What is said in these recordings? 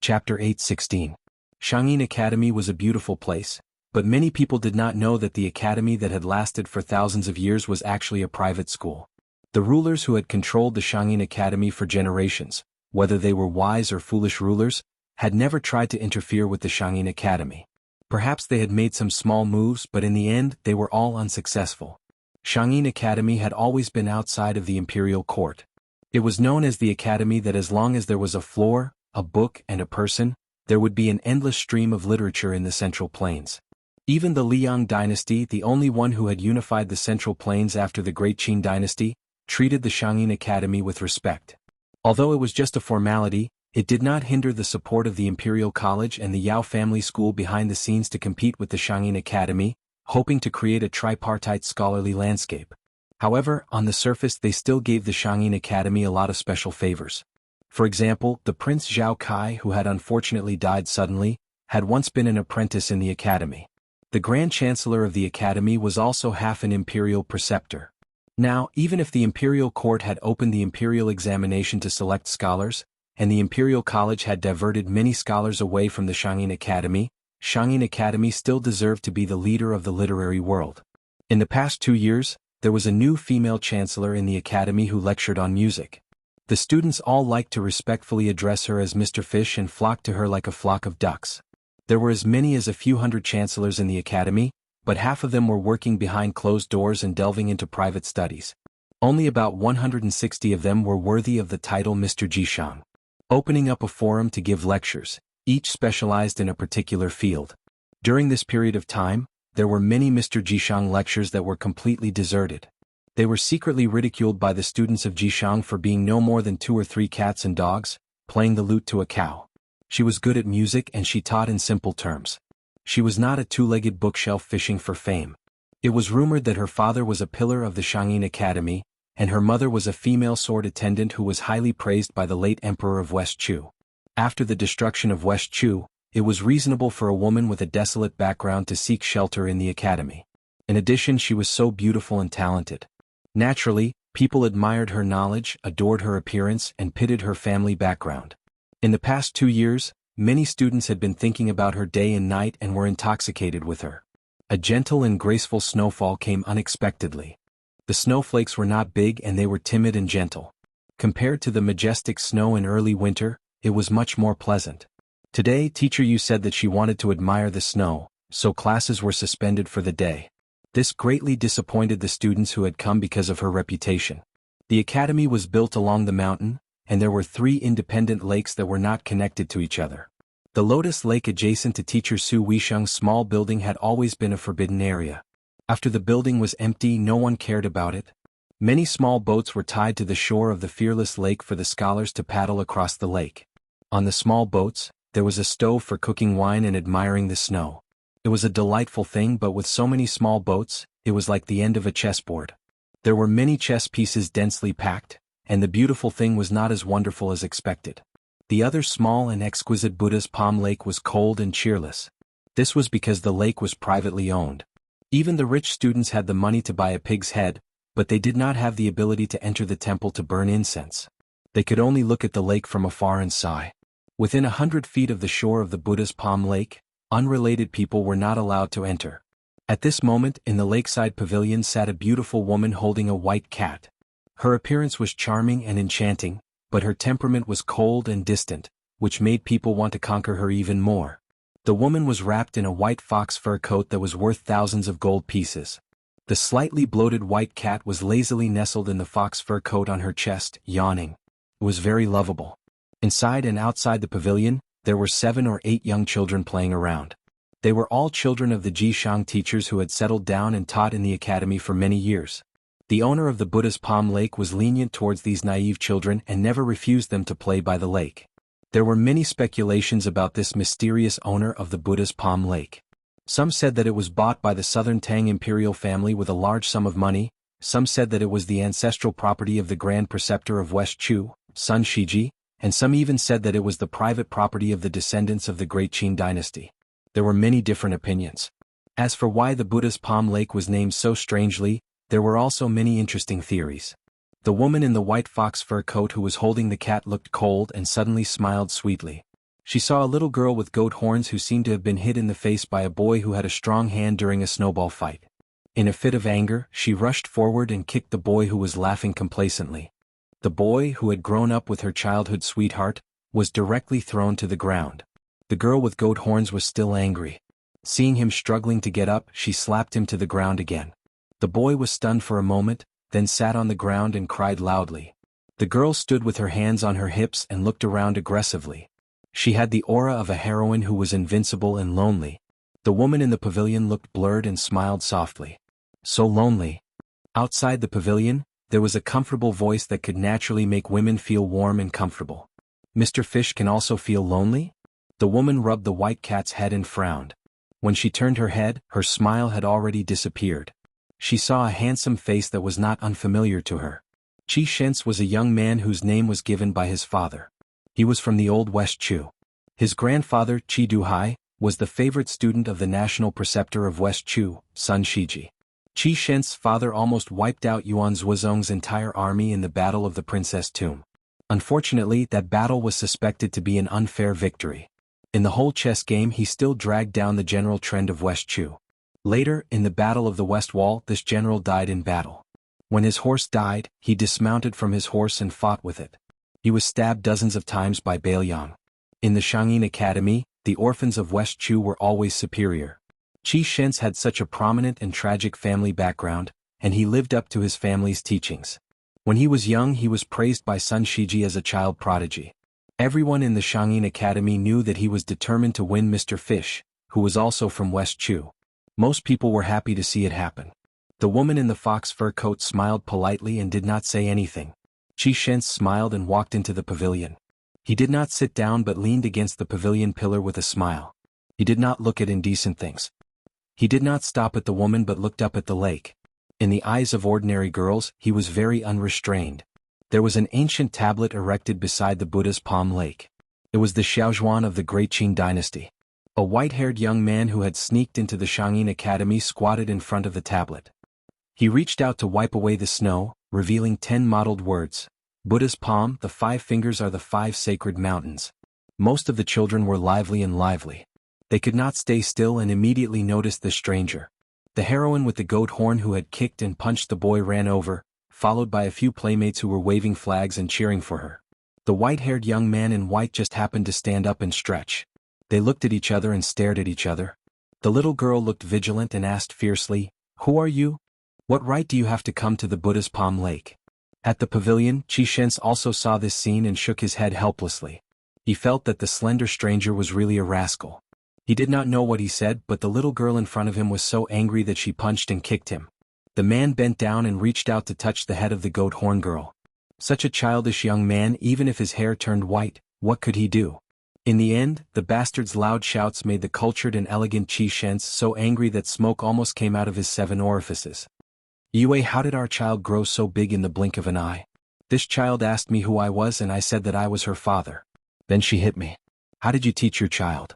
Chapter 8:16. Xianxia Academy was a beautiful place, but many people did not know that the academy that had lasted for thousands of years was actually a private school. The rulers who had controlled the Xianxia Academy for generations, whether they were wise or foolish rulers, had never tried to interfere with the Xianxia Academy. Perhaps they had made some small moves, but in the end they were all unsuccessful. Xianxia Academy had always been outside of the imperial court. It was known as the academy that as long as there was a floor, a book and a person, there would be an endless stream of literature in the Central Plains. Even the Liang dynasty, the only one who had unified the Central Plains after the Great Qin dynasty, treated the Xianxia Academy with respect. Although it was just a formality, it did not hinder the support of the Imperial College and the Yao family school behind the scenes to compete with the Xianxia Academy, hoping to create a tripartite scholarly landscape. However, on the surface they still gave the Xianxia Academy a lot of special favors. For example, the Prince Zhao Kai, who had unfortunately died suddenly, had once been an apprentice in the academy. The Grand Chancellor of the academy was also half an imperial preceptor. Now, even if the imperial court had opened the imperial examination to select scholars, and the imperial college had diverted many scholars away from the Xianxia Academy still deserved to be the leader of the literary world. In the past 2 years, there was a new female chancellor in the academy who lectured on music. The students all liked to respectfully address her as Mr. Fish and flocked to her like a flock of ducks. There were as many as a few hundred chancellors in the academy, but half of them were working behind closed doors and delving into private studies. Only about 160 of them were worthy of the title Mr. Jishang, opening up a forum to give lectures, each specialized in a particular field. During this period of time, there were many Mr. Jishang lectures that were completely deserted. They were secretly ridiculed by the students of Jishang for being no more than 2 or 3 cats and dogs, playing the lute to a cow. She was good at music and she taught in simple terms. She was not a 2-legged bookshelf fishing for fame. It was rumored that her father was a pillar of the Xianxia Academy, and her mother was a female sword attendant who was highly praised by the late emperor of West Chu. After the destruction of West Chu, it was reasonable for a woman with a desolate background to seek shelter in the academy. In addition, she was so beautiful and talented. Naturally, people admired her knowledge, adored her appearance, and pitied her family background. In the past 2 years, many students had been thinking about her day and night and were intoxicated with her. A gentle and graceful snowfall came unexpectedly. The snowflakes were not big and they were timid and gentle. Compared to the majestic snow in early winter, it was much more pleasant. Today, Teacher Yu said that she wanted to admire the snow, so classes were suspended for the day. This greatly disappointed the students who had come because of her reputation. The academy was built along the mountain, and there were 3 independent lakes that were not connected to each other. The Lotus Lake adjacent to Teacher Su Weisheng's small building had always been a forbidden area. After the building was empty, no one cared about it. Many small boats were tied to the shore of the fearless lake for the scholars to paddle across the lake. On the small boats, there was a stove for cooking wine and admiring the snow. It was a delightful thing, but with so many small boats, it was like the end of a chessboard. There were many chess pieces densely packed, and the beautiful thing was not as wonderful as expected. The other small and exquisite Buddha's Palm Lake was cold and cheerless. This was because the lake was privately owned. Even the rich students had the money to buy a pig's head, but they did not have the ability to enter the temple to burn incense. They could only look at the lake from afar and sigh. Within 100 feet of the shore of the Buddha's Palm Lake, unrelated people were not allowed to enter. At this moment, in the lakeside pavilion sat a beautiful woman holding a white cat. Her appearance was charming and enchanting, but her temperament was cold and distant, which made people want to conquer her even more. The woman was wrapped in a white fox fur coat that was worth thousands of gold pieces. The slightly bloated white cat was lazily nestled in the fox fur coat on her chest, yawning. It was very lovable. Inside and outside the pavilion, there were 7 or 8 young children playing around. They were all children of the Jishang teachers who had settled down and taught in the academy for many years. The owner of the Buddha's Palm Lake was lenient towards these naive children and never refused them to play by the lake. There were many speculations about this mysterious owner of the Buddha's Palm Lake. Some said that it was bought by the Southern Tang imperial family with a large sum of money, some said that it was the ancestral property of the Grand Preceptor of West Chu, Sun Shiji, and some even said that it was the private property of the descendants of the Great Qin dynasty. There were many different opinions. As for why the Buddha's Palm Lake was named so strangely, there were also many interesting theories. The woman in the white fox fur coat who was holding the cat looked cold and suddenly smiled sweetly. She saw a little girl with goat horns who seemed to have been hit in the face by a boy who had a strong hand during a snowball fight. In a fit of anger, she rushed forward and kicked the boy who was laughing complacently. The boy, who had grown up with her childhood sweetheart, was directly thrown to the ground. The girl with goat horns was still angry. Seeing him struggling to get up, she slapped him to the ground again. The boy was stunned for a moment, then sat on the ground and cried loudly. The girl stood with her hands on her hips and looked around aggressively. She had the aura of a heroine who was invincible and lonely. The woman in the pavilion looked blurred and smiled softly. So lonely. Outside the pavilion, there was a comfortable voice that could naturally make women feel warm and comfortable. Mr. Fish can also feel lonely? The woman rubbed the white cat's head and frowned. When she turned her head, her smile had already disappeared. She saw a handsome face that was not unfamiliar to her. Xianxia was a young man whose name was given by his father. He was from the old West Chu. His grandfather, Qi Duhai, was the favorite student of the national preceptor of West Chu, Sun Shiji. Xianxia's father almost wiped out Yuan Zuozong's entire army in the Battle of the Princess Tomb. Unfortunately, that battle was suspected to be an unfair victory. In the whole chess game, he still dragged down the general trend of West Chu. Later, in the Battle of the West Wall, this general died in battle. When his horse died, he dismounted from his horse and fought with it. He was stabbed dozens of times by Bailiang. In the Xianxia Academy, the orphans of West Chu were always superior. Xianxia had such a prominent and tragic family background, and he lived up to his family's teachings. When he was young, he was praised by Sun Shiji as a child prodigy. Everyone in the Xianxia Academy knew that he was determined to win Mr. Fish, who was also from West Chu. Most people were happy to see it happen. The woman in the fox fur coat smiled politely and did not say anything. Xianxia smiled and walked into the pavilion. He did not sit down but leaned against the pavilion pillar with a smile. He did not look at indecent things. He did not stop at the woman but looked up at the lake. In the eyes of ordinary girls, he was very unrestrained. There was an ancient tablet erected beside the Buddha's palm lake. It was the Xiaozhuan of the Great Qing dynasty. A white-haired young man who had sneaked into the Xianxia Academy squatted in front of the tablet. He reached out to wipe away the snow, revealing 10 mottled words. Buddha's palm, the 5 fingers are the 5 sacred mountains. Most of the children were lively. They could not stay still and immediately noticed the stranger. The heroine with the goat horn who had kicked and punched the boy ran over, followed by a few playmates who were waving flags and cheering for her. The white-haired young man in white just happened to stand up and stretch. They looked at each other and stared at each other. The little girl looked vigilant and asked fiercely, "Who are you? What right do you have to come to the Buddha's palm lake?" At the pavilion, Xianxia also saw this scene and shook his head helplessly. He felt that the slender stranger was really a rascal. He did not know what he said, but the little girl in front of him was so angry that she punched and kicked him. The man bent down and reached out to touch the head of the goat horn girl. Such a childish young man, even if his hair turned white, what could he do? In the end, the bastard's loud shouts made the cultured and elegant Xianxia so angry that smoke almost came out of his 7 orifices. "Yue, how did our child grow so big in the blink of an eye? This child asked me who I was and I said that I was her father. Then she hit me. How did you teach your child?"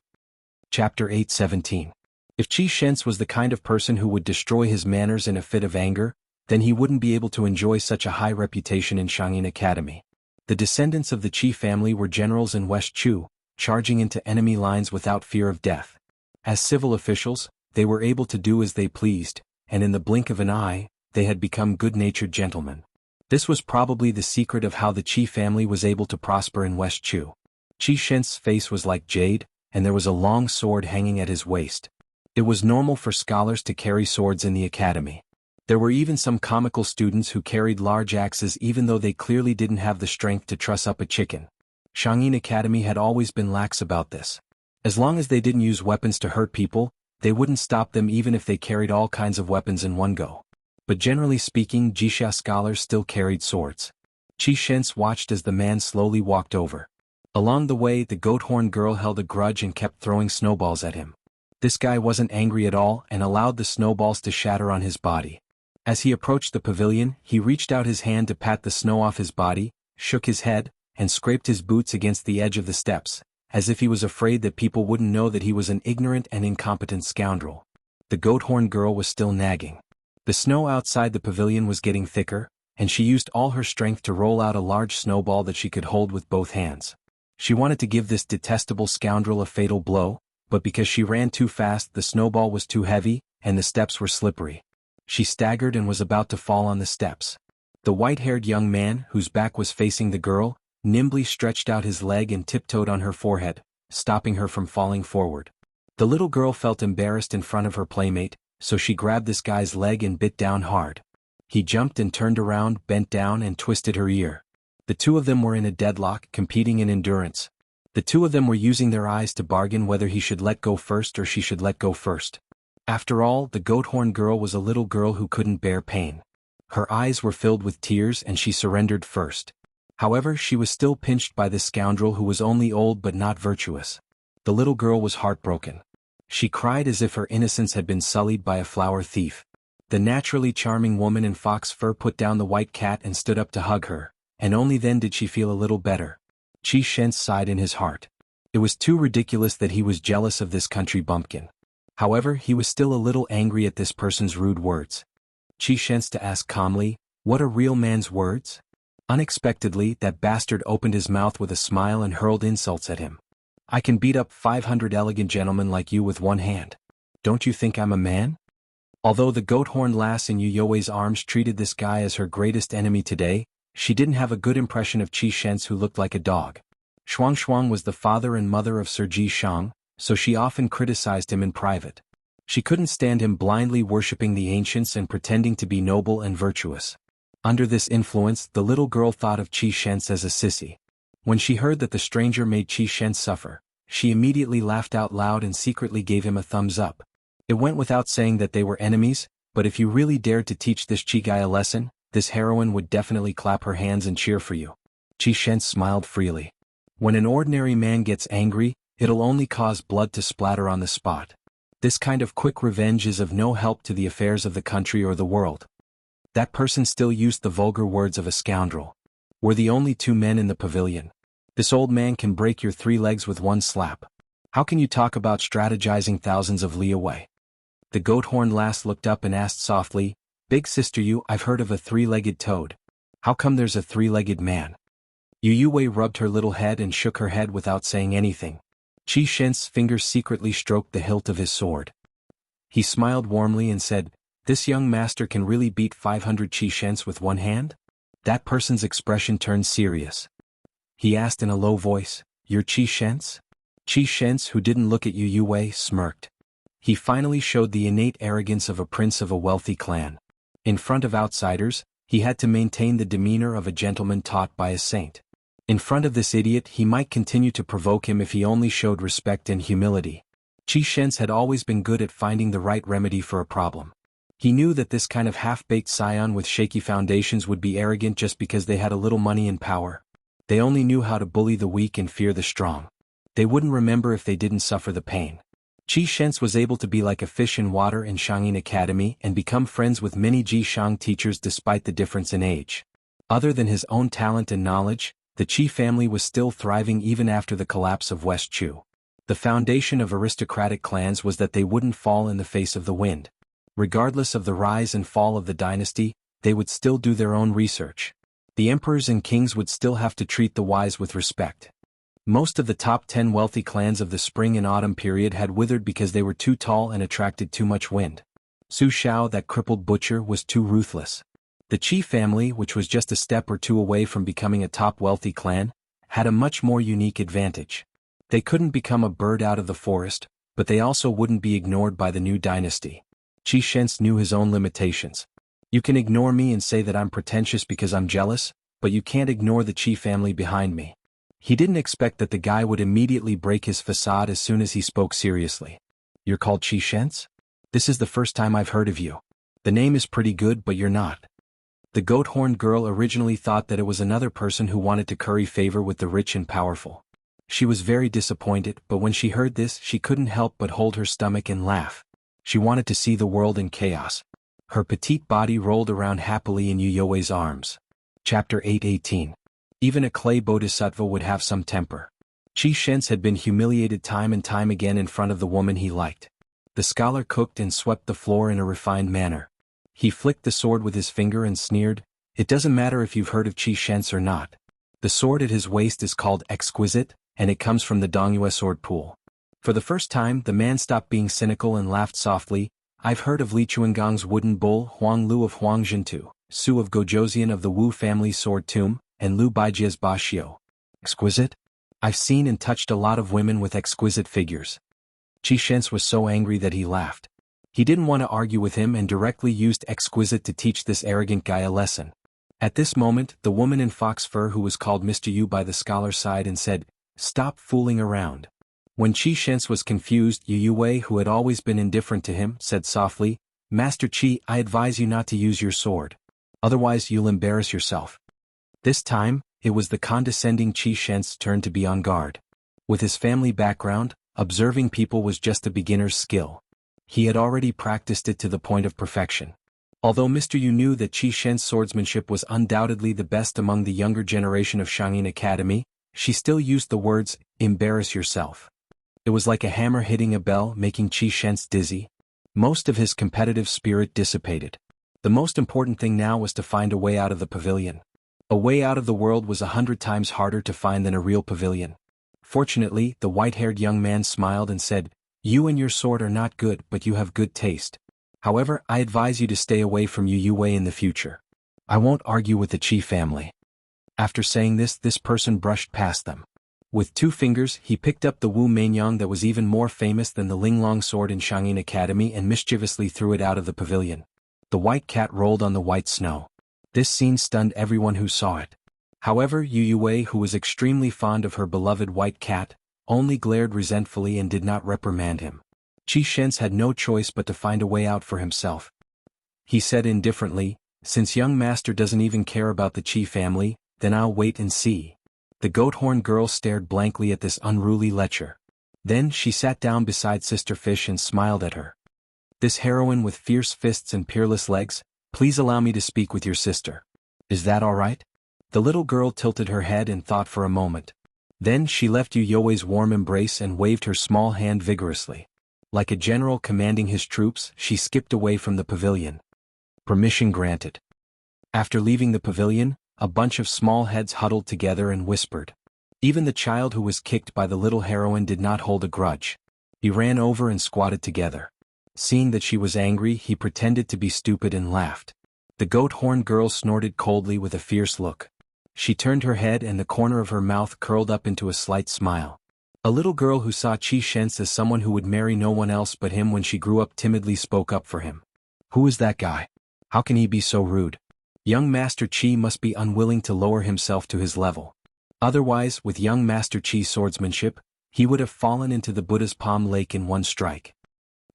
Chapter 8:17. If Xianxia was the kind of person who would destroy his manners in a fit of anger, then he wouldn't be able to enjoy such a high reputation in Xianxia Academy. The descendants of the Qi family were generals in West Chu, charging into enemy lines without fear of death. As civil officials, they were able to do as they pleased, and in the blink of an eye, they had become good-natured gentlemen. This was probably the secret of how the Qi family was able to prosper in West Chu. Xianxia's face was like jade, and there was a long sword hanging at his waist. It was normal for scholars to carry swords in the academy. There were even some comical students who carried large axes even though they clearly didn't have the strength to truss up a chicken. Xianxia Academy had always been lax about this. As long as they didn't use weapons to hurt people, they wouldn't stop them even if they carried all kinds of weapons in one go. But generally speaking, Jixia scholars still carried swords. Xianxia watched as the man slowly walked over. Along the way, the goat horn girl held a grudge and kept throwing snowballs at him. This guy wasn't angry at all and allowed the snowballs to shatter on his body. As he approached the pavilion, he reached out his hand to pat the snow off his body, shook his head, and scraped his boots against the edge of the steps, as if he was afraid that people wouldn't know that he was an ignorant and incompetent scoundrel. The goat horn girl was still nagging. The snow outside the pavilion was getting thicker, and she used all her strength to roll out a large snowball that she could hold with both hands. She wanted to give this detestable scoundrel a fatal blow, but because she ran too fast the snowball was too heavy, and the steps were slippery. She staggered and was about to fall on the steps. The white-haired young man, whose back was facing the girl, nimbly stretched out his leg and tiptoed on her forehead, stopping her from falling forward. The little girl felt embarrassed in front of her playmate, so she grabbed this guy's leg and bit down hard. He jumped and turned around, bent down and twisted her ear. The two of them were in a deadlock, competing in endurance. The two of them were using their eyes to bargain whether he should let go first or she should let go first. After all, the goat-horn girl was a little girl who couldn't bear pain. Her eyes were filled with tears and she surrendered first. However, she was still pinched by this scoundrel who was only old but not virtuous. The little girl was heartbroken. She cried as if her innocence had been sullied by a flower thief. The naturally charming woman in fox fur put down the white cat and stood up to hug her, and only then did she feel a little better. Xianxia sighed in his heart. It was too ridiculous that he was jealous of this country bumpkin. However, he was still a little angry at this person's rude words. Xianxia asked calmly, "What are real man's words?" Unexpectedly, that bastard opened his mouth with a smile and hurled insults at him. "I can beat up 500 elegant gentlemen like you with one hand. Don't you think I'm a man?" Although the goat-horned lass in Yuyo's arms treated this guy as her greatest enemy today, she didn't have a good impression of Xianxia, who looked like a dog. Shuang was the father and mother of Sir Ji Shang, so she often criticized him in private. She couldn't stand him blindly worshipping the ancients and pretending to be noble and virtuous. Under this influence, the little girl thought of Xianxia as a sissy. When she heard that the stranger made Xianxia suffer, she immediately laughed out loud and secretly gave him a thumbs up. It went without saying that they were enemies, but if you really dared to teach this Chi-guy a lesson, this heroine would definitely clap her hands and cheer for you. Xianxia smiled freely. When an ordinary man gets angry, it'll only cause blood to splatter on the spot. This kind of quick revenge is of no help to the affairs of the country or the world. That person still used the vulgar words of a scoundrel. We're the only two men in the pavilion. This old man can break your 3 legs with one slap. How can you talk about strategizing thousands of li away? The goat-horned lass looked up and asked softly, "Big sister I've heard of a 3-legged toad. How come there's a 3-legged man?" Yue rubbed her little head and shook her head without saying anything. Xianxia's fingers secretly stroked the hilt of his sword. He smiled warmly and said, "This young master can really beat 500 Xianxias with one hand?" That person's expression turned serious. He asked in a low voice, "You're Xianxia?" Xianxia, who didn't look at Yue, smirked. He finally showed the innate arrogance of a prince of a wealthy clan. In front of outsiders, he had to maintain the demeanor of a gentleman taught by a saint. In front of this idiot he might continue to provoke him if he only showed respect and humility. Xianxia had always been good at finding the right remedy for a problem. He knew that this kind of half-baked scion with shaky foundations would be arrogant just because they had a little money and power. They only knew how to bully the weak and fear the strong. They wouldn't remember if they didn't suffer the pain. Xianxia was able to be like a fish in water in Xiangyin Academy and become friends with many Ji Shang teachers despite the difference in age. Other than his own talent and knowledge, the Qi family was still thriving even after the collapse of West Chu. The foundation of aristocratic clans was that they wouldn't fall in the face of the wind. Regardless of the rise and fall of the dynasty, they would still do their own research. The emperors and kings would still have to treat the wise with respect. Most of the top 10 wealthy clans of the spring and autumn period had withered because they were too tall and attracted too much wind. Su Xiao, that crippled butcher, was too ruthless. The Qi family, which was just a step or two away from becoming a top wealthy clan, had a much more unique advantage. They couldn't become a bird out of the forest, but they also wouldn't be ignored by the new dynasty. Xianxia knew his own limitations. You can ignore me and say that I'm pretentious because I'm jealous, but you can't ignore the Qi family behind me. He didn't expect that the guy would immediately break his facade as soon as he spoke seriously. "You're called Xianxia? This is the first time I've heard of you. The name is pretty good, but you're not." The goat-horned girl originally thought that it was another person who wanted to curry favor with the rich and powerful. She was very disappointed, but when she heard this she couldn't help but hold her stomach and laugh. She wanted to see the world in chaos. Her petite body rolled around happily in Yuyo's arms. Chapter 8:18. Even a clay bodhisattva would have some temper. Xianxia had been humiliated time and time again in front of the woman he liked. The scholar cooked and swept the floor in a refined manner. He flicked the sword with his finger and sneered, "It doesn't matter if you've heard of Xianxia or not. The sword at his waist is called exquisite, and it comes from the Dongyue sword pool. For the first time, the man stopped being cynical and laughed softly. I've heard of Li Chuangang's wooden bull, Huang Lu of Huangjintu, Su of Gojozian of the Wu family's sword tomb, and Lu Baijia's Bashio. Exquisite? I've seen and touched a lot of women with exquisite figures. Qi Shens was so angry that he laughed. He didn't want to argue with him and directly used exquisite to teach this arrogant guy a lesson. At this moment, the woman in fox fur who was called Mr. Yu by the scholar sighed and said, "Stop fooling around." When Qi Shens was confused, Yu Wei, who had always been indifferent to him, said softly, "Master Qi, I advise you not to use your sword. Otherwise you'll embarrass yourself." This time, it was the condescending Qi Shens' turn to be on guard. With his family background, observing people was just a beginner's skill. He had already practiced it to the point of perfection. Although Mr. Yu knew that Qi Shens' swordsmanship was undoubtedly the best among the younger generation of Xianxia Academy, she still used the words, "embarrass yourself." It was like a hammer hitting a bell, making Qi Shens dizzy. Most of his competitive spirit dissipated. The most important thing now was to find a way out of the pavilion. A way out of the world was 100 times harder to find than a real pavilion. Fortunately, the white-haired young man smiled and said, "You and your sword are not good, but you have good taste. However, I advise you to stay away from Yu Wei in the future. I won't argue with the Qi family." After saying this person brushed past them. With 2 fingers, he picked up the Wu Meinyang that was even more famous than the Linglong sword in Xianxia Academy and mischievously threw it out of the pavilion. The white cat rolled on the white snow. This scene stunned everyone who saw it. However, Yu Wei, who was extremely fond of her beloved white cat, only glared resentfully and did not reprimand him. Qi Shens had no choice but to find a way out for himself. He said indifferently, "Since young master doesn't even care about the Qi family, then I'll wait and see." The goat-horn girl stared blankly at this unruly lecher. Then she sat down beside Sister Fish and smiled at her. "This heroine with fierce fists and peerless legs, please allow me to speak with your sister. Is that all right?" The little girl tilted her head and thought for a moment. Then she left Yu Wei's warm embrace and waved her small hand vigorously. Like a general commanding his troops, she skipped away from the pavilion. Permission granted. After leaving the pavilion, a bunch of small heads huddled together and whispered. Even the child who was kicked by the little heroine did not hold a grudge. He ran over and squatted together. Seeing that she was angry, he pretended to be stupid and laughed. The goat-horn girl snorted coldly with a fierce look. She turned her head and the corner of her mouth curled up into a slight smile. A little girl who saw Qi Shens as someone who would marry no one else but him when she grew up timidly spoke up for him. "Who is that guy? How can he be so rude? Young Master Qi must be unwilling to lower himself to his level. Otherwise, with young Master Qi's swordsmanship, he would have fallen into the Buddha's palm lake in one strike."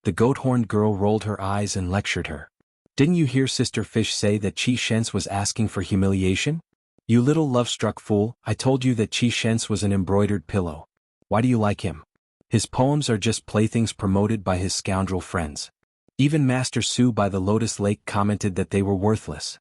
The goat-horned girl rolled her eyes and lectured her. "Didn't you hear Sister Fish say that Qi Shens was asking for humiliation? You little love-struck fool, I told you that Qi Shens was an embroidered pillow. Why do you like him? His poems are just playthings promoted by his scoundrel friends. Even Master Su by the Lotus Lake commented that they were worthless."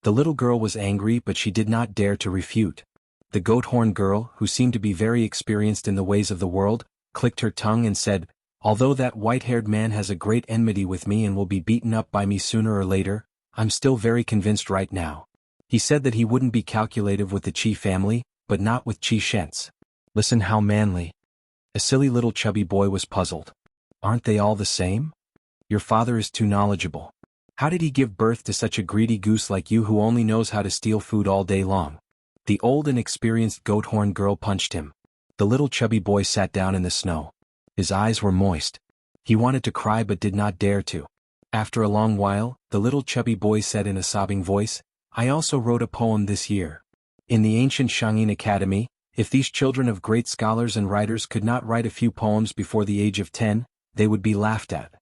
The little girl was angry, but she did not dare to refute. The goat-horned girl, who seemed to be very experienced in the ways of the world, clicked her tongue and said, "Although that white-haired man has a great enmity with me and will be beaten up by me sooner or later, I'm still very convinced right now. He said that he wouldn't be calculative with the Qi family, but not with Qi Shens. Listen how manly." A silly little chubby boy was puzzled. "Aren't they all the same? Your father is too knowledgeable. How did he give birth to such a greedy goose like you who only knows how to steal food all day long?" The old and experienced goat-horned girl punched him. The little chubby boy sat down in the snow. His eyes were moist. He wanted to cry but did not dare to. After a long while, the little chubby boy said in a sobbing voice, "I also wrote a poem this year. In the ancient Xianxia Academy, if these children of great scholars and writers could not write a few poems before the age of 10, they would be laughed at."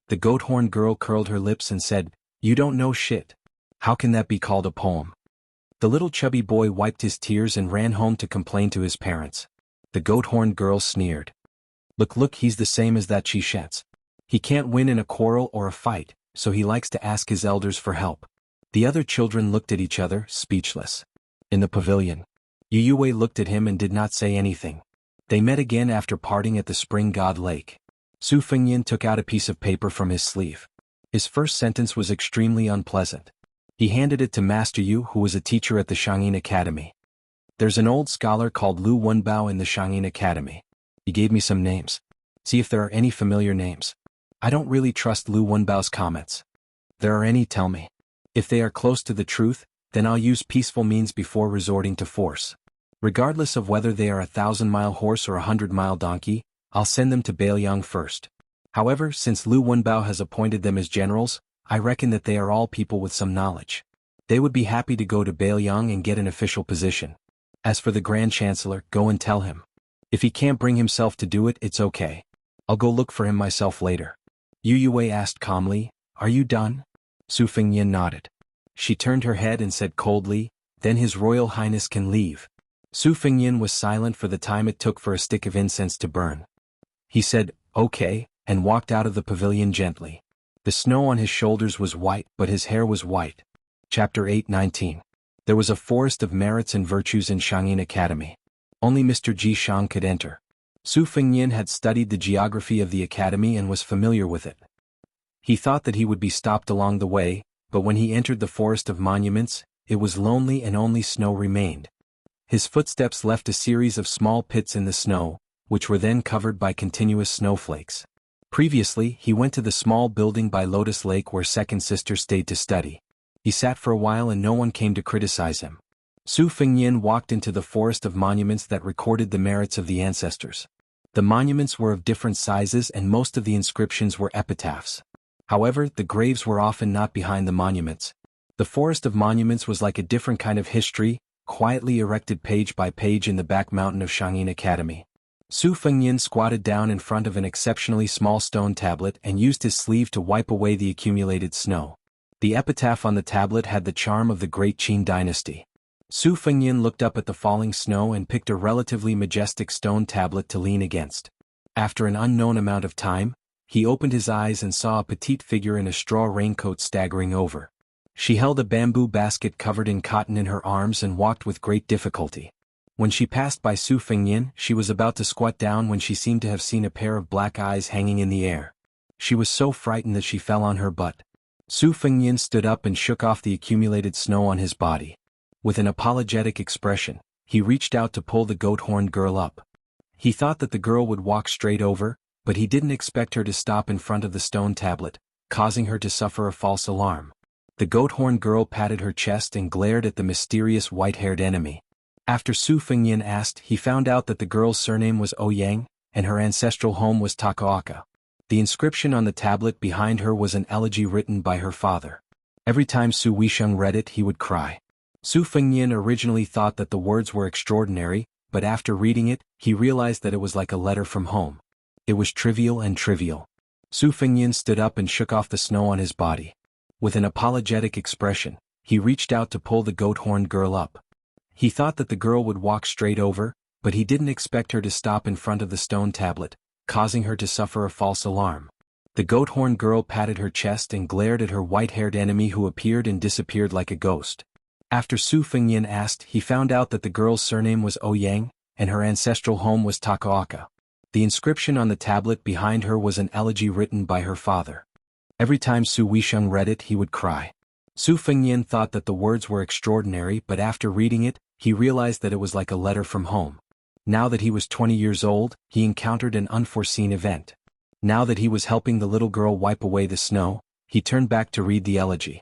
The goat-horned girl curled her lips and said, "You don't know shit. How can that be called a poem?" The little chubby boy wiped his tears and ran home to complain to his parents. The goat-horned girl sneered. Look, he's the same as that Qi Shens. He can't win in a quarrel or a fight, so he likes to ask his elders for help." The other children looked at each other, speechless. In the pavilion, Yu Wei looked at him and did not say anything. They met again after parting at the Spring God Lake. Su Fengyan took out a piece of paper from his sleeve. His first sentence was extremely unpleasant. He handed it to Master Yu, who was a teacher at the Xianxia Academy. There's an old scholar called Lu Wenbao in the Xianxia Academy. He gave me some names. See if there are any familiar names. I don't really trust Lu Wenbao's comments. There are any, tell me. If they are close to the truth, then I'll use peaceful means before resorting to force. Regardless of whether they are a 1,000-mile horse or a 100-mile donkey, I'll send them to Beiliang first. However, since Lu Wenbao has appointed them as generals, I reckon that they are all people with some knowledge. They would be happy to go to Beiliang and get an official position. As for the Grand Chancellor, go and tell him. If he can't bring himself to do it, it's okay. I'll go look for him myself later. Yu Yue asked calmly, are you done? Su Fengyan nodded. She turned her head and said coldly, then His Royal Highness can leave. Su Fengyan was silent for the time it took for a stick of incense to burn. He said, okay, and walked out of the pavilion gently. The snow on his shoulders was white, but his hair was white. Chapter 8:19. There was a forest of merits and virtues in Xianxia Academy. Only Mr. Ji Shang could enter. Su Fengyan had studied the geography of the academy and was familiar with it. He thought that he would be stopped along the way, but when he entered the forest of monuments, it was lonely and only snow remained. His footsteps left a series of small pits in the snow, which were then covered by continuous snowflakes. Previously, he went to the small building by Lotus Lake where second sister stayed to study. He sat for a while and no one came to criticize him. Su Fengyan walked into the forest of monuments that recorded the merits of the ancestors. The monuments were of different sizes and most of the inscriptions were epitaphs. However, the graves were often not behind the monuments. The forest of monuments was like a different kind of history, quietly erected page by page in the back mountain of Xianxia Academy. Su Fengyan squatted down in front of an exceptionally small stone tablet and used his sleeve to wipe away the accumulated snow. The epitaph on the tablet had the charm of the great Qin dynasty. Su Fengyan looked up at the falling snow and picked a relatively majestic stone tablet to lean against. After an unknown amount of time, he opened his eyes and saw a petite figure in a straw raincoat staggering over. She held a bamboo basket covered in cotton in her arms and walked with great difficulty. When she passed by Su Fengyan, she was about to squat down when she seemed to have seen a pair of black eyes hanging in the air. She was so frightened that she fell on her butt. Su Fengyan stood up and shook off the accumulated snow on his body. With an apologetic expression, he reached out to pull the goat-horned girl up. He thought that the girl would walk straight over, but he didn't expect her to stop in front of the stone tablet, causing her to suffer a false alarm. The goat-horned girl patted her chest and glared at the mysterious white-haired enemy. After Su Fengyan asked, he found out that the girl's surname was Ouyang, and her ancestral home was Takaoka. The inscription on the tablet behind her was an elegy written by her father. Every time Su Weisheng read it, he would cry. Su Fengyan originally thought that the words were extraordinary, but after reading it, he realized that it was like a letter from home. It was trivial and trivial. Su Fengyan stood up and shook off the snow on his body. With an apologetic expression, he reached out to pull the goat-horned girl up. He thought that the girl would walk straight over, but he didn't expect her to stop in front of the stone tablet, causing her to suffer a false alarm. The goat-horned girl patted her chest and glared at her white-haired enemy who appeared and disappeared like a ghost. After Su Fengyan asked, he found out that the girl's surname was Ouyang, and her ancestral home was Takaoka. The inscription on the tablet behind her was an elegy written by her father. Every time Su Weisheng read it, he would cry. Su Fengyan thought that the words were extraordinary, but after reading it, he realized that it was like a letter from home. Now that he was 20 years old, he encountered an unforeseen event. Now that he was helping the little girl wipe away the snow, he turned back to read the elegy.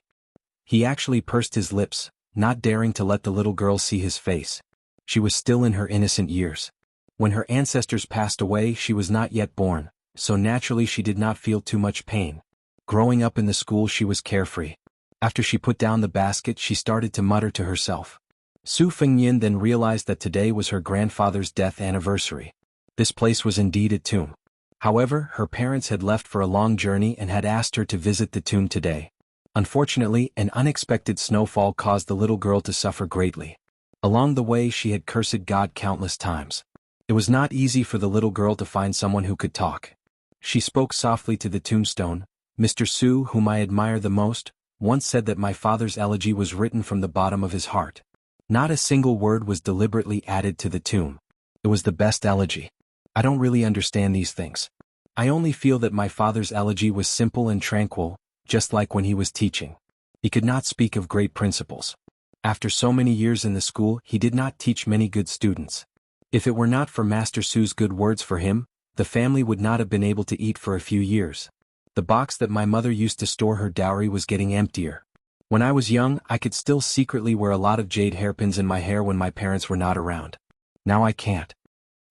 He actually pursed his lips, not daring to let the little girl see his face. She was still in her innocent years. When her ancestors passed away, she was not yet born, so naturally she did not feel too much pain. Growing up in the school, she was carefree. After she put down the basket, she started to mutter to herself. Su Fengyan then realized that today was her grandfather's death anniversary. This place was indeed a tomb. However, her parents had left for a long journey and had asked her to visit the tomb today. Unfortunately, an unexpected snowfall caused the little girl to suffer greatly. Along the way, she had cursed God countless times. It was not easy for the little girl to find someone who could talk. She spoke softly to the tombstone. Mr. Su, whom I admire the most, once said that my father's elegy was written from the bottom of his heart. Not a single word was deliberately added to the tomb. It was the best elegy. I don't really understand these things. I only feel that my father's elegy was simple and tranquil, just like when he was teaching. He could not speak of great principles. After so many years in the school, he did not teach many good students. If it were not for Master Su's good words for him, the family would not have been able to eat for a few years. The box that my mother used to store her dowry was getting emptier. When I was young, I could still secretly wear a lot of jade hairpins in my hair when my parents were not around. Now I can't.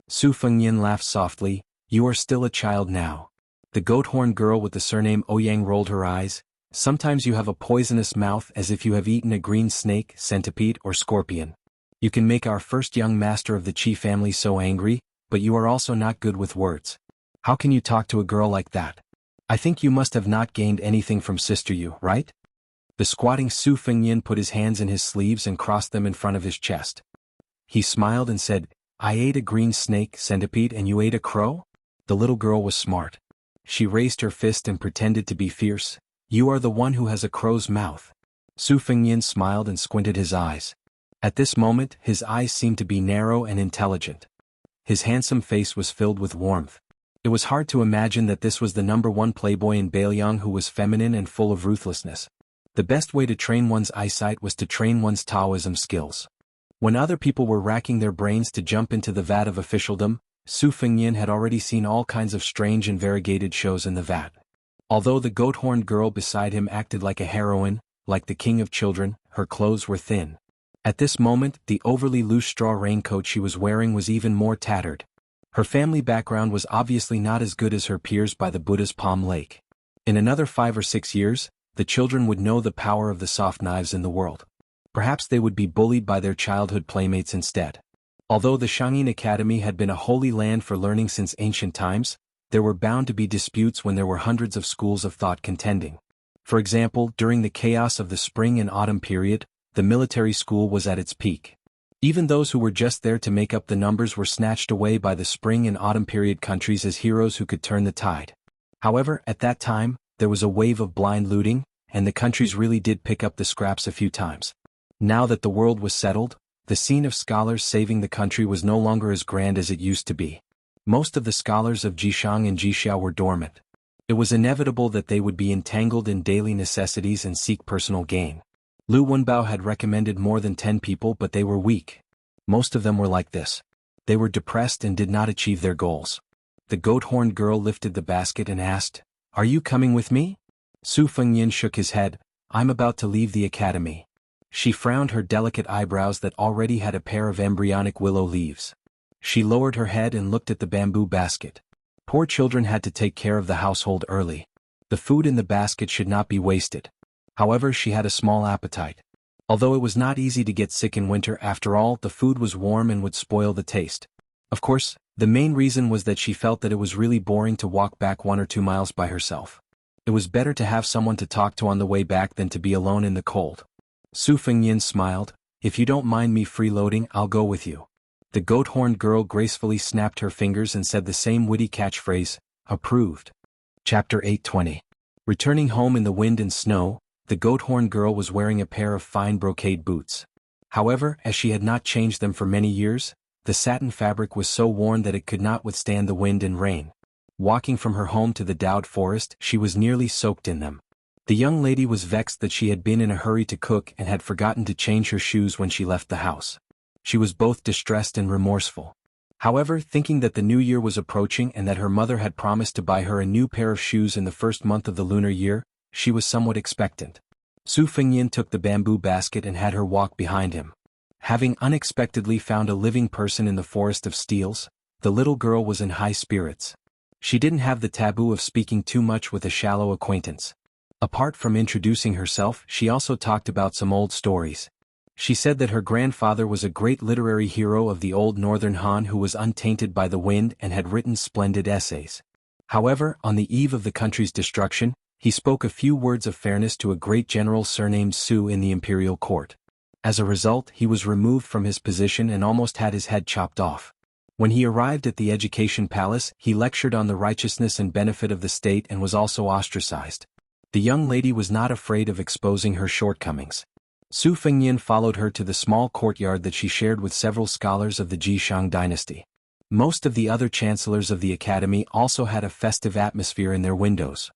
Su Fengyan laughed softly. You are still a child now. The goat-horned girl with the surname Ouyang rolled her eyes. Sometimes you have a poisonous mouth as if you have eaten a green snake, centipede, or scorpion. You can make our first young master of the Qi family so angry, but you are also not good with words. How can you talk to a girl like that? I think you must have not gained anything from Sister Yu, right? The squatting Su Fengyan put his hands in his sleeves and crossed them in front of his chest. He smiled and said, I ate a green snake, centipede, and you ate a crow? The little girl was smart. She raised her fist and pretended to be fierce. You are the one who has a crow's mouth. Su Fengyan smiled and squinted his eyes. At this moment, his eyes seemed to be narrow and intelligent. His handsome face was filled with warmth. It was hard to imagine that this was the #1 playboy in Bailiang who was feminine and full of ruthlessness. The best way to train one's eyesight was to train one's Taoism skills. When other people were racking their brains to jump into the vat of officialdom, Su Fengyan had already seen all kinds of strange and variegated shows in the vat. Although the goat-horned girl beside him acted like a heroine, like the king of children, her clothes were thin. At this moment, the overly loose straw raincoat she was wearing was even more tattered. Her family background was obviously not as good as her peers by the Buddha's Palm Lake. In another 5 or 6 years, the children would know the power of the soft knives in the world. Perhaps they would be bullied by their childhood playmates instead. Although the Xianxia Academy had been a holy land for learning since ancient times, there were bound to be disputes when there were hundreds of schools of thought contending. For example, during the chaos of the spring and autumn period, the military school was at its peak. Even those who were just there to make up the numbers were snatched away by the spring and autumn period countries as heroes who could turn the tide. However, at that time, there was a wave of blind looting, and the countries really did pick up the scraps a few times. Now that the world was settled, the scene of scholars saving the country was no longer as grand as it used to be. Most of the scholars of Jishang and Jixia were dormant. It was inevitable that they would be entangled in daily necessities and seek personal gain. Lu Wenbao had recommended more than 10 people, but they were weak. Most of them were like this. They were depressed and did not achieve their goals. The goat-horned girl lifted the basket and asked, Are you coming with me? Su Fengyan shook his head. I'm about to leave the academy. She frowned her delicate eyebrows that already had a pair of embryonic willow leaves. She lowered her head and looked at the bamboo basket. Poor children had to take care of the household early. The food in the basket should not be wasted. However, she had a small appetite. Although it was not easy to get sick in winter, after all, the food was warm and would spoil the taste. Of course, the main reason was that she felt that it was really boring to walk back 1 or 2 miles by herself. It was better to have someone to talk to on the way back than to be alone in the cold. Su Fengyan smiled. If you don't mind me freeloading, I'll go with you. The goat-horned girl gracefully snapped her fingers and said the same witty catchphrase, approved. Chapter 820. Returning home in the wind and snow, the goat-horned girl was wearing a pair of fine brocade boots. However, as she had not changed them for many years, the satin fabric was so worn that it could not withstand the wind and rain. Walking from her home to the Dowd forest, she was nearly soaked in them. The young lady was vexed that she had been in a hurry to cook and had forgotten to change her shoes when she left the house. She was both distressed and remorseful. However, thinking that the new year was approaching and that her mother had promised to buy her a new pair of shoes in the first month of the lunar year, she was somewhat expectant. Su Fengyan took the bamboo basket and had her walk behind him. Having unexpectedly found a living person in the forest of steels, the little girl was in high spirits. She didn't have the taboo of speaking too much with a shallow acquaintance. Apart from introducing herself, she also talked about some old stories. She said that her grandfather was a great literary hero of the old northern Han who was untainted by the wind and had written splendid essays. However, on the eve of the country's destruction, he spoke a few words of fairness to a great general surnamed Su in the imperial court. As a result, he was removed from his position and almost had his head chopped off. When he arrived at the education palace, he lectured on the righteousness and benefit of the state and was also ostracized. The young lady was not afraid of exposing her shortcomings. Su Fengyan followed her to the small courtyard that she shared with several scholars of the Jishang dynasty. Most of the other chancellors of the academy also had a festive atmosphere in their windows.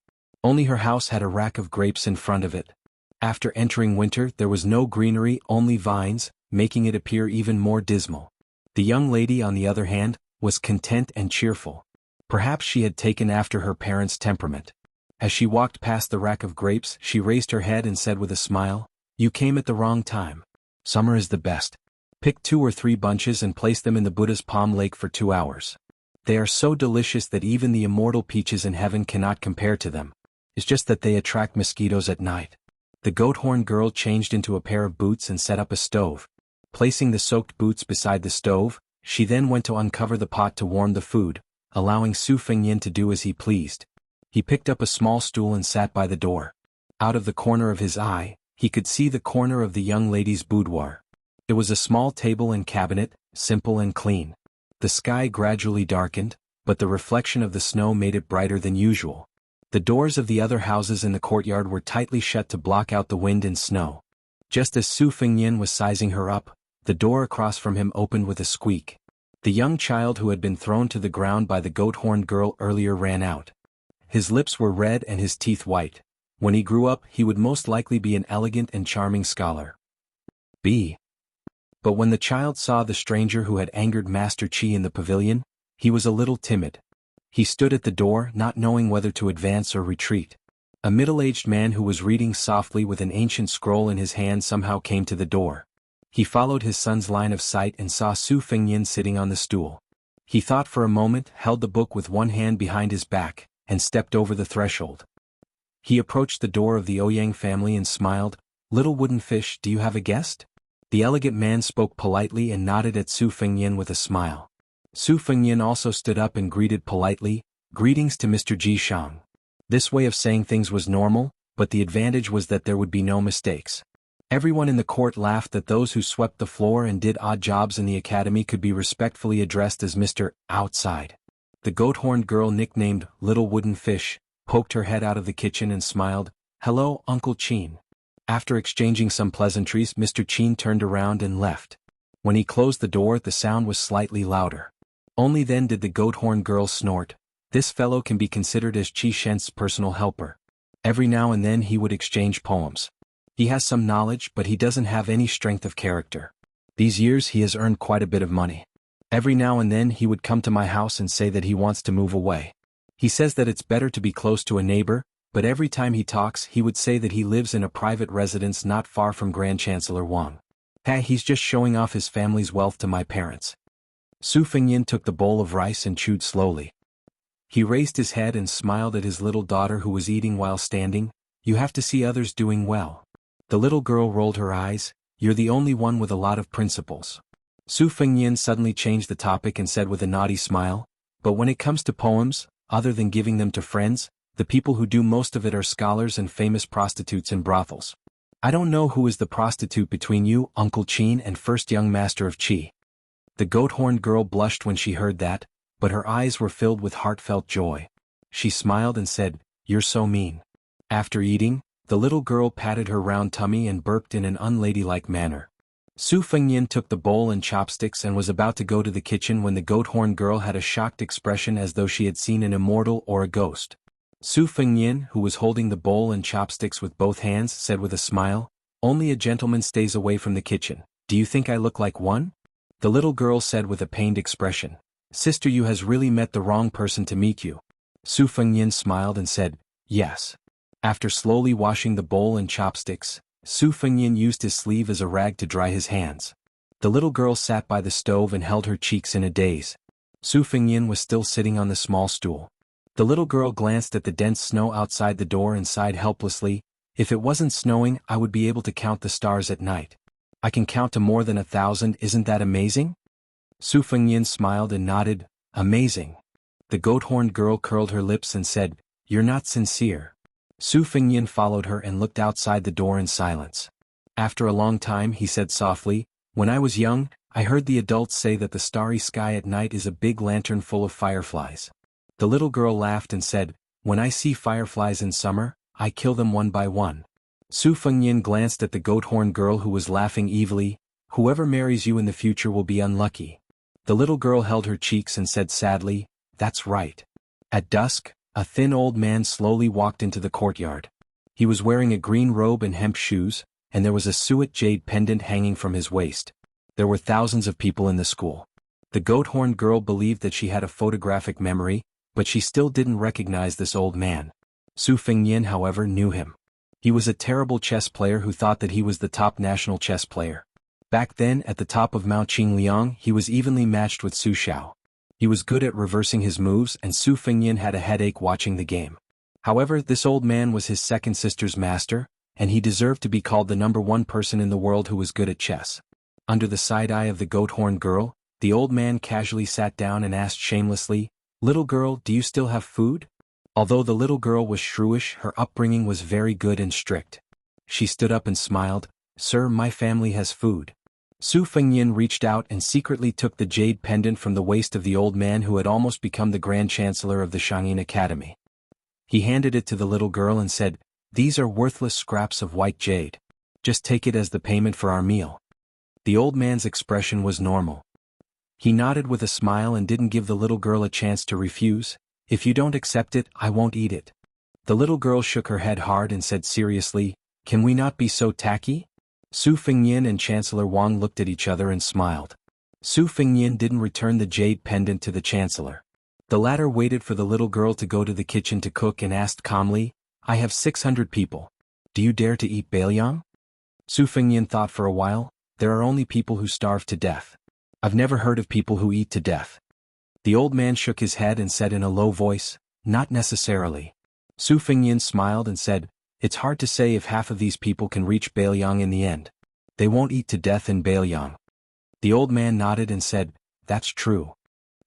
Only her house had a rack of grapes in front of it. After entering winter there was no greenery, only vines, making it appear even more dismal. The young lady, on the other hand, was content and cheerful. Perhaps she had taken after her parents' temperament. As she walked past the rack of grapes, she raised her head and said with a smile, "You came at the wrong time. Summer is the best. Pick 2 or 3 bunches and place them in the Buddha's palm lake for 2 hours. They are so delicious that even the immortal peaches in heaven cannot compare to them. It's just that they attract mosquitoes at night." The goat-horned girl changed into a pair of boots and set up a stove. Placing the soaked boots beside the stove, she then went to uncover the pot to warm the food, allowing Su Fengyin to do as he pleased. He picked up a small stool and sat by the door. Out of the corner of his eye, he could see the corner of the young lady's boudoir. It was a small table and cabinet, simple and clean. The sky gradually darkened, but the reflection of the snow made it brighter than usual. The doors of the other houses in the courtyard were tightly shut to block out the wind and snow. Just as Su Fengyin was sizing her up, the door across from him opened with a squeak. The young child who had been thrown to the ground by the goat-horned girl earlier ran out. His lips were red and his teeth white. When he grew up, he would most likely be an elegant and charming scholar. But when the child saw the stranger who had angered Master Qi in the pavilion, he was a little timid. He stood at the door, not knowing whether to advance or retreat. A middle-aged man who was reading softly with an ancient scroll in his hand somehow came to the door. He followed his son's line of sight and saw Su Fengyin sitting on the stool. He thought for a moment, held the book with one hand behind his back, and stepped over the threshold. He approached the door of the Ouyang family and smiled. "Little wooden fish, do you have a guest?" The elegant man spoke politely and nodded at Su Fengyin with a smile. Su Fengyin also stood up and greeted politely, "Greetings to Mr. Ji Shang." This way of saying things was normal, but the advantage was that there would be no mistakes. Everyone in the court laughed that those who swept the floor and did odd jobs in the academy could be respectfully addressed as Mr. Outside. The goat-horned girl nicknamed Little Wooden Fish poked her head out of the kitchen and smiled, "Hello, Uncle Qin." After exchanging some pleasantries, Mr. Qin turned around and left. When he closed the door, the sound was slightly louder. Only then did the goat-horned girl snort. This fellow can be considered as Qi Shen's personal helper. Every now and then he would exchange poems. He has some knowledge, but he doesn't have any strength of character. These years he has earned quite a bit of money. Every now and then he would come to my house and say that he wants to move away. He says that it's better to be close to a neighbor, but every time he talks he would say that he lives in a private residence not far from Grand Chancellor Wang. He's just showing off his family's wealth to my parents. Su Fengyin took the bowl of rice and chewed slowly. He raised his head and smiled at his little daughter who was eating while standing. "You have to see others doing well." The little girl rolled her eyes. "You're the only one with a lot of principles." Su Fengyin suddenly changed the topic and said with a naughty smile, "But when it comes to poems, other than giving them to friends, the people who do most of it are scholars and famous prostitutes in brothels. I don't know who is the prostitute between you, Uncle Qin, and first young master of Qi." The goat-horned girl blushed when she heard that, but her eyes were filled with heartfelt joy. She smiled and said, "You're so mean." After eating, the little girl patted her round tummy and burped in an unladylike manner. Su Fengyin took the bowl and chopsticks and was about to go to the kitchen when the goat-horned girl had a shocked expression as though she had seen an immortal or a ghost. Su Fengyin, who was holding the bowl and chopsticks with both hands, said with a smile, "Only a gentleman stays away from the kitchen. Do you think I look like one?" The little girl said with a pained expression, "Sister, you has really met the wrong person to meet you." Su Fengyin smiled and said, "Yes." After slowly washing the bowl and chopsticks, Su Fengyin used his sleeve as a rag to dry his hands. The little girl sat by the stove and held her cheeks in a daze. Su Fengyin was still sitting on the small stool. The little girl glanced at the dense snow outside the door and sighed helplessly, "If it wasn't snowing, I would be able to count the stars at night. I can count to more than 1,000, isn't that amazing?" Su Fengyin smiled and nodded, "Amazing." The goat-horned girl curled her lips and said, "You're not sincere." Su Fengyin followed her and looked outside the door in silence. After a long time he said softly, "When I was young, I heard the adults say that the starry sky at night is a big lantern full of fireflies." The little girl laughed and said, "When I see fireflies in summer, I kill them one by one." Su Fengyin glanced at the goat-horned girl who was laughing evilly, "Whoever marries you in the future will be unlucky." The little girl held her cheeks and said sadly, "That's right." At dusk, a thin old man slowly walked into the courtyard. He was wearing a green robe and hemp shoes, and there was a suet jade pendant hanging from his waist. There were thousands of people in the school. The goat-horned girl believed that she had a photographic memory, but she still didn't recognize this old man. Su Fengnian, however, knew him. He was a terrible chess player who thought that he was the top national chess player. Back then, at the top of Mao Qingliang, he was evenly matched with Su Xiao. He was good at reversing his moves, and Su Fengnian had a headache watching the game. However, this old man was his second sister's master, and he deserved to be called the #1 person in the world who was good at chess. Under the side eye of the goat-horned girl, the old man casually sat down and asked shamelessly, "Little girl, do you still have food?" Although the little girl was shrewish, her upbringing was very good and strict. She stood up and smiled, "Sir, my family has food." Su Fengnian reached out and secretly took the jade pendant from the waist of the old man who had almost become the Grand Chancellor of the Xianxia Academy. He handed it to the little girl and said, "These are worthless scraps of white jade. Just take it as the payment for our meal." The old man's expression was normal. He nodded with a smile and didn't give the little girl a chance to refuse. "If you don't accept it, I won't eat it." The little girl shook her head hard and said seriously, "Can we not be so tacky?" Su Fengnian and Chancellor Wang looked at each other and smiled. Su Fengnian didn't return the jade pendant to the Chancellor. The latter waited for the little girl to go to the kitchen to cook and asked calmly, "I have 600 people. Do you dare to eat Bailiang?" Su Fengnian thought for a while, "There are only people who starve to death. I've never heard of people who eat to death." The old man shook his head and said in a low voice, "Not necessarily." Su Fengnian smiled and said, "It's hard to say if half of these people can reach Bailiang in the end. They won't eat to death in Bailiang." The old man nodded and said, "That's true."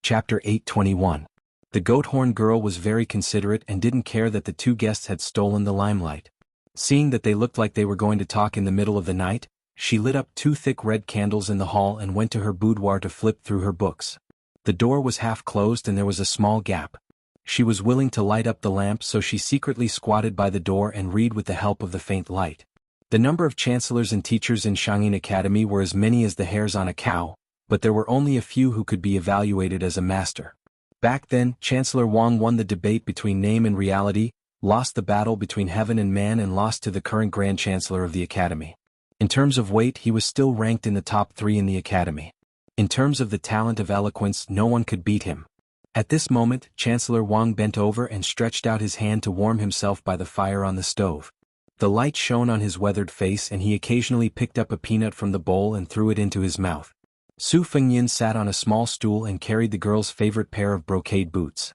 Chapter 821. The goat-horned girl was very considerate and didn't care that the two guests had stolen the limelight. Seeing that they looked like they were going to talk in the middle of the night, she lit up 2 thick red candles in the hall and went to her boudoir to flip through her books. The door was half closed and there was a small gap. She was willing to light up the lamp, so she secretly squatted by the door and read with the help of the faint light. The number of chancellors and teachers in Xianxia Academy were as many as the hairs on a cow, but there were only a few who could be evaluated as a master. Back then, Chancellor Wang won the debate between name and reality, lost the battle between heaven and man, and lost to the current Grand Chancellor of the Academy. In terms of weight, he was still ranked in the top 3 in the Academy. In terms of the talent of eloquence, no one could beat him. At this moment, Chancellor Wang bent over and stretched out his hand to warm himself by the fire on the stove. The light shone on his weathered face and he occasionally picked up a peanut from the bowl and threw it into his mouth. Su Fengnian sat on a small stool and carried the girl's favorite pair of brocade boots.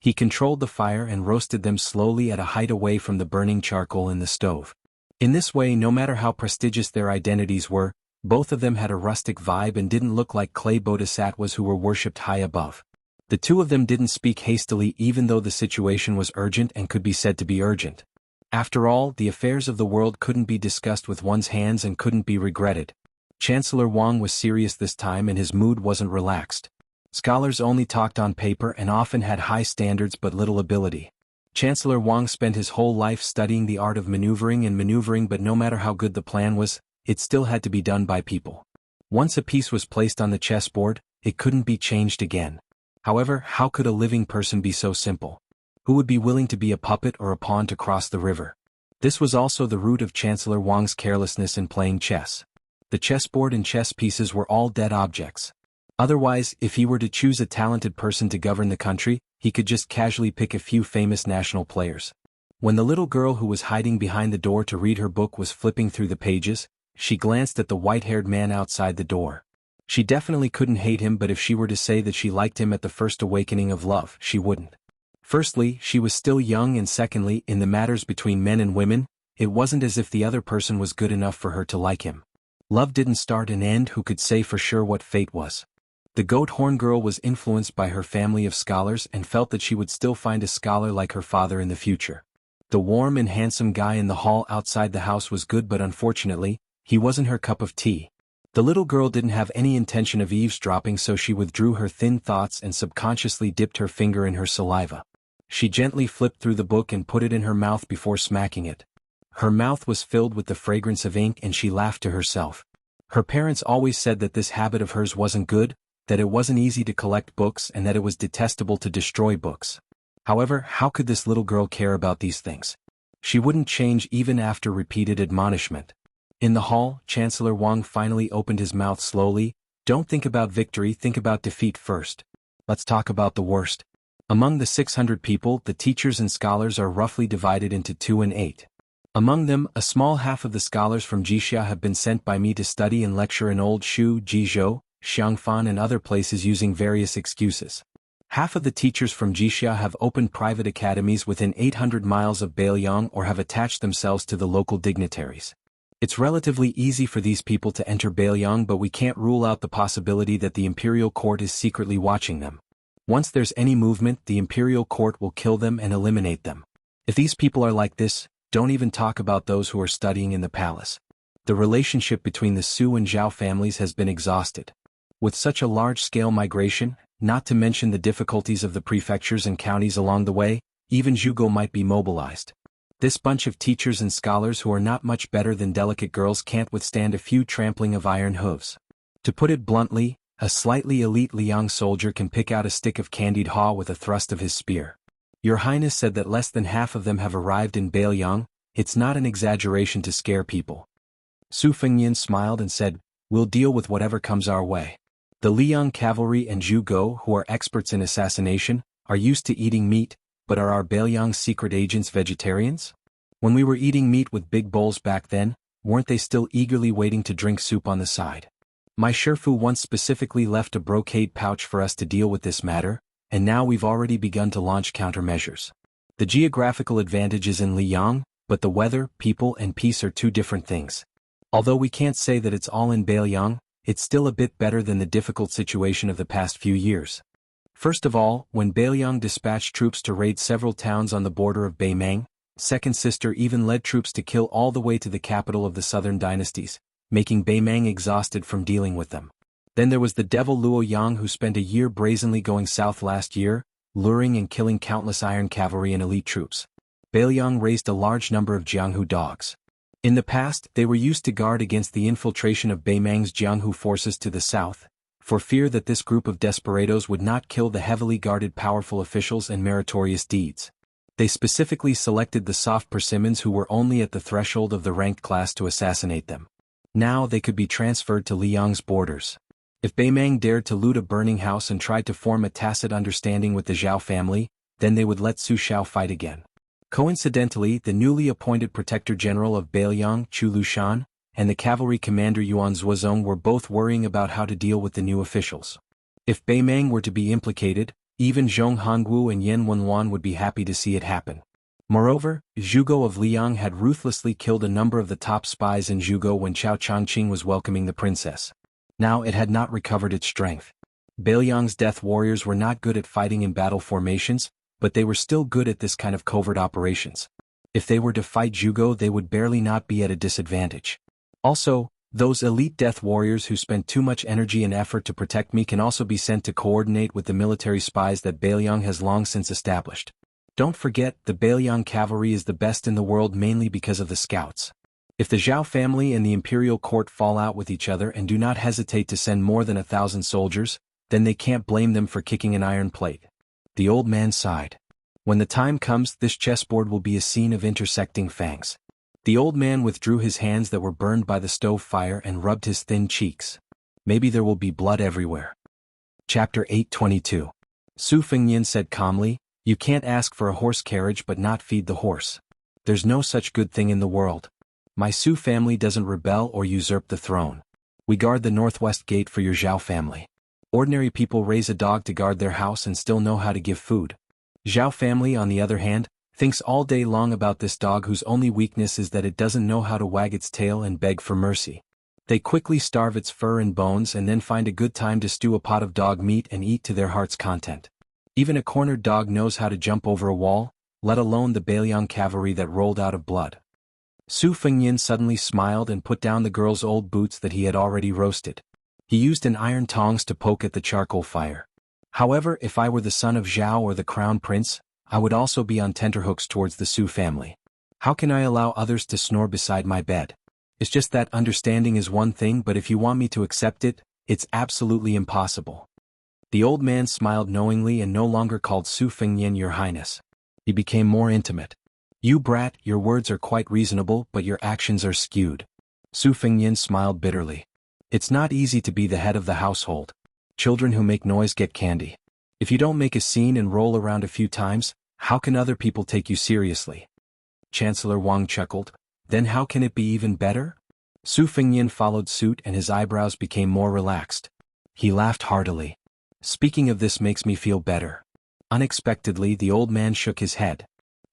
He controlled the fire and roasted them slowly at a height away from the burning charcoal in the stove. In this way, no matter how prestigious their identities were, both of them had a rustic vibe and didn't look like clay bodhisattvas who were worshipped high above. The two of them didn't speak hastily even though the situation was urgent and could be said to be urgent. After all, the affairs of the world couldn't be discussed with one's hands and couldn't be regretted. Chancellor Wang was serious this time and his mood wasn't relaxed. Scholars only talked on paper and often had high standards but little ability. Chancellor Wang spent his whole life studying the art of maneuvering, but no matter how good the plan was, it still had to be done by people. Once a piece was placed on the chessboard, it couldn't be changed again. However, how could a living person be so simple? Who would be willing to be a puppet or a pawn to cross the river? This was also the root of Chancellor Wang's carelessness in playing chess. The chessboard and chess pieces were all dead objects. Otherwise, if he were to choose a talented person to govern the country, he could just casually pick a few famous national players. When the little girl who was hiding behind the door to read her book was flipping through the pages, she glanced at the white-haired man outside the door. She definitely couldn't hate him, but if she were to say that she liked him at the first awakening of love, she wouldn't. Firstly, she was still young, and secondly, in the matters between men and women, it wasn't as if the other person was good enough for her to like him. Love didn't start and end. Who could say for sure what fate was? The goat-horn girl was influenced by her family of scholars and felt that she would still find a scholar like her father in the future. The warm and handsome guy in the hall outside the house was good, but unfortunately, he wasn't her cup of tea. The little girl didn't have any intention of eavesdropping, so she withdrew her thin thoughts and subconsciously dipped her finger in her saliva. She gently flipped through the book and put it in her mouth before smacking it. Her mouth was filled with the fragrance of ink and she laughed to herself. Her parents always said that this habit of hers wasn't good, that it wasn't easy to collect books and that it was detestable to destroy books. However, how could this little girl care about these things? She wouldn't change even after repeated admonishment. In the hall, Chancellor Wang finally opened his mouth slowly. Don't think about victory, think about defeat first. Let's talk about the worst. Among the 600 people, the teachers and scholars are roughly divided into 2 and 8. Among them, a small half of the scholars from Jixia have been sent by me to study and lecture in Old Shu, Jizhou, Xiangfan and other places using various excuses. Half of the teachers from Jixia have opened private academies within 800 miles of Beiyang or have attached themselves to the local dignitaries. It's relatively easy for these people to enter Beiyang, but we can't rule out the possibility that the imperial court is secretly watching them. Once there's any movement, the imperial court will kill them and eliminate them. If these people are like this, don't even talk about those who are studying in the palace. The relationship between the Su and Zhao families has been exhausted. With such a large-scale migration, not to mention the difficulties of the prefectures and counties along the way, even Zhugo might be mobilized. This bunch of teachers and scholars who are not much better than delicate girls can't withstand a few trampling of iron hooves. To put it bluntly, a slightly elite Liang soldier can pick out a stick of candied haw with a thrust of his spear. Your Highness said that less than half of them have arrived in Beiyang. It's not an exaggeration to scare people. Su Fengnian smiled and said, we'll deal with whatever comes our way. The Liang cavalry and Zhugo, who are experts in assassination, are used to eating meat, but are our Beiyang secret agents vegetarians? When we were eating meat with big bowls back then, weren't they still eagerly waiting to drink soup on the side? My Shifu once specifically left a brocade pouch for us to deal with this matter, and now we've already begun to launch countermeasures. The geographical advantage is in Liang, but the weather, people and peace are two different things. Although we can't say that it's all in Beiyang, it's still a bit better than the difficult situation of the past few years. First of all, when Beiyang dispatched troops to raid several towns on the border of Beimang, Second Sister even led troops to kill all the way to the capital of the southern dynasties, making Beimang exhausted from dealing with them. Then there was the devil Luo Yang who spent a year brazenly going south last year, luring and killing countless iron cavalry and elite troops. Beiyang raised a large number of Jianghu dogs. In the past, they were used to guard against the infiltration of Beimang's Jianghu forces to the south, for fear that this group of desperados would not kill the heavily guarded powerful officials and meritorious deeds. They specifically selected the soft persimmons who were only at the threshold of the ranked class to assassinate them. Now they could be transferred to Liang's borders. If Beimang dared to loot a burning house and tried to form a tacit understanding with the Zhao family, then they would let Su Xiao fight again. Coincidentally, the newly appointed Protector General of Beiyang, Chu Lushan, and the cavalry commander Yuan Zuozong were both worrying about how to deal with the new officials. If Beimang were to be implicated, even Zhong Hongwu and Yan Wenwan would be happy to see it happen. Moreover, Zhugo of Liang had ruthlessly killed a number of the top spies in Zhugo when Chao Changqing was welcoming the princess. Now it had not recovered its strength. Beiyang's death warriors were not good at fighting in battle formations, but they were still good at this kind of covert operations. If they were to fight Zhugo, they would barely not be at a disadvantage. Also, those elite death warriors who spent too much energy and effort to protect me can also be sent to coordinate with the military spies that Beiyang has long since established. Don't forget, the Beiyang cavalry is the best in the world mainly because of the scouts. If the Zhao family and the imperial court fall out with each other and do not hesitate to send more than 1,000 soldiers, then they can't blame them for kicking an iron plate. The old man sighed. When the time comes, this chessboard will be a scene of intersecting fangs. The old man withdrew his hands that were burned by the stove fire and rubbed his thin cheeks. Maybe there will be blood everywhere. Chapter 822. Su Fengnian said calmly, you can't ask for a horse carriage but not feed the horse. There's no such good thing in the world. My Su family doesn't rebel or usurp the throne. We guard the northwest gate for your Zhao family. Ordinary people raise a dog to guard their house and still know how to give food. Zhao family, on the other hand, thinks all day long about this dog whose only weakness is that it doesn't know how to wag its tail and beg for mercy. They quickly starve its fur and bones and then find a good time to stew a pot of dog meat and eat to their heart's content. Even a cornered dog knows how to jump over a wall, let alone the Beiyang cavalry that rolled out of blood. Su Fengnian suddenly smiled and put down the girl's old boots that he had already roasted. He used an iron tongs to poke at the charcoal fire. However, if I were the son of Zhao or the crown prince, I would also be on tenterhooks towards the Su family. How can I allow others to snore beside my bed? It's just that understanding is one thing, but if you want me to accept it, it's absolutely impossible. The old man smiled knowingly and no longer called Su Fengnian Your Highness. He became more intimate. You brat, your words are quite reasonable but your actions are skewed. Su Fengnian smiled bitterly. It's not easy to be the head of the household. Children who make noise get candy. If you don't make a scene and roll around a few times, how can other people take you seriously? Chancellor Wang chuckled. Then how can it be even better? Su Fengnian followed suit and his eyebrows became more relaxed. He laughed heartily. Speaking of this makes me feel better. Unexpectedly, the old man shook his head.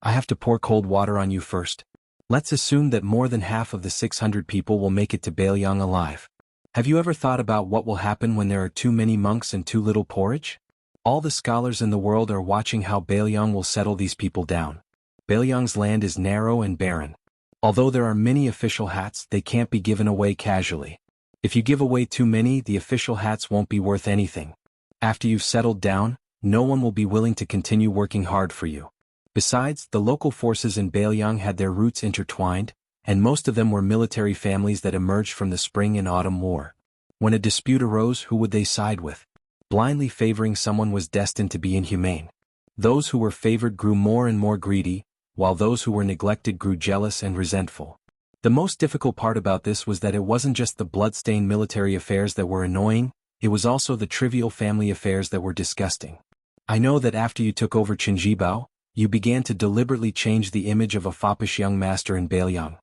I have to pour cold water on you first. Let's assume that more than half of the 600 people will make it to Bailiang alive. Have you ever thought about what will happen when there are too many monks and too little porridge? All the scholars in the world are watching how Bailiang will settle these people down. Bailiang's land is narrow and barren. Although there are many official hats, they can't be given away casually. If you give away too many, the official hats won't be worth anything. After you've settled down, no one will be willing to continue working hard for you. Besides, the local forces in Bailiang had their roots intertwined, and most of them were military families that emerged from the Spring and Autumn War. When a dispute arose, who would they side with? Blindly favoring someone was destined to be inhumane. Those who were favored grew more and more greedy, while those who were neglected grew jealous and resentful. The most difficult part about this was that it wasn't just the blood-stained military affairs that were annoying, it was also the trivial family affairs that were disgusting. I know that after you took over Qinjibao, you began to deliberately change the image of a foppish young master in Bailiang.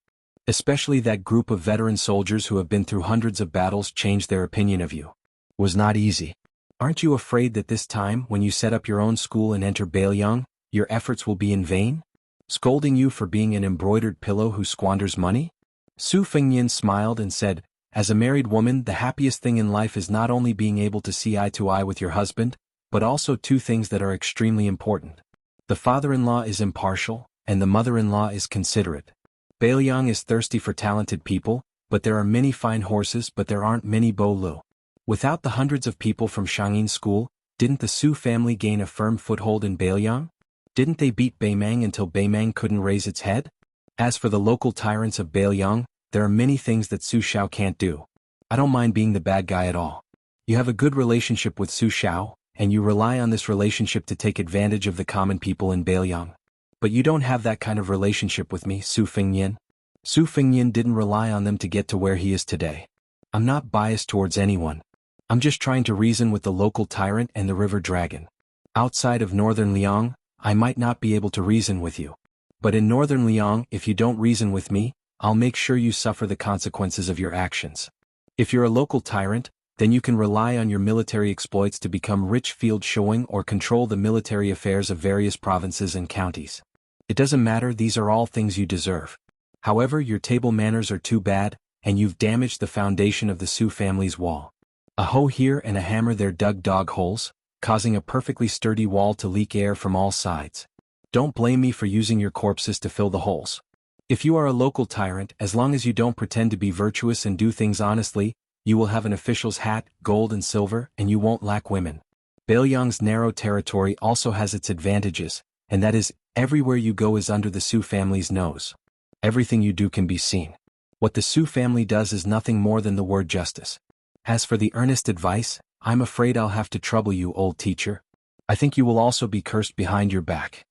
Especially that group of veteran soldiers who have been through hundreds of battles changed their opinion of you. Was not easy. Aren't you afraid that this time, when you set up your own school and enter Bailiang, your efforts will be in vain? Scolding you for being an embroidered pillow who squanders money? Su Fengnian smiled and said, as a married woman, the happiest thing in life is not only being able to see eye to eye with your husband, but also two things that are extremely important. The father-in-law is impartial, and the mother-in-law is considerate. Bailiang is thirsty for talented people, but there are many fine horses but there aren't many Bolu. Without the hundreds of people from Shangyin School, didn't the Su family gain a firm foothold in Bailiang? Didn't they beat Beimang until Beimang couldn't raise its head? As for the local tyrants of Bailiang, there are many things that Su Xiao can't do. I don't mind being the bad guy at all. You have a good relationship with Su Xiao, and you rely on this relationship to take advantage of the common people in Bailiang. But you don't have that kind of relationship with me, Su Fengnian. Su Fengnian didn't rely on them to get to where he is today. I'm not biased towards anyone. I'm just trying to reason with the local tyrant and the river dragon. Outside of northern Liang, I might not be able to reason with you. But in northern Liang, if you don't reason with me, I'll make sure you suffer the consequences of your actions. If you're a local tyrant, then you can rely on your military exploits to become rich field showing or control the military affairs of various provinces and counties. It doesn't matter, these are all things you deserve. However, your table manners are too bad, and you've damaged the foundation of the Su family's wall. A hoe here and a hammer there dug dog holes, causing a perfectly sturdy wall to leak air from all sides. Don't blame me for using your corpses to fill the holes. If you are a local tyrant, as long as you don't pretend to be virtuous and do things honestly, you will have an official's hat, gold and silver, and you won't lack women. Bailiang's narrow territory also has its advantages, and that is, everywhere you go is under the Su family's nose. Everything you do can be seen. What the Su family does is nothing more than the word justice. As for the earnest advice, I'm afraid I'll have to trouble you, old teacher. I think you will also be cursed behind your back.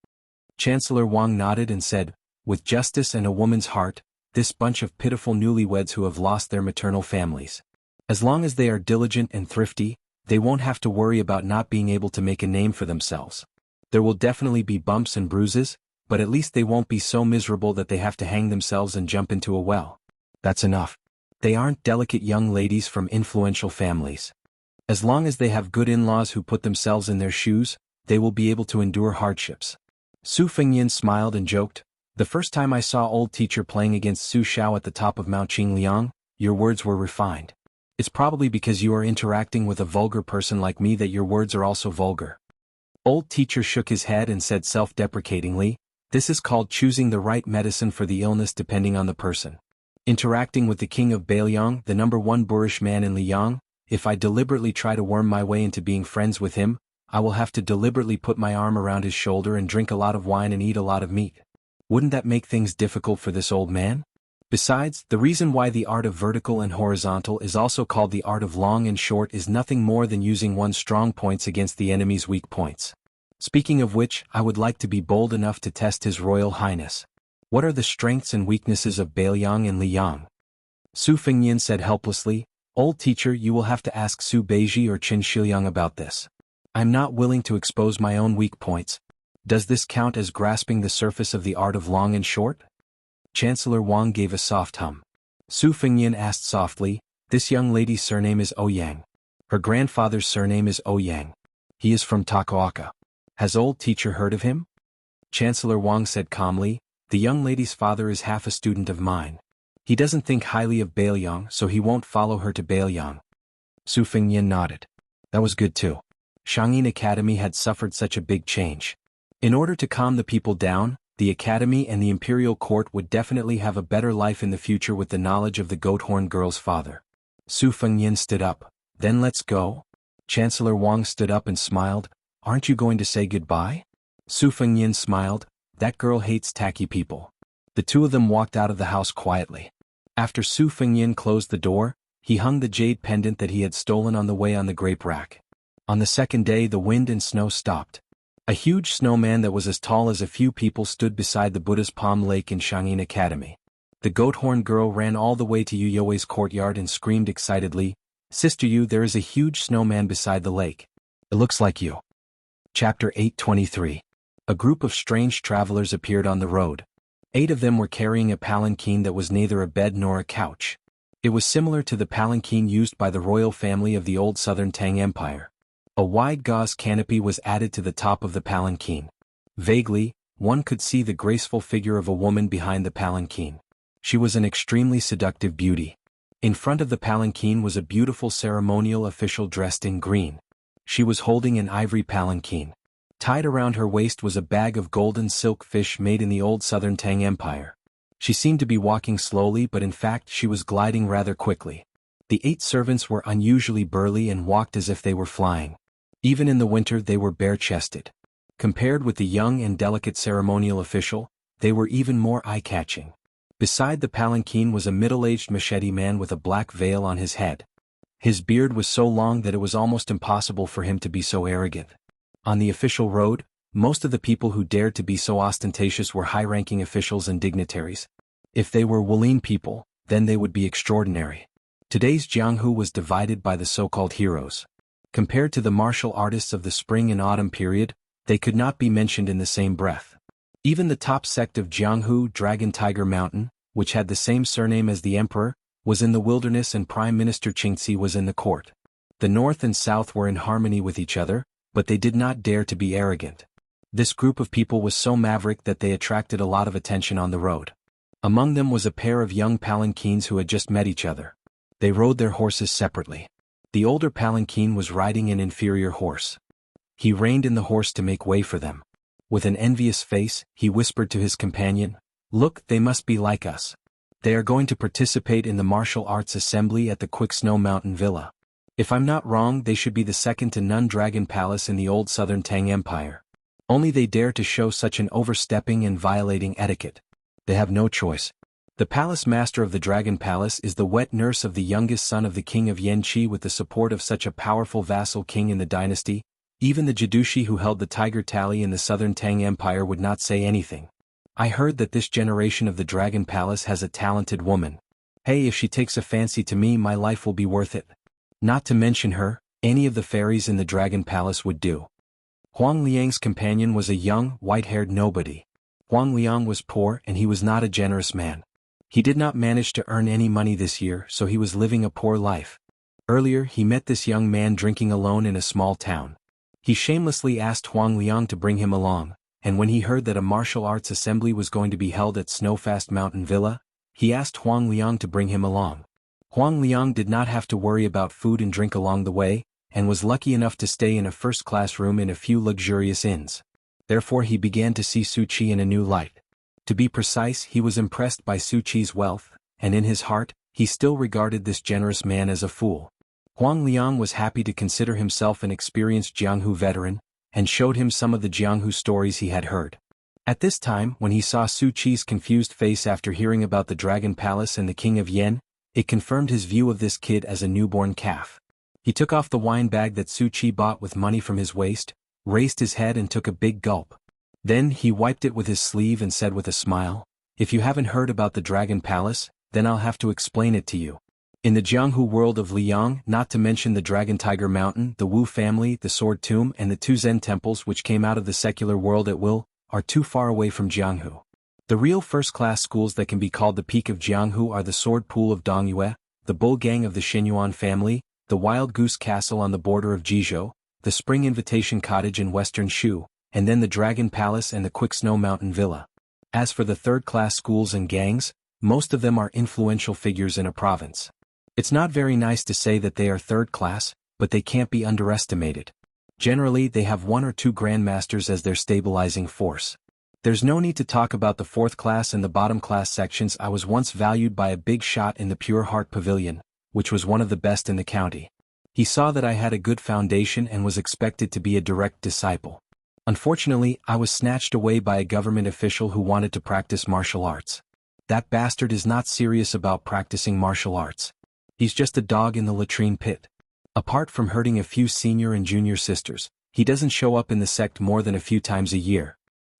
Chancellor Wang nodded and said, with justice and a woman's heart, this bunch of pitiful newlyweds who have lost their maternal families. As long as they are diligent and thrifty, they won't have to worry about not being able to make a name for themselves. There will definitely be bumps and bruises, but at least they won't be so miserable that they have to hang themselves and jump into a well. That's enough. They aren't delicate young ladies from influential families. As long as they have good in-laws who put themselves in their shoes, they will be able to endure hardships. Su Fengnian smiled and joked, the first time I saw old teacher playing against Su Xiao at the top of Mount Qingliang, your words were refined. It's probably because you are interacting with a vulgar person like me that your words are also vulgar. Old teacher shook his head and said self-deprecatingly, this is called choosing the right medicine for the illness depending on the person. Interacting with the king of Bailiang, the #1 boorish man in Liang, if I deliberately try to worm my way into being friends with him, I will have to deliberately put my arm around his shoulder and drink a lot of wine and eat a lot of meat. Wouldn't that make things difficult for this old man? Besides, the reason why the art of vertical and horizontal is also called the art of long and short is nothing more than using one's strong points against the enemy's weak points. Speaking of which, I would like to be bold enough to test His Royal Highness. What are the strengths and weaknesses of Bailiang and Liang? Su Fengnian said helplessly, Old teacher, you will have to ask Su Beiji or Qin Shiliang about this. I'm not willing to expose my own weak points. Does this count as grasping the surface of the art of long and short? Chancellor Wang gave a soft hum. Su Fengnian asked softly, this young lady's surname is Ouyang. Her grandfather's surname is Ouyang. He is from Takaoka. Has old teacher heard of him? Chancellor Wang said calmly, the young lady's father is half a student of mine. He doesn't think highly of Bailiang, so he won't follow her to Bailiang. Su Fengnian nodded. That was good too. Xianxia Academy had suffered such a big change. In order to calm the people down, the academy and the imperial court would definitely have a better life in the future with the knowledge of the goat-horned girl's father. Su Fengnian stood up. Then let's go? Chancellor Wang stood up and smiled. Aren't you going to say goodbye? Su Fengnian smiled. That girl hates tacky people. The two of them walked out of the house quietly. After Su Fengnian closed the door, he hung the jade pendant that he had stolen on the way on the grape rack. On the second day the wind and snow stopped. A huge snowman that was as tall as a few people stood beside the Buddha's Palm Lake in Xianxia Academy. The goat-horned girl ran all the way to Yu You's courtyard and screamed excitedly, Sister Yu, there is a huge snowman beside the lake. It looks like you. Chapter 823. A group of strange travelers appeared on the road. 8 of them were carrying a palanquin that was neither a bed nor a couch. It was similar to the palanquin used by the royal family of the old southern Tang Empire. A wide gauze canopy was added to the top of the palanquin. Vaguely, one could see the graceful figure of a woman behind the palanquin. She was an extremely seductive beauty. In front of the palanquin was a beautiful ceremonial official dressed in green. She was holding an ivory palanquin. Tied around her waist was a bag of golden silk fish made in the old southern Tang Empire. She seemed to be walking slowly, but in fact she was gliding rather quickly. The 8 servants were unusually burly and walked as if they were flying. Even in the winter they were bare-chested. Compared with the young and delicate ceremonial official, they were even more eye-catching. Beside the palanquin was a middle-aged machete man with a black veil on his head. His beard was so long that it was almost impossible for him to be so arrogant. On the official road, most of the people who dared to be so ostentatious were high-ranking officials and dignitaries. If they were Wulin people, then they would be extraordinary. Today's Jianghu was divided by the so-called heroes. Compared to the martial artists of the spring and autumn period, they could not be mentioned in the same breath. Even the top sect of Jianghu, Dragon Tiger Mountain, which had the same surname as the emperor, was in the wilderness and Prime Minister Xianxia was in the court. The north and south were in harmony with each other, but they did not dare to be arrogant. This group of people was so maverick that they attracted a lot of attention on the road. Among them was a pair of young palanquins who had just met each other. They rode their horses separately. The older palanquin was riding an inferior horse. He reined in the horse to make way for them. With an envious face, he whispered to his companion, Look, they must be like us. They are going to participate in the martial arts assembly at the Quick Snow Mountain Villa. If I'm not wrong, they should be the second to none Dragon Palace in the old southern Tang Empire. Only they dare to show such an overstepping and violating etiquette. They have no choice. The palace master of the Dragon Palace is the wet nurse of the youngest son of the king of Yanqi. With the support of such a powerful vassal king in the dynasty, even the Jidushi who held the Tiger Tally in the southern Tang Empire would not say anything. I heard that this generation of the Dragon Palace has a talented woman. Hey, if she takes a fancy to me, my life will be worth it. Not to mention her, any of the fairies in the Dragon Palace would do. Huang Liang's companion was a young, white-haired nobody. Huang Liang was poor and he was not a generous man. He did not manage to earn any money this year, so he was living a poor life. Earlier he met this young man drinking alone in a small town. He shamelessly asked Huang Liang to bring him along, and when he heard that a martial arts assembly was going to be held at Snowfast Mountain Villa, he asked Huang Liang to bring him along. Huang Liang did not have to worry about food and drink along the way, and was lucky enough to stay in a first-class room in a few luxurious inns. Therefore he began to see Su Qi in a new light. To be precise, he was impressed by Su Qi's wealth, and in his heart, he still regarded this generous man as a fool. Huang Liang was happy to consider himself an experienced Jianghu veteran, and showed him some of the Jianghu stories he had heard. At this time, when he saw Su Qi's confused face after hearing about the Dragon Palace and the King of Yen, it confirmed his view of this kid as a newborn calf. He took off the wine bag that Su Qi bought with money from his waist, raised his head and took a big gulp. Then he wiped it with his sleeve and said with a smile, If you haven't heard about the Dragon Palace, then I'll have to explain it to you. In the Jianghu world of Liang, not to mention the Dragon Tiger Mountain, the Wu family, the Sword Tomb and the two Zen temples which came out of the secular world at will, are too far away from Jianghu. The real first-class schools that can be called the peak of Jianghu are the Sword Pool of Dongyue, the Bull Gang of the Xinyuan family, the Wild Goose Castle on the border of Jizhou, the Spring Invitation Cottage in western Shu, and then the Dragon Palace and the Quick Snow Mountain Villa. As for the third-class schools and gangs, most of them are influential figures in a province. It's not very nice to say that they are third class, but they can't be underestimated. Generally they have one or two grandmasters as their stabilizing force. There's no need to talk about the fourth class and the bottom class sections. I was once valued by a big shot in the Pure Heart Pavilion, which was one of the best in the county. He saw that I had a good foundation and was expected to be a direct disciple. Unfortunately, I was snatched away by a government official who wanted to practice martial arts. That bastard is not serious about practicing martial arts. He's just a dog in the latrine pit. Apart from hurting a few senior and junior sisters, he doesn't show up in the sect more than a few times a year.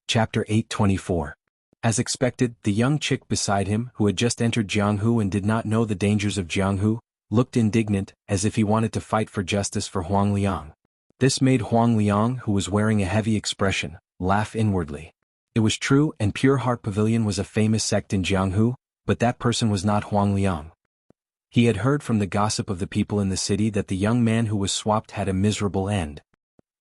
Chapter 824. As expected, the young chick beside him, who had just entered Jianghu and did not know the dangers of Jianghu, looked indignant, as if he wanted to fight for justice for Huang Liang. This made Huang Liang, who was wearing a heavy expression, laugh inwardly. It was true, and Pure Heart Pavilion was a famous sect in Jianghu, but that person was not Huang Liang. He had heard from the gossip of the people in the city that the young man who was swapped had a miserable end.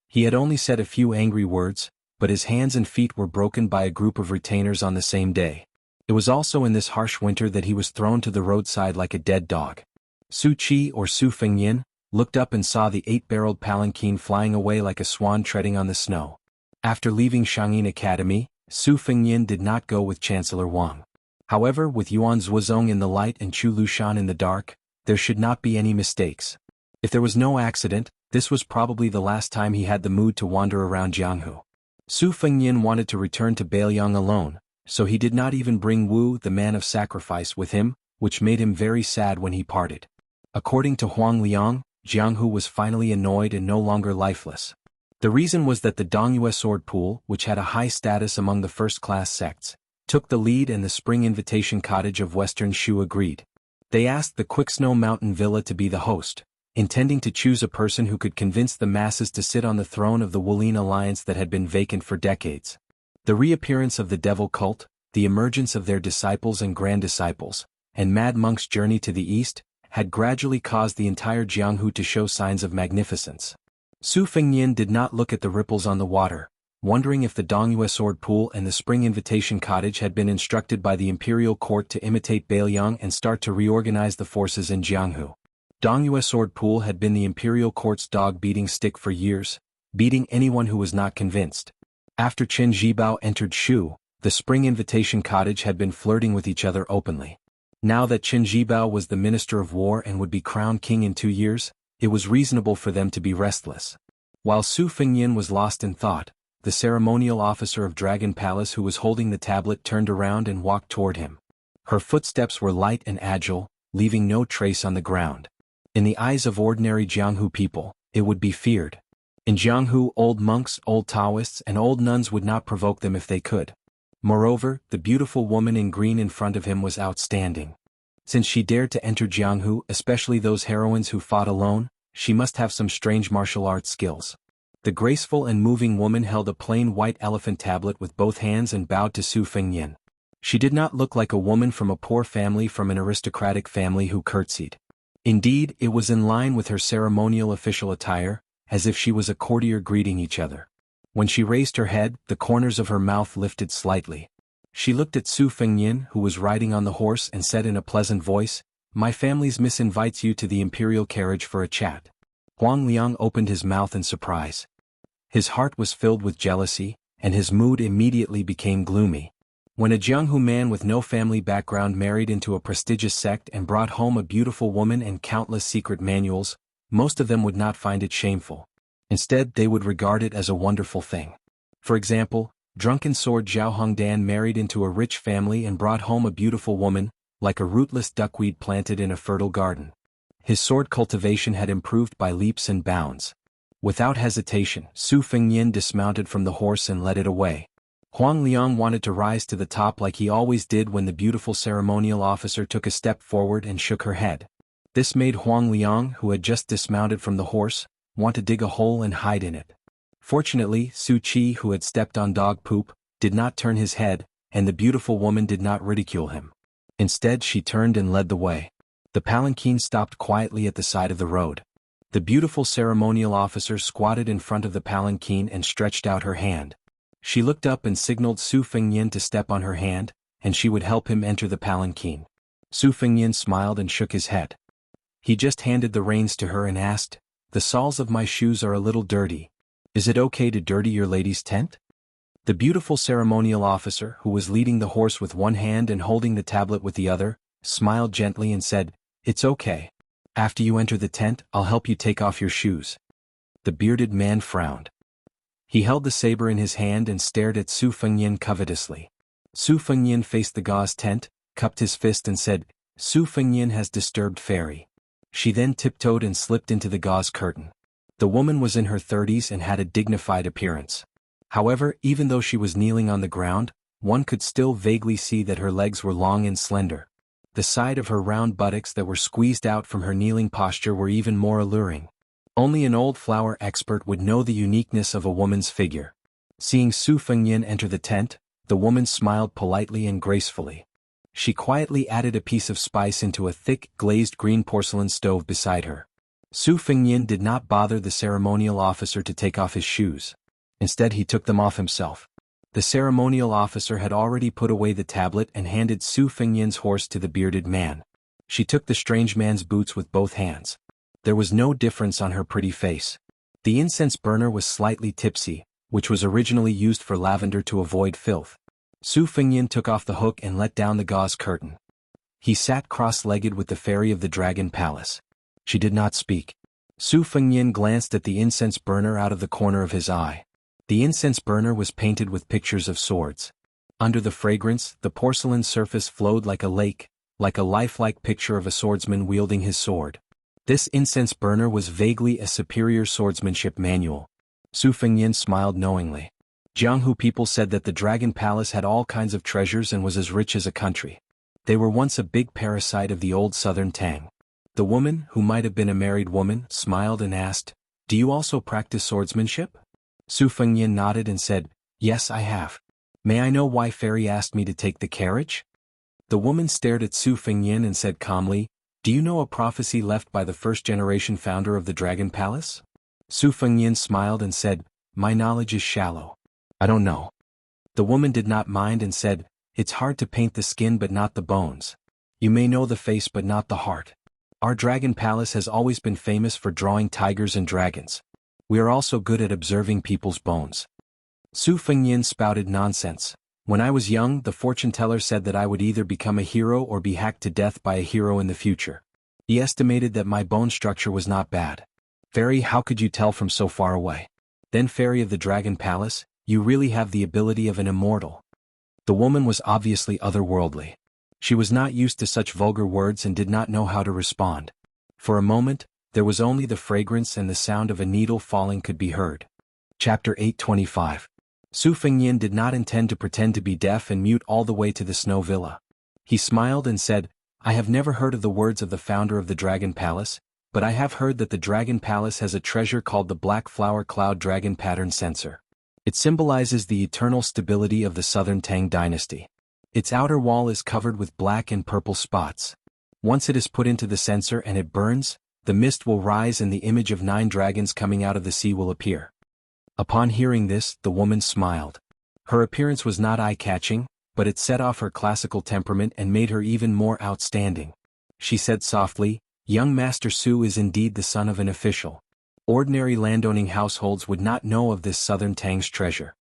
He had only said a few angry words, but his hands and feet were broken by a group of retainers on the same day. It was also in this harsh winter that he was thrown to the roadside like a dead dog. Su Qi or Su Fengyin looked up and saw the 8-barreled palanquin flying away like a swan treading on the snow. After leaving Xianxia Academy, Su Fengyin did not go with Chancellor Wang. However, with Yuan Zuozong in the light and Chu Lushan in the dark, there should not be any mistakes. If there was no accident, this was probably the last time he had the mood to wander around Jianghu. Su Fengyin wanted to return to Beiliang alone, so he did not even bring Wu, the man of sacrifice, with him, which made him very sad when he parted. According to Huang Liang, Jianghu was finally annoyed and no longer lifeless. The reason was that the Dongyue Sword Pool, which had a high status among the first-class sects, took the lead and the Spring Invitation Cottage of Western Shu agreed. They asked the Quick Snow Mountain Villa to be the host, intending to choose a person who could convince the masses to sit on the throne of the Wulin alliance that had been vacant for decades. The reappearance of the devil cult, the emergence of their disciples and grand disciples, and Mad Monk's journey to the east, had gradually caused the entire Jianghu to show signs of magnificence. Su Fengyin did not look at the ripples on the water, wondering if the Dongyue Sword Pool and the Spring Invitation Cottage had been instructed by the imperial court to imitate Beiliang and start to reorganize the forces in Jianghu. Dongyue Sword Pool had been the imperial court's dog-beating stick for years, beating anyone who was not convinced. After Chen Zhibao entered Shu, the Spring Invitation Cottage had been flirting with each other openly. Now that Chen Zhibao was the Minister of War and would be crowned king in 2 years, it was reasonable for them to be restless. While Su Fengyin was lost in thought, the ceremonial officer of Dragon Palace who was holding the tablet turned around and walked toward him. Her footsteps were light and agile, leaving no trace on the ground. In the eyes of ordinary Jianghu people, it would be feared. In Jianghu, old monks, old Taoists, and old nuns would not provoke them if they could. Moreover, the beautiful woman in green in front of him was outstanding. Since she dared to enter Jianghu, especially those heroines who fought alone, she must have some strange martial arts skills. The graceful and moving woman held a plain white elephant tablet with both hands and bowed to Su Fengyin. She did not look like a woman from a poor family from an aristocratic family who curtsied. Indeed, it was in line with her ceremonial official attire, as if she was a courtier greeting each other. When she raised her head, the corners of her mouth lifted slightly. She looked at Su Fengyin, who was riding on the horse, and said in a pleasant voice, "My family's miss invites you to the imperial carriage for a chat." Huang Liang opened his mouth in surprise. His heart was filled with jealousy, and his mood immediately became gloomy. When a Jianghu man with no family background married into a prestigious sect and brought home a beautiful woman and countless secret manuals, most of them would not find it shameful. Instead, they would regard it as a wonderful thing. For example, drunken sword Zhao Hongdan married into a rich family and brought home a beautiful woman, like a rootless duckweed planted in a fertile garden. His sword cultivation had improved by leaps and bounds. Without hesitation, Su Fengyin dismounted from the horse and led it away. Huang Liang wanted to rise to the top like he always did when the beautiful ceremonial officer took a step forward and shook her head. This made Huang Liang, who had just dismounted from the horse, want to dig a hole and hide in it. Fortunately, Su Qi, who had stepped on dog poop, did not turn his head, and the beautiful woman did not ridicule him. Instead, she turned and led the way. The palanquin stopped quietly at the side of the road. The beautiful ceremonial officer squatted in front of the palanquin and stretched out her hand. She looked up and signaled Su Fengnian to step on her hand, and she would help him enter the palanquin. Su Fengnian smiled and shook his head. He just handed the reins to her and asked, "The soles of my shoes are a little dirty. Is it okay to dirty your lady's tent?" The beautiful ceremonial officer, who was leading the horse with one hand and holding the tablet with the other, smiled gently and said, "It's okay. After you enter the tent, I'll help you take off your shoes." The bearded man frowned. He held the saber in his hand and stared at Su Fengnian covetously. Su Fengnian faced the gauze tent, cupped his fist and said, "Su Fengnian has disturbed fairy." She then tiptoed and slipped into the gauze curtain. The woman was in her 30s and had a dignified appearance. However, even though she was kneeling on the ground, one could still vaguely see that her legs were long and slender. The side of her round buttocks that were squeezed out from her kneeling posture were even more alluring. Only an old flower expert would know the uniqueness of a woman's figure. Seeing Su Fengnian enter the tent, the woman smiled politely and gracefully. She quietly added a piece of spice into a thick, glazed green porcelain stove beside her. Su Fengnian did not bother the ceremonial officer to take off his shoes. Instead, he took them off himself. The ceremonial officer had already put away the tablet and handed Su Fengnian's horse to the bearded man. She took the strange man's boots with both hands. There was no difference on her pretty face. The incense burner was slightly tipsy, which was originally used for lavender to avoid filth. Su Fengnian took off the hook and let down the gauze curtain. He sat cross-legged with the fairy of the Dragon Palace. She did not speak. Su Fengnian glanced at the incense burner out of the corner of his eye. The incense burner was painted with pictures of swords. Under the fragrance, the porcelain surface flowed like a lake, like a lifelike picture of a swordsman wielding his sword. This incense burner was vaguely a superior swordsmanship manual. Su Fengnian smiled knowingly. Jianghu people said that the Dragon Palace had all kinds of treasures and was as rich as a country. They were once a big parasite of the old southern Tang. The woman, who might have been a married woman, smiled and asked, "Do you also practice swordsmanship?" Su Fengnian nodded and said, "Yes, I have. May I know why fairy asked me to take the carriage?" The woman stared at Su Fengnian and said calmly, "Do you know a prophecy left by the first-generation founder of the Dragon Palace?" Su Fengnian smiled and said, "My knowledge is shallow. I don't know." The woman did not mind and said, "It's hard to paint the skin but not the bones. You may know the face but not the heart. Our Dragon Palace has always been famous for drawing tigers and dragons. We are also good at observing people's bones." Su Fengnian spouted nonsense. "When I was young, the fortune-teller said that I would either become a hero or be hacked to death by a hero in the future. He estimated that my bone structure was not bad. Fairy, how could you tell from so far away? Then Fairy of the Dragon Palace, you really have the ability of an immortal." The woman was obviously otherworldly. She was not used to such vulgar words and did not know how to respond. For a moment, there was only the fragrance and the sound of a needle falling could be heard. Chapter 825. Su Fengnian did not intend to pretend to be deaf and mute all the way to the snow villa. He smiled and said, "I have never heard of the words of the founder of the Dragon Palace, but I have heard that the Dragon Palace has a treasure called the Black Flower Cloud Dragon Pattern Sensor. It symbolizes the eternal stability of the Southern Tang dynasty. Its outer wall is covered with black and purple spots. Once it is put into the sensor and it burns, the mist will rise and the image of 9 dragons coming out of the sea will appear." Upon hearing this, the woman smiled. Her appearance was not eye-catching, but it set off her classical temperament and made her even more outstanding. She said softly, "Young Master Su is indeed the son of an official. Ordinary landowning households would not know of this Southern Tang's treasure."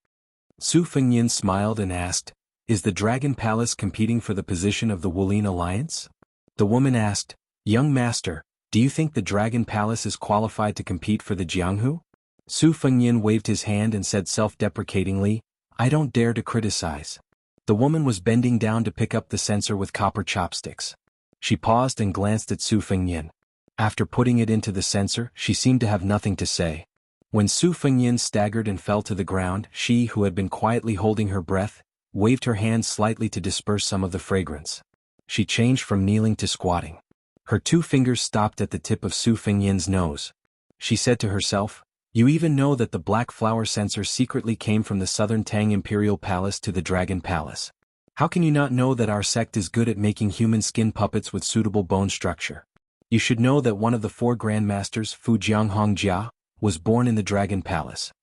Su Fengnian smiled and asked, "Is the Dragon Palace competing for the position of the Wulin Alliance?" The woman asked, "Young Master, do you think the Dragon Palace is qualified to compete for the Jianghu?" Su Fengnian waved his hand and said self-deprecatingly, "I don't dare to criticize." The woman was bending down to pick up the censer with copper chopsticks. She paused and glanced at Su Fengnian. After putting it into the censer, she seemed to have nothing to say. When Su Fengyin staggered and fell to the ground, she, who had been quietly holding her breath, waved her hand slightly to disperse some of the fragrance. She changed from kneeling to squatting. Her 2 fingers stopped at the tip of Su Fengyin's nose. She said to herself, "You even know that the black flower censer secretly came from the southern Tang Imperial Palace to the Dragon Palace. How can you not know that our sect is good at making human skin puppets with suitable bone structure? You should know that one of the 4 grandmasters, Fu Jianghongjia, was born in the Dragon Palace."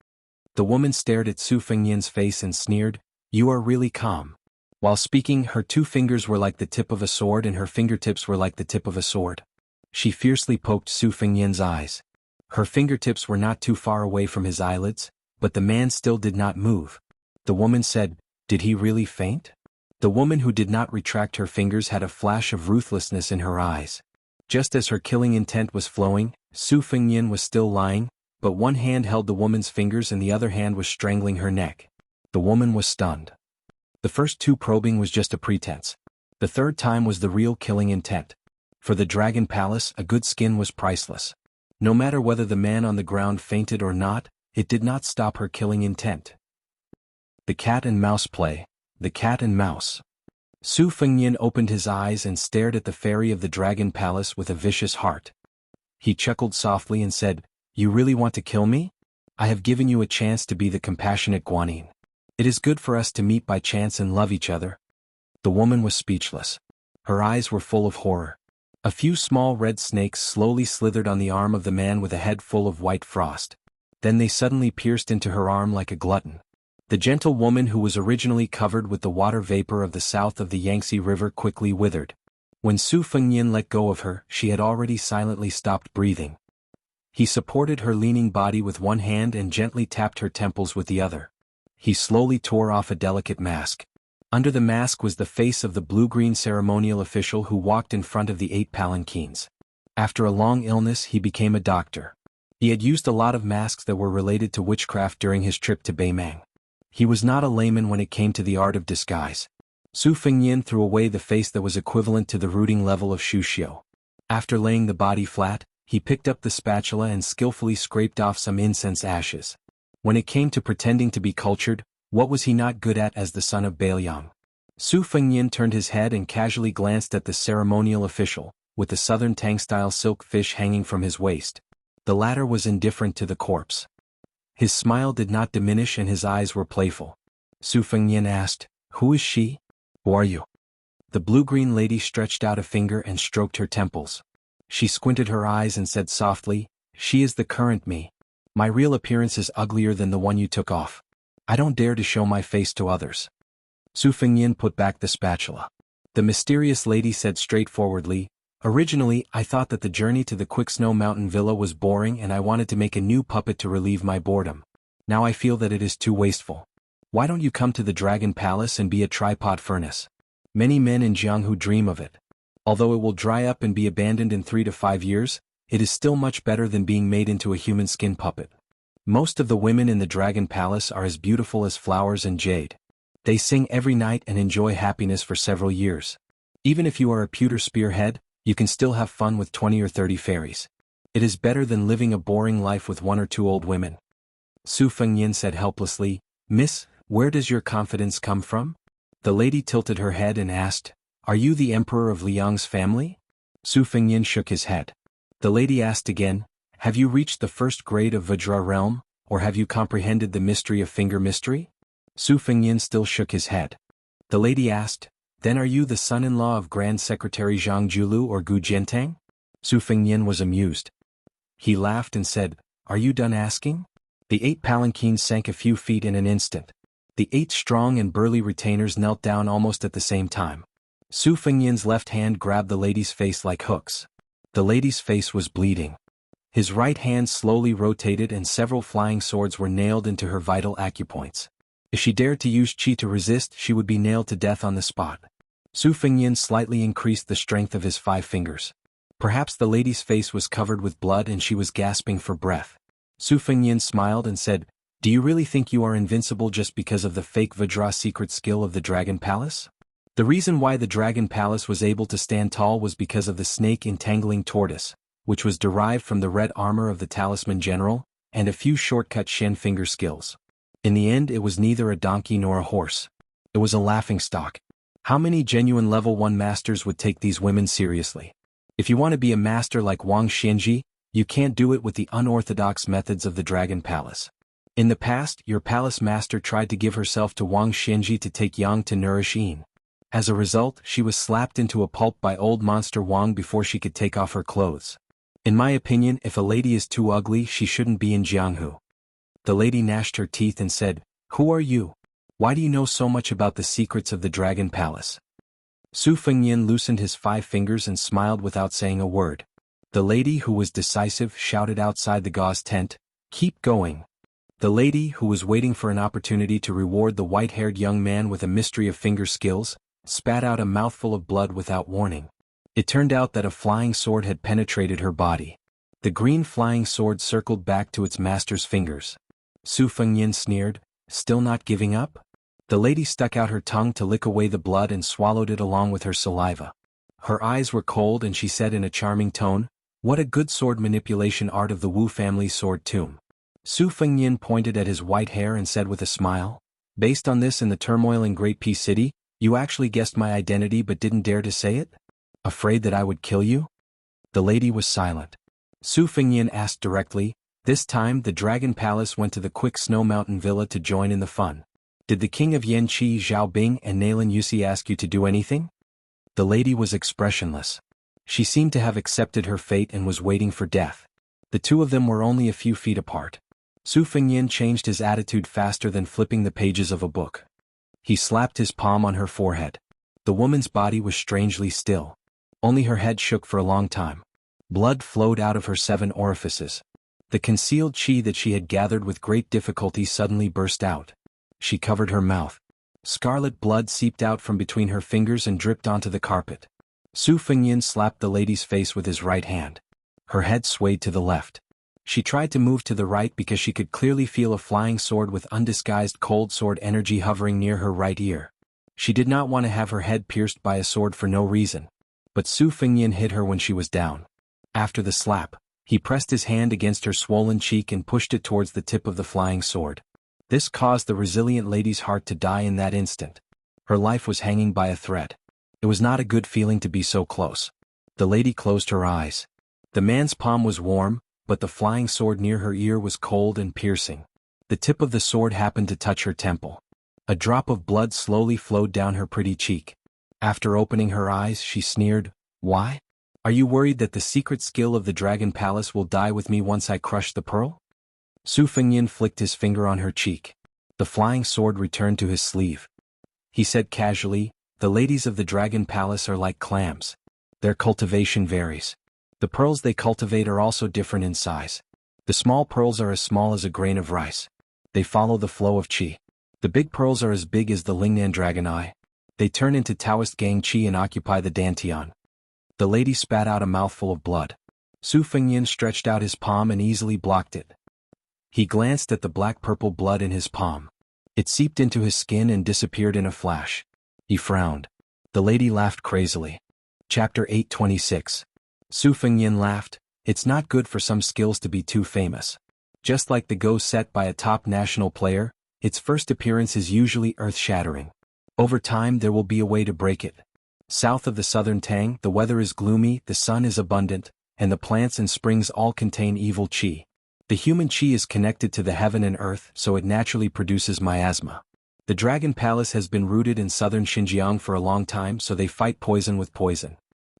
The woman stared at Su Fengyin's face and sneered, "You are really calm." While speaking, her 2 fingers were like the tip of a sword and her fingertips were like the tip of a sword. She fiercely poked Su Fengyin's eyes. Her fingertips were not too far away from his eyelids, but the man still did not move. The woman said, "Did he really faint?" The woman who did not retract her fingers had a flash of ruthlessness in her eyes. Just as her killing intent was flowing, Su Fengyin was still lying, but one hand held the woman's fingers and the other hand was strangling her neck. The woman was stunned. The first 2 probing was just a pretense. The 3rd time was the real killing intent. For the Dragon Palace, a good skin was priceless. No matter whether the man on the ground fainted or not, it did not stop her killing intent. The cat and mouse play. The cat and mouse. Su Fengyin opened his eyes and stared at the fairy of the Dragon Palace with a vicious heart. He chuckled softly and said, "You really want to kill me? I have given you a chance to be the compassionate Guanyin. It is good for us to meet by chance and love each other." The woman was speechless. Her eyes were full of horror. A few small red snakes slowly slithered on the arm of the man with a head full of white frost. Then they suddenly pierced into her arm like a glutton. The gentle woman who was originally covered with the water vapor of the south of the Yangtze River quickly withered. When Su Fengyin let go of her, she had already silently stopped breathing. He supported her leaning body with one hand and gently tapped her temples with the other. He slowly tore off a delicate mask. Under the mask was the face of the blue-green ceremonial official who walked in front of the 8 palanquins. After a long illness, he became a doctor. He had used a lot of masks that were related to witchcraft during his trip to Beimang. He was not a layman when it came to the art of disguise. Su Fengyin threw away the face that was equivalent to the rooting level of Shuxiu. After laying the body flat, he picked up the spatula and skillfully scraped off some incense ashes. When it came to pretending to be cultured, what was he not good at as the son of Bailiang? Su Fengyin turned his head and casually glanced at the ceremonial official, with the southern Tang-style silk fish hanging from his waist. The latter was indifferent to the corpse. His smile did not diminish and his eyes were playful. Su Fengyin asked, "Who is she? Who are you?" The blue-green lady stretched out a finger and stroked her temples. She squinted her eyes and said softly, "She is the current me. My real appearance is uglier than the one you took off. I don't dare to show my face to others." Su Fengyin put back the spatula. The mysterious lady said straightforwardly, "Originally, I thought that the journey to the Quicksnow Mountain Villa was boring and I wanted to make a new puppet to relieve my boredom. Now I feel that it is too wasteful. Why don't you come to the Dragon Palace and be a tripod furnace? Many men in Jianghu dream of it. Although it will dry up and be abandoned in 3 to 5 years, it is still much better than being made into a human skin puppet. Most of the women in the Dragon Palace are as beautiful as flowers and jade. They sing every night and enjoy happiness for several years. Even if you are a pewter spearhead, you can still have fun with 20 or 30 fairies. It is better than living a boring life with 1 or 2 old women." Su Fengyin said helplessly, "Miss, where does your confidence come from?" The lady tilted her head and asked, "Are you the emperor of Liang's family?" Su Fengyin shook his head. The lady asked again, "Have you reached the 1st grade of Vajra realm, or have you comprehended the mystery of finger mystery?" Su Fengyin still shook his head. The lady asked, "Then are you the son-in-law of Grand Secretary Zhang Julu or Gu Jiantang?" Su Fengyin was amused. He laughed and said, "Are you done asking?" The 8 palanquins sank a few feet in an instant. The 8 strong and burly retainers knelt down almost at the same time. Su Fengyin's left hand grabbed the lady's face like hooks. The lady's face was bleeding. His right hand slowly rotated and several flying swords were nailed into her vital acupoints. If she dared to use qi to resist, she would be nailed to death on the spot. Su Fengyin slightly increased the strength of his 5 fingers. Perhaps the lady's face was covered with blood and she was gasping for breath. Su Fengyin smiled and said, "Do you really think you are invincible just because of the fake Vajra secret skill of the Dragon Palace?" The reason why the Dragon Palace was able to stand tall was because of the snake entangling tortoise, which was derived from the red armor of the Talisman General, and a few shortcut shin finger skills. In the end, it was neither a donkey nor a horse. It was a laughingstock. How many genuine level 1 masters would take these women seriously? If you want to be a master like Wang Xianji, you can't do it with the unorthodox methods of the Dragon Palace. In the past, your palace master tried to give herself to Wang Xianji to take Yang to nourish Yin. As a result, she was slapped into a pulp by old monster Wang before she could take off her clothes. In my opinion, if a lady is too ugly, she shouldn't be in Jianghu. The lady gnashed her teeth and said, "Who are you? Why do you know so much about the secrets of the Dragon Palace?" Su Fengyan loosened his 5 fingers and smiled without saying a word. The lady, who was decisive, shouted outside the gauze tent, "Keep going." The lady, who was waiting for an opportunity to reward the white-haired young man with a mystery of finger skills, spat out a mouthful of blood without warning. It turned out that a flying sword had penetrated her body. The green flying sword circled back to its master's fingers. Su Fengyan sneered, "Still not giving up?" The lady stuck out her tongue to lick away the blood and swallowed it along with her saliva. Her eyes were cold and she said in a charming tone, "What a good sword manipulation art of the Wu family sword tomb." Su Fengyan pointed at his white hair and said with a smile, "Based on this and the turmoil in Great Peace City, you actually guessed my identity but didn't dare to say it? Afraid that I would kill you?" The lady was silent. Su Fengyan asked directly, "This time the Dragon Palace went to the Quick Snow Mountain Villa to join in the fun. Did the king of Yanqi Xiaobing and Nalan Yusi ask you to do anything?" The lady was expressionless. She seemed to have accepted her fate and was waiting for death. The two of them were only a few feet apart. Su Fengyan changed his attitude faster than flipping the pages of a book. He slapped his palm on her forehead. The woman's body was strangely still. Only her head shook for a long time. Blood flowed out of her 7 orifices. The concealed qi that she had gathered with great difficulty suddenly burst out. She covered her mouth. Scarlet blood seeped out from between her fingers and dripped onto the carpet. Su Fengyan slapped the lady's face with his right hand. Her head swayed to the left. She tried to move to the right because she could clearly feel a flying sword with undisguised cold sword energy hovering near her right ear. She did not want to have her head pierced by a sword for no reason. But Su Fengyan hit her when she was down. After the slap, he pressed his hand against her swollen cheek and pushed it towards the tip of the flying sword. This caused the resilient lady's heart to die in that instant. Her life was hanging by a thread. It was not a good feeling to be so close. The lady closed her eyes. The man's palm was warm, but the flying sword near her ear was cold and piercing. The tip of the sword happened to touch her temple. A drop of blood slowly flowed down her pretty cheek. After opening her eyes, she sneered, "Why? Are you worried that the secret skill of the Dragon Palace will die with me once I crush the pearl?" Su Fengyan flicked his finger on her cheek. The flying sword returned to his sleeve. He said casually, "The ladies of the Dragon Palace are like clams. Their cultivation varies. The pearls they cultivate are also different in size. The small pearls are as small as a grain of rice. They follow the flow of qi. The big pearls are as big as the Lingnan dragon eye. They turn into Taoist gang qi and occupy the dantian." The lady spat out a mouthful of blood. Su Fengyan stretched out his palm and easily blocked it. He glanced at the black-purple blood in his palm. It seeped into his skin and disappeared in a flash. He frowned. The lady laughed crazily. Chapter 826. Su Fengyan laughed. "It's not good for some skills to be too famous. Just like the go set by a top national player, its first appearance is usually earth-shattering. Over time there will be a way to break it. South of the southern Tang, the weather is gloomy, the sun is abundant, and the plants and springs all contain evil qi. The human qi is connected to the heaven and earth, so it naturally produces miasma. The Dragon Palace has been rooted in southern Xinjiang for a long time, so they fight poison with poison.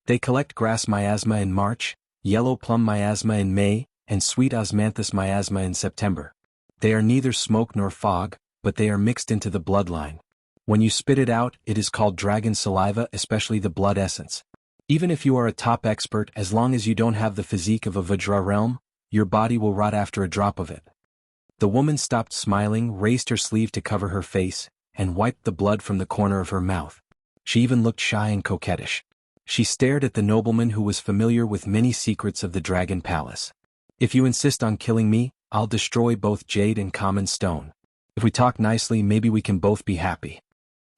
They collect grass miasma in March, yellow plum miasma in May, and sweet osmanthus miasma in September. They are neither smoke nor fog, but they are mixed into the bloodline. When you spit it out, it is called dragon saliva, especially the blood essence. Even if you are a top expert, as long as you don't have the physique of a Vajra realm, your body will rot after a drop of it." The woman stopped smiling, raised her sleeve to cover her face, and wiped the blood from the corner of her mouth. She even looked shy and coquettish. She stared at the nobleman who was familiar with many secrets of the Dragon Palace. "If you insist on killing me, I'll destroy both jade and common stone. If we talk nicely, maybe we can both be happy."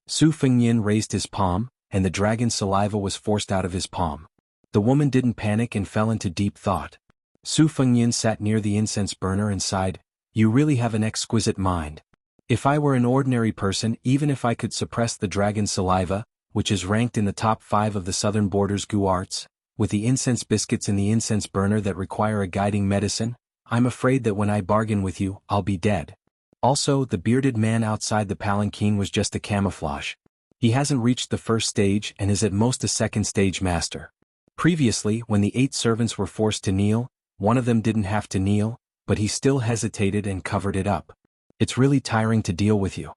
Su Fengyan raised his palm, and the dragon saliva was forced out of his palm. The woman didn't panic and fell into deep thought. Su Fengyan sat near the incense burner and sighed, "You really have an exquisite mind. If I were an ordinary person, even if I could suppress the dragon's saliva, which is ranked in the top 5 of the southern border's gu arts, with the incense biscuits in the incense burner that require a guiding medicine, I'm afraid that when I bargain with you, I'll be dead." Also, the bearded man outside the palanquin was just a camouflage. He hasn't reached the first stage and is at most a second stage master. Previously, when the 8 servants were forced to kneel, one of them didn't have to kneel, but he still hesitated and covered it up. It's really tiring to deal with you.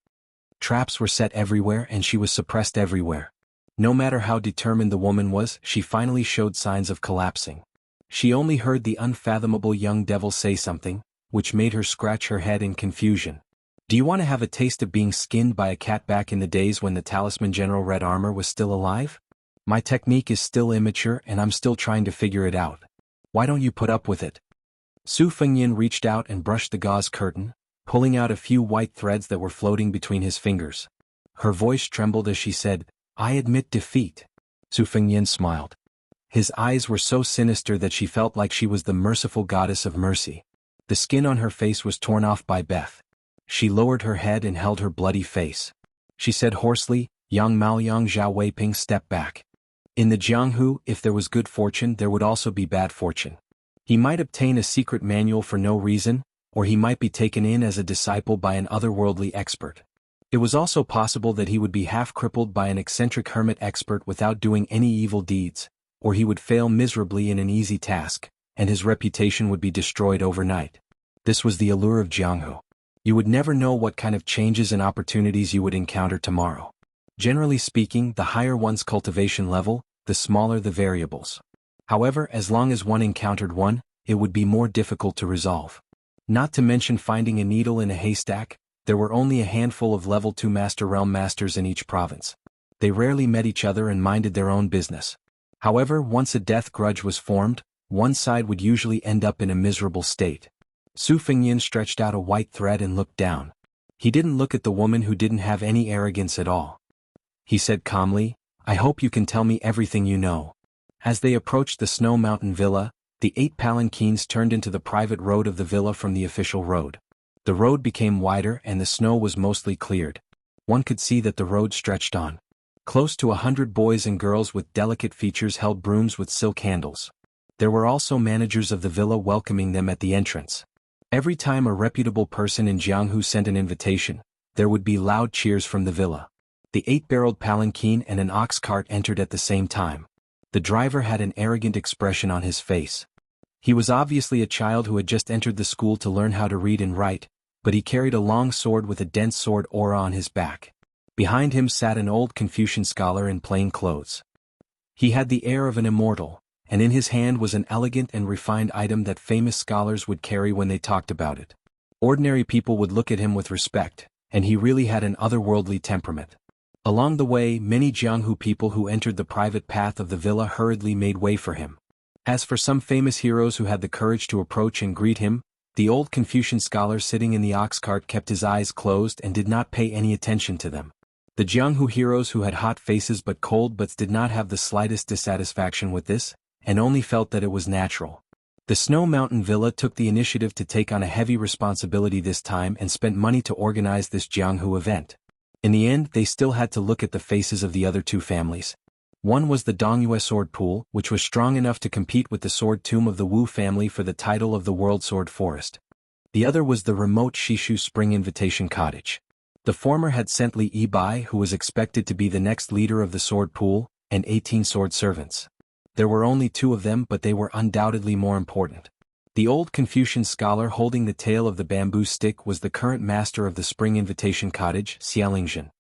Traps were set everywhere and she was suppressed everywhere. No matter how determined the woman was, she finally showed signs of collapsing. She only heard the unfathomable young devil say something, which made her scratch her head in confusion. "Do you want to have a taste of being skinned by a cat back in the days when the Talisman General Red Armor was still alive? My technique is still immature and I'm still trying to figure it out. Why don't you put up with it?" Su Fengyan reached out and brushed the gauze curtain, pulling out a few white threads that were floating between his fingers. Her voice trembled as she said, "I admit defeat." Su Fengyan smiled. His eyes were so sinister that she felt like she was the merciful goddess of mercy. The skin on her face was torn off by Beth. She lowered her head and held her bloody face. She said hoarsely, "Yang Maoyang Zhao Weiping, step back. In the Jianghu, if there was good fortune, there would also be bad fortune. He might obtain a secret manual for no reason, or he might be taken in as a disciple by an otherworldly expert. It was also possible that he would be half-crippled by an eccentric hermit expert without doing any evil deeds, or he would fail miserably in an easy task, and his reputation would be destroyed overnight. This was the allure of Jianghu. You would never know what kind of changes and opportunities you would encounter tomorrow. Generally speaking, the higher one's cultivation level, the smaller the variables. However, as long as one encountered one, it would be more difficult to resolve. Not to mention finding a needle in a haystack, there were only a handful of level 2 Master Realm Masters in each province. They rarely met each other and minded their own business. However, once a death grudge was formed, one side would usually end up in a miserable state. Su Fengyan stretched out a white thread and looked down. He didn't look at the woman who didn't have any arrogance at all. He said calmly, "I hope you can tell me everything you know." As they approached the Snow Mountain Villa, the 8 palanquins turned into the private road of the villa from the official road. The road became wider and the snow was mostly cleared. One could see that the road stretched on. Close to 100 boys and girls with delicate features held brooms with silk handles. There were also managers of the villa welcoming them at the entrance. Every time a reputable person in Jianghu sent an invitation, there would be loud cheers from the villa. The 8-barreled palanquin and an ox cart entered at the same time. The driver had an arrogant expression on his face. He was obviously a child who had just entered the school to learn how to read and write, but he carried a long sword with a dense sword aura on his back. Behind him sat an old Confucian scholar in plain clothes. He had the air of an immortal, and in his hand was an elegant and refined item that famous scholars would carry when they talked about it. Ordinary people would look at him with respect, and he really had an otherworldly temperament. Along the way, many Jianghu people who entered the private path of the villa hurriedly made way for him. As for some famous heroes who had the courage to approach and greet him, the old Confucian scholar sitting in the ox cart kept his eyes closed and did not pay any attention to them. The Jianghu heroes who had hot faces but cold butts did not have the slightest dissatisfaction with this, and only felt that it was natural. The Snow Mountain Villa took the initiative to take on a heavy responsibility this time and spent money to organize this Jianghu event. In the end, they still had to look at the faces of the other 2 families. One was the Dongyue sword pool, which was strong enough to compete with the sword tomb of the Wu family for the title of the World Sword Forest. The other was the remote Shishu Spring Invitation Cottage. The former had sent Li Yibai, who was expected to be the next leader of the sword pool, and 18 sword servants. There were only 2 of them, but they were undoubtedly more important. The old Confucian scholar holding the tail of the bamboo stick was the current master of the Spring Invitation Cottage, Xianxia.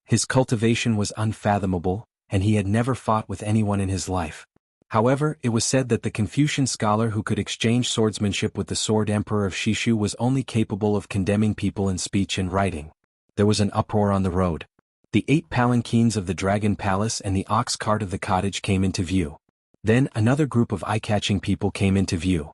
His cultivation was unfathomable, and he had never fought with anyone in his life. However, it was said that the Confucian scholar who could exchange swordsmanship with the Sword Emperor of Shishu was only capable of condemning people in speech and writing. There was an uproar on the road. The 8 palanquins of the Dragon Palace and the ox cart of the cottage came into view. Then another group of eye-catching people came into view.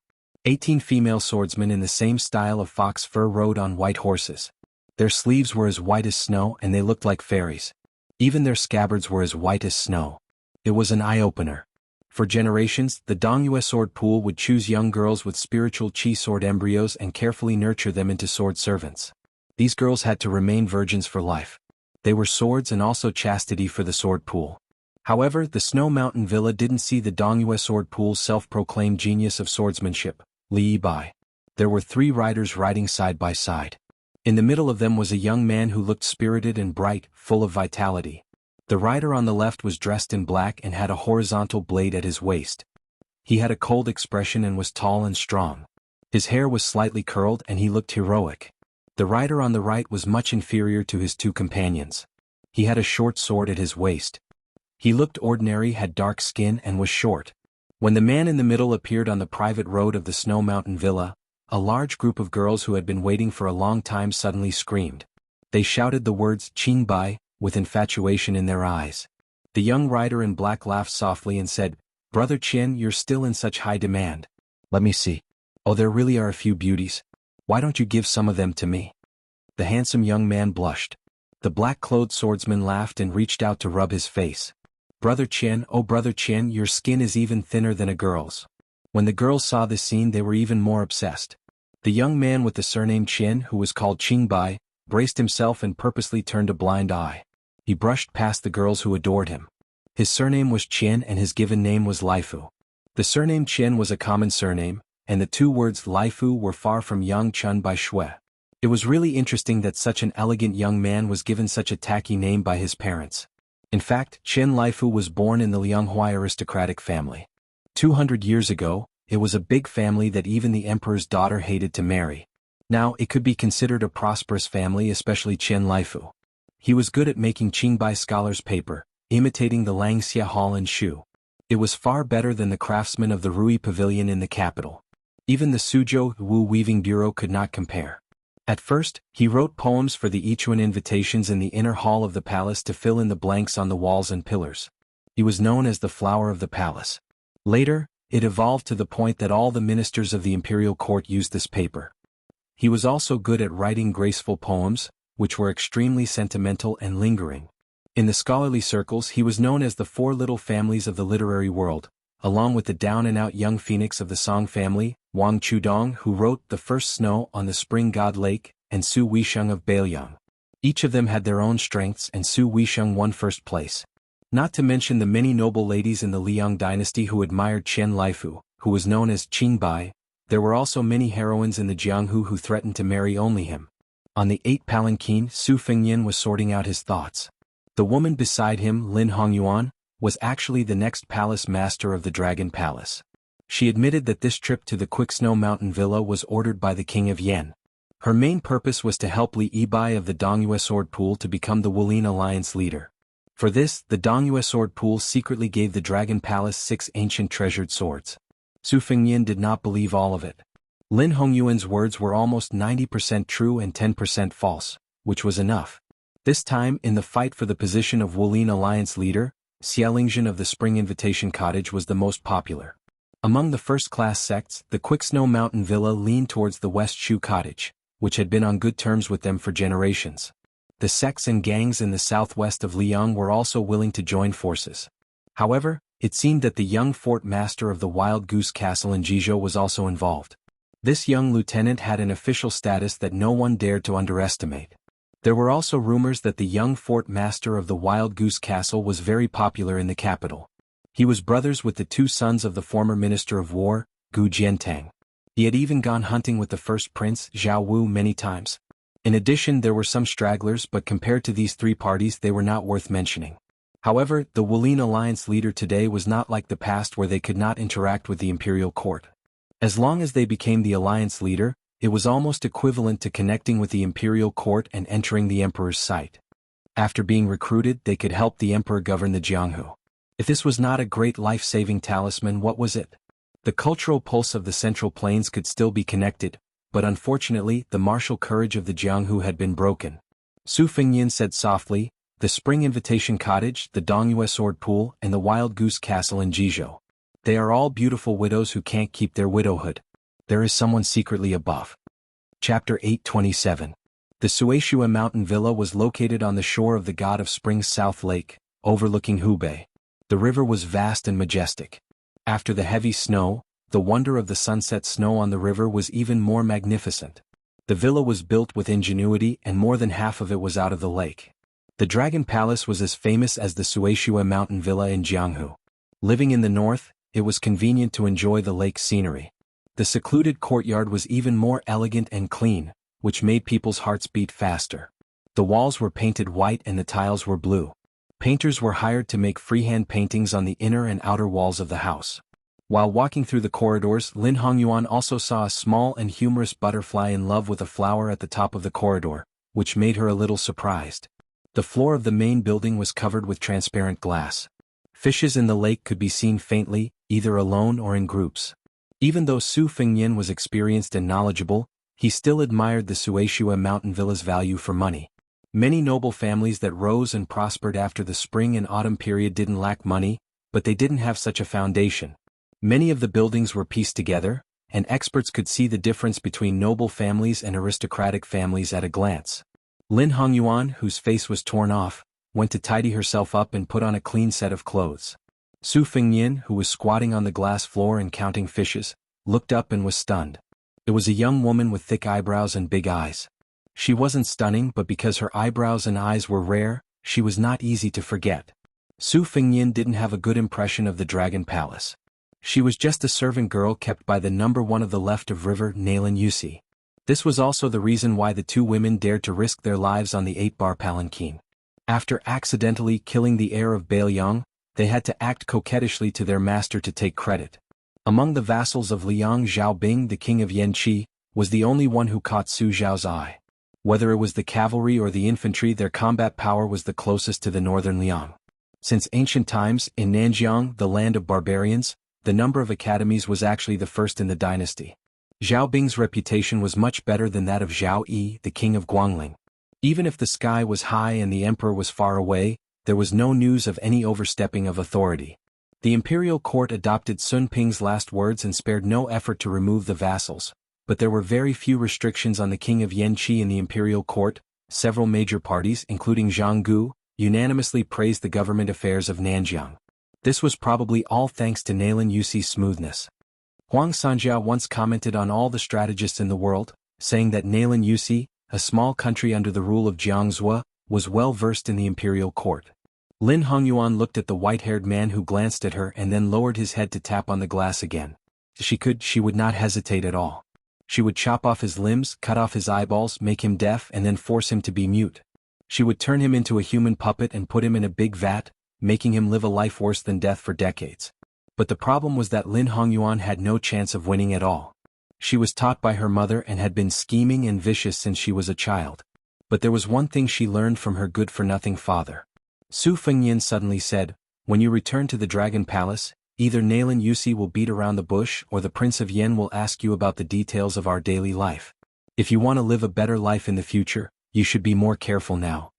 18 female swordsmen in the same style of fox fur rode on white horses. Their sleeves were as white as snow and they looked like fairies. Even their scabbards were as white as snow. It was an eye-opener. For generations, the Dongyue sword pool would choose young girls with spiritual chi sword embryos and carefully nurture them into sword servants. These girls had to remain virgins for life. They were swords and also chastity for the sword pool. However, the Snow Mountain Villa didn't see the Dongyue sword pool's self-proclaimed genius of swordsmanship, Li Bai. There were 3 riders riding side by side. In the middle of them was a young man who looked spirited and bright, full of vitality. The rider on the left was dressed in black and had a horizontal blade at his waist. He had a cold expression and was tall and strong. His hair was slightly curled and he looked heroic. The rider on the right was much inferior to his 2 companions. He had a short sword at his waist. He looked ordinary, had dark skin and was short. When the man in the middle appeared on the private road of the Snow Mountain Villa, a large group of girls who had been waiting for a long time suddenly screamed. They shouted the words "Qingbai" with infatuation in their eyes. The young rider in black laughed softly and said, "Brother Qian, you're still in such high demand. Let me see. Oh, there really are a few beauties. Why don't you give some of them to me?" The handsome young man blushed. The black-clothed swordsman laughed and reached out to rub his face. "Brother Qian, oh Brother Qian, your skin is even thinner than a girl's." When the girls saw this scene, they were even more obsessed. The young man with the surname Qian, who was called Qingbai, braced himself and purposely turned a blind eye. He brushed past the girls who adored him. His surname was Qian and his given name was Laifu. The surname Qian was a common surname, and the 2 words Laifu were far from Yang Chun by Shui. It was really interesting that such an elegant young man was given such a tacky name by his parents. In fact, Qian Laifu was born in the Lianghua aristocratic family. 200 years ago, it was a big family that even the emperor's daughter hated to marry. Now, it could be considered a prosperous family, especially Qian Laifu. He was good at making Qingbai scholars' paper, imitating the Xianxia hall and shoe. It was far better than the craftsmen of the Rui Pavilion in the capital. Even the Suzhou Wu Weaving Bureau could not compare. At first, he wrote poems for the Yichuan invitations in the inner hall of the palace to fill in the blanks on the walls and pillars. He was known as the flower of the palace. Later, it evolved to the point that all the ministers of the imperial court used this paper. He was also good at writing graceful poems, which were extremely sentimental and lingering. In the scholarly circles, he was known as the 4 little families of the literary world, along with the down-and-out young phoenix of the Song family, Wang Chudong, who wrote The First Snow on the Spring God Lake, and Su Weisheng of Beiliang. Each of them had their own strengths and Su Weisheng won first place. Not to mention the many noble ladies in the Liang dynasty who admired Qian Laifu, who was known as Qingbai. There were also many heroines in the Jianghu who threatened to marry only him. On the 8 palanquin, Su Fengyan was sorting out his thoughts. The woman beside him, Lin Hongyuan, was actually the next palace master of the Dragon Palace. She admitted that this trip to the Quick Snow Mountain Villa was ordered by the King of Yen. Her main purpose was to help Li Yibai of the Dongyue Sword Pool to become the Wulin Alliance leader. For this, the Dongyue Sword Pool secretly gave the Dragon Palace 6 ancient treasured swords. Su Fengyan did not believe all of it. Lin Hongyuan's words were almost 90% true and 10% false, which was enough. This time, in the fight for the position of Wulin Alliance leader, Xianxia of the Spring Invitation Cottage was the most popular. Among the first-class sects, the Quick Snow Mountain Villa leaned towards the West Shu Cottage, which had been on good terms with them for generations. The sects and gangs in the southwest of Liang were also willing to join forces. However, it seemed that the young fort master of the Wild Goose Castle in Jizhou was also involved. This young lieutenant had an official status that no one dared to underestimate. There were also rumors that the young fort master of the Wild Goose Castle was very popular in the capital. He was brothers with the 2 sons of the former Minister of War, Gu Jiantang. He had even gone hunting with the first prince, Zhao Wu, many times. In addition, there were some stragglers, but compared to these 3 parties they were not worth mentioning. However, the Wulin Alliance leader today was not like the past where they could not interact with the imperial court. As long as they became the alliance leader, it was almost equivalent to connecting with the imperial court and entering the emperor's sight. After being recruited, they could help the emperor govern the Jianghu. If this was not a great life-saving talisman, what was it? The cultural pulse of the Central Plains could still be connected, but unfortunately, the martial courage of the Jianghu had been broken. Su Fengyan said softly, "The Spring Invitation Cottage, the Dongyue Sword Pool, and the Wild Goose Castle in Jizhou. They are all beautiful widows who can't keep their widowhood. There is someone secretly above." Chapter 827. The Suishua Mountain Villa was located on the shore of the God of Spring's South Lake, overlooking Hubei. The river was vast and majestic. After the heavy snow, the wonder of the sunset snow on the river was even more magnificent. The villa was built with ingenuity and more than half of it was out of the lake. The Dragon Palace was as famous as the Suishua Mountain Villa in Jianghu. Living in the north, it was convenient to enjoy the lake scenery. The secluded courtyard was even more elegant and clean, which made people's hearts beat faster. The walls were painted white and the tiles were blue. Painters were hired to make freehand paintings on the inner and outer walls of the house. While walking through the corridors, Lin Hongyuan also saw a small and humorous butterfly in love with a flower at the top of the corridor, which made her a little surprised. The floor of the main building was covered with transparent glass. Fishes in the lake could be seen faintly, either alone or in groups. Even though Su Fengnian was experienced and knowledgeable, he still admired the Suishua Mountain Villa's value for money. Many noble families that rose and prospered after the spring and autumn period didn't lack money, but they didn't have such a foundation. Many of the buildings were pieced together, and experts could see the difference between noble families and aristocratic families at a glance. Lin Hongyuan, whose face was torn off, went to tidy herself up and put on a clean set of clothes. Su Fengnian, who was squatting on the glass floor and counting fishes, looked up and was stunned. It was a young woman with thick eyebrows and big eyes. She wasn't stunning, but because her eyebrows and eyes were rare, she was not easy to forget. Su Fengnian didn't have a good impression of the Dragon Palace. She was just a servant girl kept by the number one of the left of river Nalen Yusi. This was also the reason why the two women dared to risk their lives on the 8-bar palanquin. After accidentally killing the heir of Baoyang, they had to act coquettishly to their master to take credit. Among the vassals of Liang Xiaobing, the king of Yanqi, was the only one who caught Su Zhao's eye. Whether it was the cavalry or the infantry, their combat power was the closest to the northern Liang. Since ancient times, in Nanjiang, the land of barbarians, the number of academies was actually the first in the dynasty. Zhao Bing's reputation was much better than that of Zhao Yi, the king of Guangling. Even if the sky was high and the emperor was far away, there was no news of any overstepping of authority. The imperial court adopted Sun Ping's last words and spared no effort to remove the vassals, but there were very few restrictions on the king of Yanqi in the imperial court. Several major parties, including Jianghu, unanimously praised the government affairs of Nanjiang. This was probably all thanks to Nalen Yusi's smoothness. Huang Sanjia once commented on all the strategists in the world, saying that Nalen Yusi, a small country under the rule of Jianghu, was well versed in the imperial court. Lin Hongyuan looked at the white-haired man who glanced at her and then lowered his head to tap on the glass again. She would not hesitate at all. She would chop off his limbs, cut off his eyeballs, make him deaf and then force him to be mute. She would turn him into a human puppet and put him in a big vat, making him live a life worse than death for decades. But the problem was that Lin Hongyuan had no chance of winning at all. She was taught by her mother and had been scheming and vicious since she was a child. But there was one thing she learned from her good-for-nothing father. Su Fengnian suddenly said, "When you return to the Dragon Palace, either Nalen Yusi will beat around the bush or the Prince of Yen will ask you about the details of our daily life. If you want to live a better life in the future, you should be more careful now."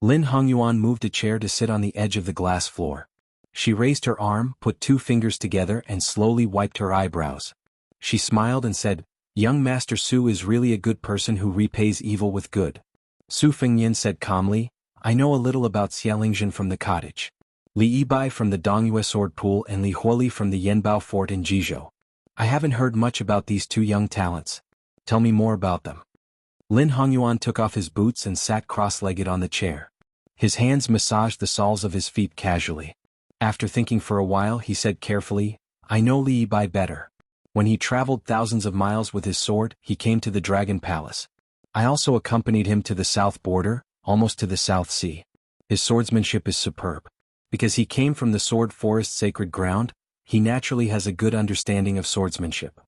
Lin Hongyuan moved a chair to sit on the edge of the glass floor. She raised her arm, put two fingers together and slowly wiped her eyebrows. She smiled and said, "Young Master Su is really a good person who repays evil with good." Su Fengnian said calmly, "I know a little about Xianxia from the cottage, Li Yibai from the Dongyue sword pool and Li Huoli from the Yanbao fort in Jizhou. I haven't heard much about these two young talents. Tell me more about them." Lin Hongyuan took off his boots and sat cross-legged on the chair. His hands massaged the soles of his feet casually. After thinking for a while, he said carefully, "I know Li Yibai better. When he traveled thousands of miles with his sword, he came to the Dragon Palace. I also accompanied him to the south border, almost to the South Sea. His swordsmanship is superb. Because he came from the sword forest sacred ground, he naturally has a good understanding of swordsmanship.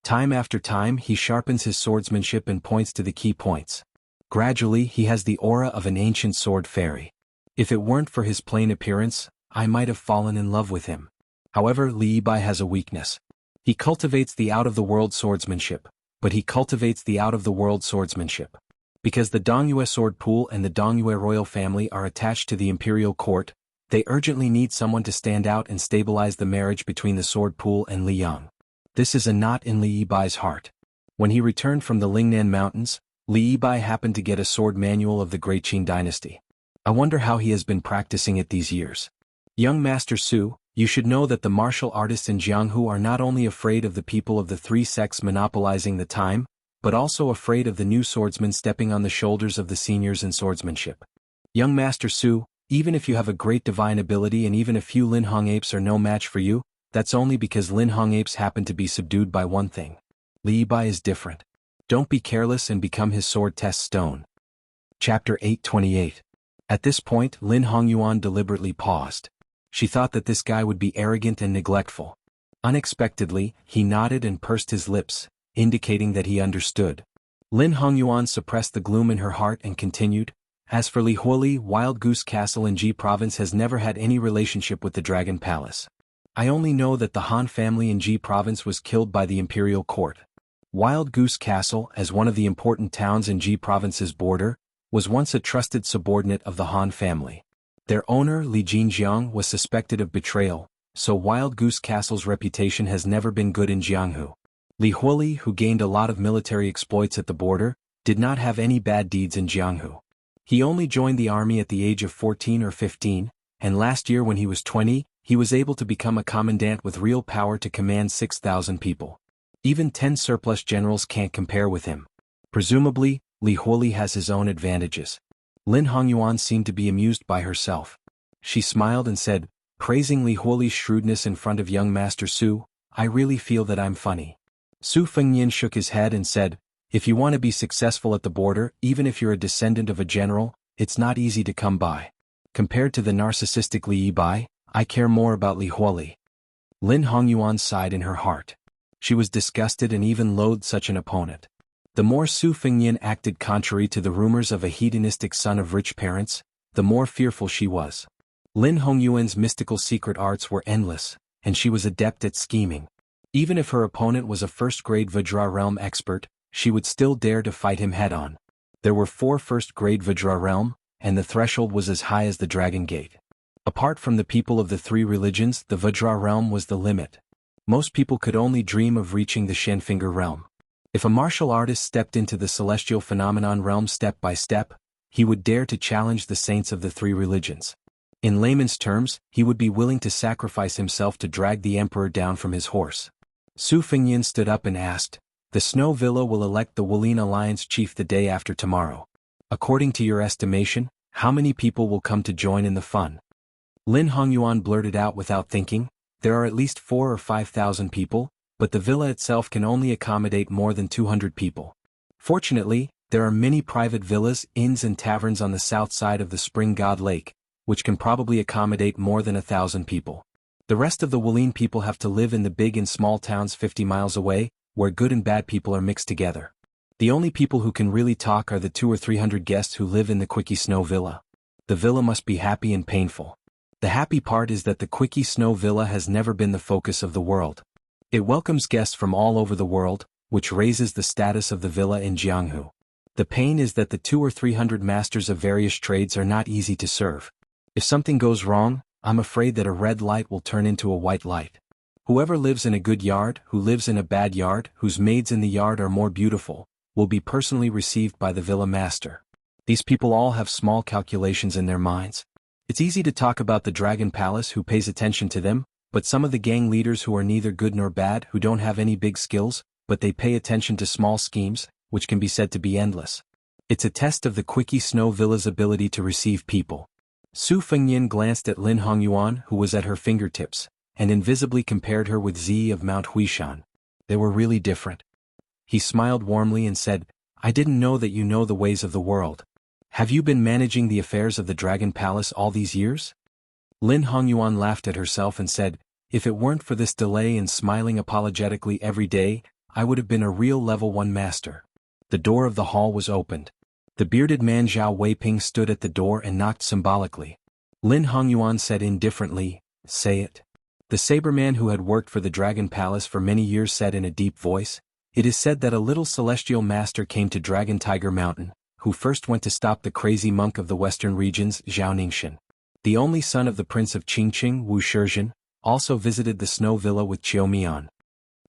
Time after time he sharpens his swordsmanship and points to the key points. Gradually he has the aura of an ancient sword fairy. If it weren't for his plain appearance, I might have fallen in love with him. However, Li Yibai has a weakness. He cultivates the out-of-the-world swordsmanship, but he cultivates the out-of-the-world swordsmanship. Because the Dongyue sword pool and the Dongyue royal family are attached to the imperial court, they urgently need someone to stand out and stabilize the marriage between the sword pool and Liang. This is a knot in Li Yibai's heart. When he returned from the Lingnan Mountains, Li Yibai happened to get a sword manual of the Great Qing dynasty. I wonder how he has been practicing it these years. Young Master Su, You should know that the martial artists in Jianghu are not only afraid of the people of the three sects monopolizing the time, but also afraid of the new swordsmen stepping on the shoulders of the seniors in swordsmanship. Young Master Su, even if you have a great divine ability and even a few Lin Hong apes are no match for you, that's only because Lin Hong apes happen to be subdued by one thing. Li Bai is different. Don't be careless and become his sword test stone. Chapter 828. At this point, Lin Hongyuan deliberately paused. She thought that this guy would be arrogant and neglectful. Unexpectedly, he nodded and pursed his lips, indicating that he understood. Lin Hongyuan suppressed the gloom in her heart and continued, "As for Li Huoli, Wild Goose Castle in Ji Province has never had any relationship with the Dragon Palace. I only know that the Han family in Ji Province was killed by the imperial court. Wild Goose Castle, as one of the important towns in Ji Province's border, was once a trusted subordinate of the Han family. Their owner, Li Jinjiang, was suspected of betrayal, so Wild Goose Castle's reputation has never been good in Jianghu. Li Huoli, who gained a lot of military exploits at the border, did not have any bad deeds in Jianghu. He only joined the army at the age of 14 or 15, and last year when he was 20, he was able to become a commandant with real power to command 6,000 people. Even 10 surplus generals can't compare with him. Presumably, Li Huoli has his own advantages." Lin Hongyuan seemed to be amused by herself. She smiled and said, praising Li Huoli's shrewdness in front of young Master Su, "I really feel that I'm funny." Su Fengyin shook his head and said, "If you want to be successful at the border, even if you're a descendant of a general, it's not easy to come by. Compared to the narcissistic Li Bai, I care more about Li Huoli." Lin Hongyuan sighed in her heart. She was disgusted and even loathed such an opponent. The more Su Fengyin acted contrary to the rumors of a hedonistic son of rich parents, the more fearful she was. Lin Hongyuan's mystical secret arts were endless, and she was adept at scheming. Even if her opponent was a first-grade Vajra realm expert, she would still dare to fight him head-on. There were 4 first-grade Vajra realm, and the threshold was as high as the Dragon Gate. Apart from the people of the 3 religions, the Vajra realm was the limit. Most people could only dream of reaching the Shenfinger realm. If a martial artist stepped into the celestial phenomenon realm step by step, he would dare to challenge the saints of the 3 religions. In layman's terms, he would be willing to sacrifice himself to drag the emperor down from his horse. Su Fengyin stood up and asked, "The Snow Villa will elect the Wulin Alliance chief the day after tomorrow. According to your estimation, how many people will come to join in the fun?" Lin Hongyuan blurted out without thinking, "There are at least 4 or 5,000 people, but the villa itself can only accommodate more than 200 people. Fortunately, there are many private villas, inns and taverns on the south side of the Spring God Lake, which can probably accommodate more than 1,000 people. The rest of the Wulin people have to live in the big and small towns 50 miles away, where good and bad people are mixed together. The only people who can really talk are the 200 or 300 guests who live in the Quickie Snow Villa. The villa must be happy and painful. The happy part is that the Quickie Snow Villa has never been the focus of the world. It welcomes guests from all over the world, which raises the status of the villa in Jianghu. The pain is that the 200 or 300 masters of various trades are not easy to serve. If something goes wrong, I'm afraid that a red light will turn into a white light. Whoever lives in a good yard, who lives in a bad yard, whose maids in the yard are more beautiful, will be personally received by the villa master. These people all have small calculations in their minds. It's easy to talk about the Dragon Palace who pays attention to them, but some of the gang leaders who are neither good nor bad, who don't have any big skills, but they pay attention to small schemes, which can be said to be endless. It's a test of the Quickie Snow Villa's ability to receive people. Su Fengyin glanced at Lin Hongyuan, who was at her fingertips, and invisibly compared her with Zi of Mount Huishan. They were really different. He smiled warmly and said, "I didn't know that you know the ways of the world. Have you been managing the affairs of the Dragon Palace all these years?" Lin Hongyuan laughed at herself and said, "If it weren't for this delay in smiling apologetically every day, I would have been a real level 1 master." The door of the hall was opened. The bearded man Zhao Weiping stood at the door and knocked symbolically. Lin Hongyuan said indifferently, "Say it." The saberman who had worked for the Dragon Palace for many years said in a deep voice, "It is said that a little celestial master came to Dragon Tiger Mountain, who first went to stop the crazy monk of the western regions, Xianxia. The only son of the prince of Qingqing, Wuxia, also visited the snow villa with Qiumian."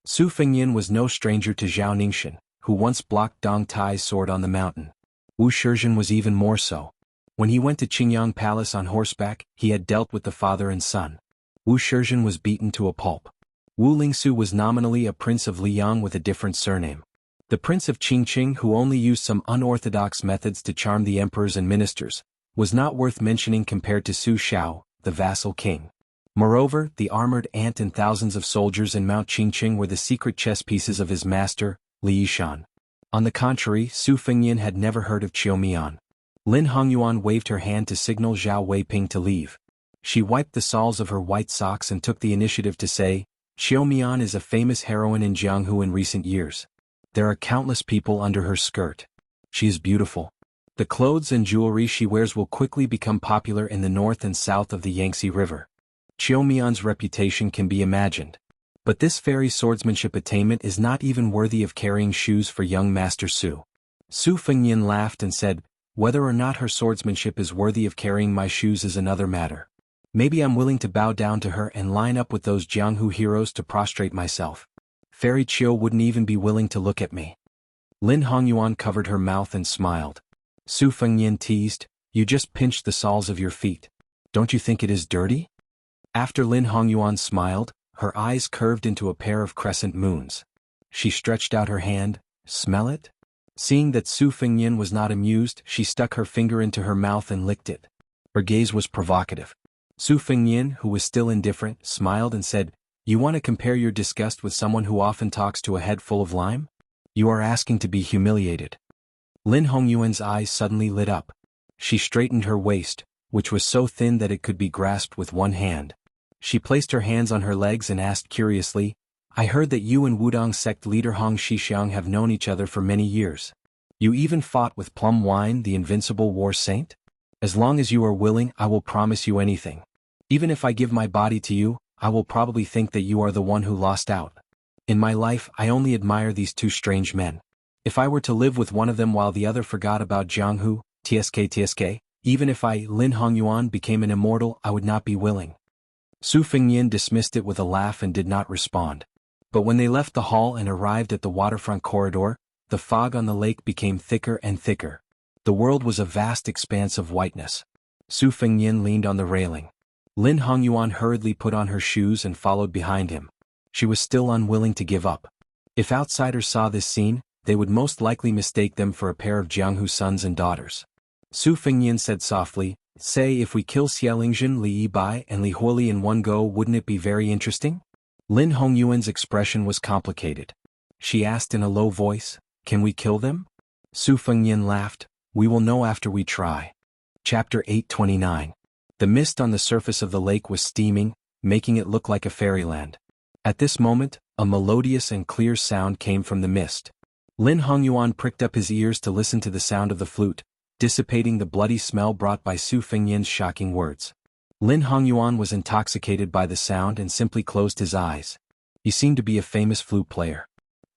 Su Fengyin was no stranger to Xianxia, who once blocked Dong Tai's sword on the mountain. Wuxia was even more so. When he went to Qingyang Palace on horseback, he had dealt with the father and son. Wu Shizhen was beaten to a pulp. Wu Lingsu was nominally a prince of Liang with a different surname. The prince of Qingqing, who only used some unorthodox methods to charm the emperors and ministers, was not worth mentioning compared to Su Xiao, the vassal king. Moreover, the armored ant and thousands of soldiers in Mount Qingqing were the secret chess pieces of his master, Li Yishan. On the contrary, Su Fengyan had never heard of Qiumian. Lin Hongyuan waved her hand to signal Zhao Weiping to leave. She wiped the soles of her white socks and took the initiative to say, Qiumian is a famous heroine in Jianghu in recent years. There are countless people under her skirt. She is beautiful. The clothes and jewelry she wears will quickly become popular in the north and south of the Yangtze River. Qiumian's reputation can be imagined. But this fairy swordsmanship attainment is not even worthy of carrying shoes for young Master Su. Su Fengyan laughed and said, whether or not her swordsmanship is worthy of carrying my shoes is another matter. Maybe I'm willing to bow down to her and line up with those Jianghu heroes to prostrate myself. Fairy Qiu wouldn't even be willing to look at me. Lin Hongyuan covered her mouth and smiled. Su Fengyan teased, you just pinched the soles of your feet. Don't you think it is dirty? After Lin Hongyuan smiled, her eyes curved into a pair of crescent moons. She stretched out her hand, smell it? Seeing that Su Fengyan was not amused, she stuck her finger into her mouth and licked it. Her gaze was provocative. Su Fengyan, who was still indifferent, smiled and said, you want to compare your disgust with someone who often talks to a head full of lime? You are asking to be humiliated. Lin Hongyuan's eyes suddenly lit up. She straightened her waist, which was so thin that it could be grasped with one hand. She placed her hands on her legs and asked curiously, I heard that you and Wudong sect leader Hong Shixiang have known each other for many years. You even fought with Plum Wine, the invincible war saint? As long as you are willing, I will promise you anything. Even if I give my body to you, I will probably think that you are the one who lost out. In my life, I only admire these two strange men. If I were to live with one of them while the other forgot about Jianghu, TSK, even if I, Lin Hongyuan, became an immortal, I would not be willing. Su Fengyan dismissed it with a laugh and did not respond. But when they left the hall and arrived at the waterfront corridor, the fog on the lake became thicker and thicker. The world was a vast expanse of whiteness. Su Fengyan leaned on the railing. Lin Hongyuan hurriedly put on her shoes and followed behind him. She was still unwilling to give up. If outsiders saw this scene, they would most likely mistake them for a pair of Jianghu sons and daughters. Su Fengyan said softly, say if we kill Xialingzhen, Li Yibai, and Li Huoli in one go, wouldn't it be very interesting? Lin Hongyuan's expression was complicated. She asked in a low voice, can we kill them? Su Fengyan laughed, we will know after we try. Chapter 829. The mist on the surface of the lake was steaming, making it look like a fairyland. At this moment, a melodious and clear sound came from the mist. Lin Hongyuan pricked up his ears to listen to the sound of the flute, dissipating the bloody smell brought by Su Fengyan's shocking words. Lin Hongyuan was intoxicated by the sound and simply closed his eyes. He seemed to be a famous flute player.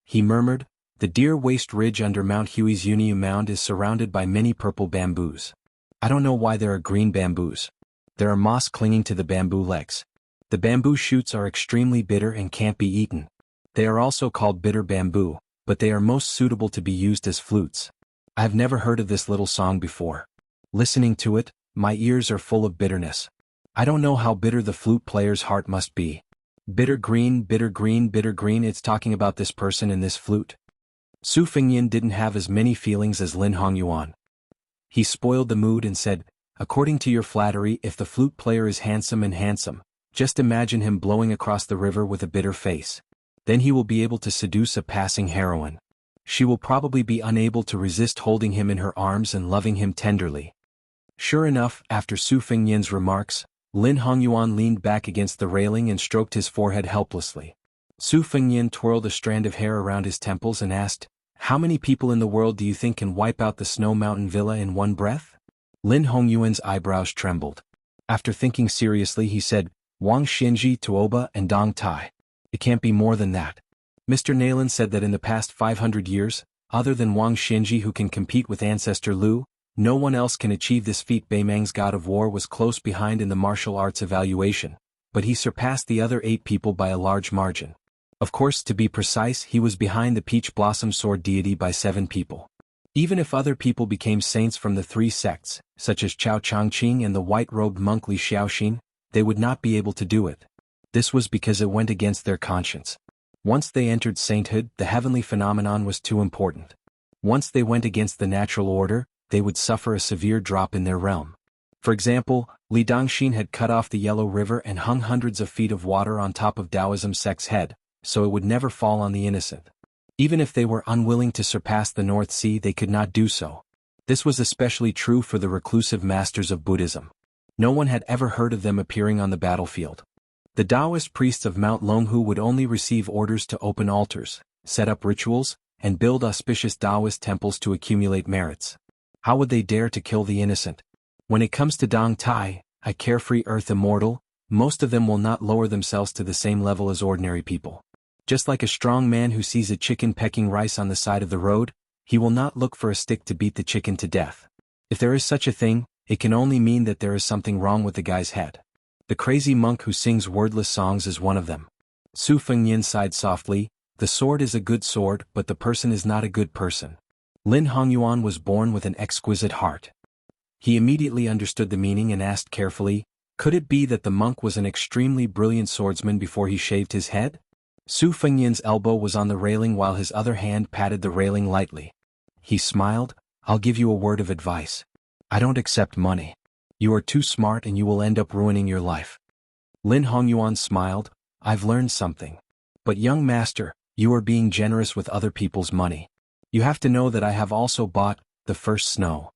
He murmured, the deer waste ridge under Mount Hui's Uniu Mound is surrounded by many purple bamboos. I don't know why there are green bamboos. There are moss clinging to the bamboo legs. The bamboo shoots are extremely bitter and can't be eaten. They are also called bitter bamboo, but they are most suitable to be used as flutes. I have never heard of this little song before. Listening to it, my ears are full of bitterness. I don't know how bitter the flute player's heart must be. Bitter green, bitter green, bitter green, it's talking about this person and this flute. Su Fengyan didn't have as many feelings as Lin Hongyuan. He spoiled the mood and said, according to your flattery, if the flute player is handsome, just imagine him blowing across the river with a bitter face. Then he will be able to seduce a passing heroine. She will probably be unable to resist holding him in her arms and loving him tenderly. Sure enough, after Su Fengyan's remarks, Lin Hongyuan leaned back against the railing and stroked his forehead helplessly. Su Fengyan twirled a strand of hair around his temples and asked, how many people in the world do you think can wipe out the Snow Mountain Villa in one breath? Lin Hongyuan's eyebrows trembled. After thinking seriously, he said, Wang Xinji, Tuoba, and Dong Tai. It can't be more than that. Mr. Nalen said that in the past 500 years, other than Wang Xinji who can compete with Ancestor Lu, no one else can achieve this feat. Beimang's god of war was close behind in the martial arts evaluation, but he surpassed the other 8 people by a large margin. Of course, to be precise, he was behind the Peach Blossom Sword deity by 7 people. Even if other people became saints from the 3 sects, such as Chao Changqing and the white-robed monk Li Xiaoxin, they would not be able to do it. This was because it went against their conscience. Once they entered sainthood, the heavenly phenomenon was too important. Once they went against the natural order, they would suffer a severe drop in their realm. For example, Li Dongxin had cut off the Yellow River and hung hundreds of feet of water on top of Taoism sect's head, so it would never fall on the innocent. Even if they were unwilling to surpass the North Sea, they could not do so. This was especially true for the reclusive masters of Buddhism. No one had ever heard of them appearing on the battlefield. The Taoist priests of Mount Longhu would only receive orders to open altars, set up rituals, and build auspicious Taoist temples to accumulate merits. How would they dare to kill the innocent? When it comes to Dong Tai, a carefree earth immortal, most of them will not lower themselves to the same level as ordinary people. Just like a strong man who sees a chicken pecking rice on the side of the road, he will not look for a stick to beat the chicken to death. If there is such a thing, it can only mean that there is something wrong with the guy's head. The crazy monk who sings wordless songs is one of them. Su Fengyin sighed softly, the sword is a good sword, but the person is not a good person. Lin Hongyuan was born with an exquisite heart. He immediately understood the meaning and asked carefully, could it be that the monk was an extremely brilliant swordsman before he shaved his head? Su Fengyin's elbow was on the railing while his other hand patted the railing lightly. He smiled, I'll give you a word of advice. I don't accept money. You are too smart and you will end up ruining your life. Lin Hongyuan smiled, I've learned something. But young master, you are being generous with other people's money. You have to know that I have also bought the first snow.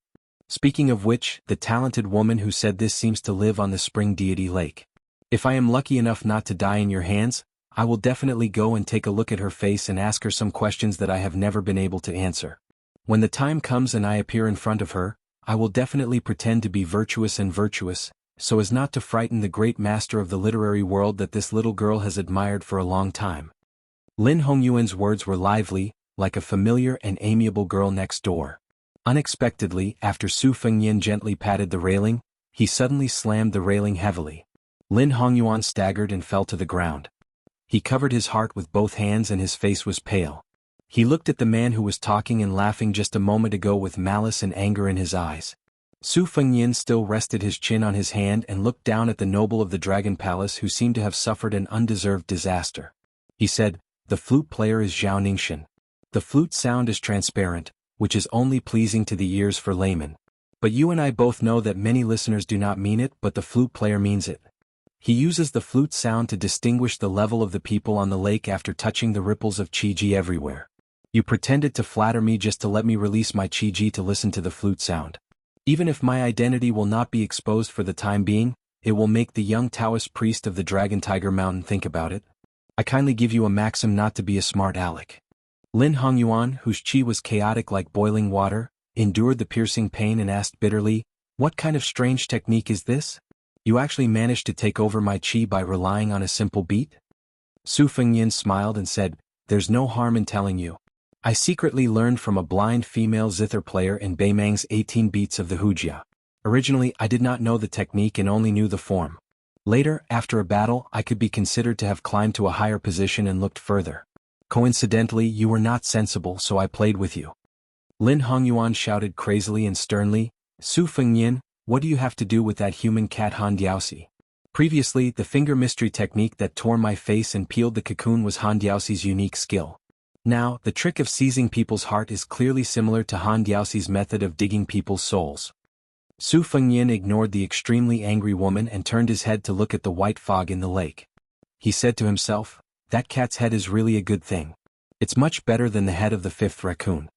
Speaking of which, the talented woman who said this seems to live on the spring deity lake. If I am lucky enough not to die in your hands, I will definitely go and take a look at her face and ask her some questions that I have never been able to answer. When the time comes and I appear in front of her, I will definitely pretend to be virtuous and virtuous, so as not to frighten the great master of the literary world that this little girl has admired for a long time. Lin Hongyuan's words were lively, like a familiar and amiable girl next door. Unexpectedly, after Su Fengyin gently patted the railing, he suddenly slammed the railing heavily. Lin Hongyuan staggered and fell to the ground. He covered his heart with both hands and his face was pale. He looked at the man who was talking and laughing just a moment ago with malice and anger in his eyes. Su Fengyin still rested his chin on his hand and looked down at the noble of the Dragon Palace who seemed to have suffered an undeserved disaster. He said, the flute player is Zhao Ningxian. The flute sound is transparent, which is only pleasing to the ears for laymen. But you and I both know that many listeners do not mean it, but the flute player means it. He uses the flute sound to distinguish the level of the people on the lake after touching the ripples of Qi everywhere. You pretended to flatter me just to let me release my Qi to listen to the flute sound. Even if my identity will not be exposed for the time being, it will make the young Taoist priest of the Dragon Tiger Mountain think about it. I kindly give you a maxim not to be a smart aleck. Lin Hongyuan, whose qi was chaotic like boiling water, endured the piercing pain and asked bitterly, what kind of strange technique is this? You actually managed to take over my qi by relying on a simple beat? Su Fengyin smiled and said, there's no harm in telling you. I secretly learned from a blind female zither player in Beimang's 18 beats of the Wuxia. Originally, I did not know the technique and only knew the form. Later, after a battle, I could be considered to have climbed to a higher position and looked further. Coincidentally, you were not sensible, so I played with you. Lin Hongyuan shouted crazily and sternly, Su Fengyin, what do you have to do with that human cat Han Diaoxi? Previously, the finger mystery technique that tore my face and peeled the cocoon was Han Diaoxi's unique skill. Now, the trick of seizing people's heart is clearly similar to Han Diaoxi's method of digging people's souls. Su Fengyin ignored the extremely angry woman and turned his head to look at the white fog in the lake. He said to himself, that cat's head is really a good thing. It's much better than the head of the fifth raccoon.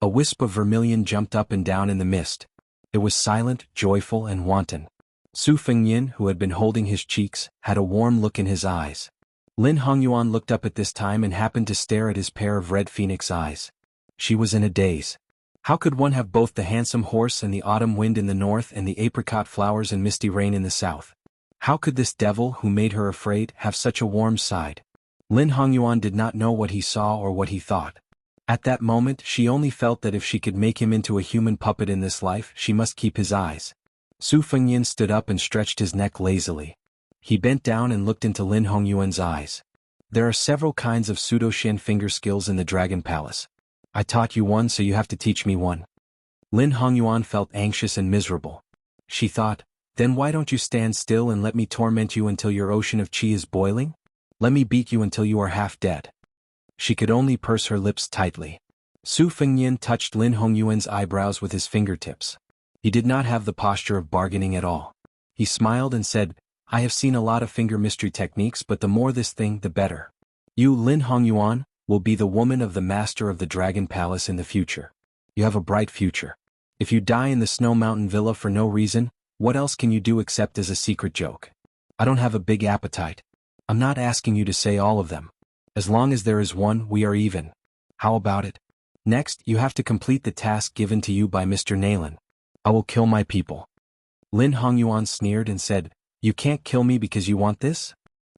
A wisp of vermilion jumped up and down in the mist. It was silent, joyful, and wanton. Su Fengyin, who had been holding his cheeks, had a warm look in his eyes. Lin Hongyuan looked up at this time and happened to stare at his pair of red phoenix eyes. She was in a daze. How could one have both the handsome horse and the autumn wind in the north and the apricot flowers and misty rain in the south? How could this devil who made her afraid have such a warm side? Lin Hongyuan did not know what he saw or what he thought. At that moment, she only felt that if she could make him into a human puppet in this life, she must keep his eyes. Su Fengyin stood up and stretched his neck lazily. He bent down and looked into Lin Hongyuan's eyes. There are several kinds of pseudo-shin finger skills in the Dragon Palace. I taught you one, so you have to teach me one. Lin Hongyuan felt anxious and miserable. She thought, Then why don't you stand still and let me torment you until your ocean of chi is boiling? Let me beat you until you are half dead. She could only purse her lips tightly. Su Fengnian touched Lin Hongyuan's eyebrows with his fingertips. He did not have the posture of bargaining at all. He smiled and said, I have seen a lot of finger mystery techniques, but the more this thing, the better. You, Lin Hongyuan, will be the woman of the master of the Dragon Palace in the future. You have a bright future. If you die in the Snow Mountain Villa for no reason, what else can you do except as a secret joke? I don't have a big appetite. I'm not asking you to say all of them. As long as there is one, we are even. How about it? Next, you have to complete the task given to you by Mr. Naylan. I will kill my people. Lin Hongyuan sneered and said, You can't kill me because you want this?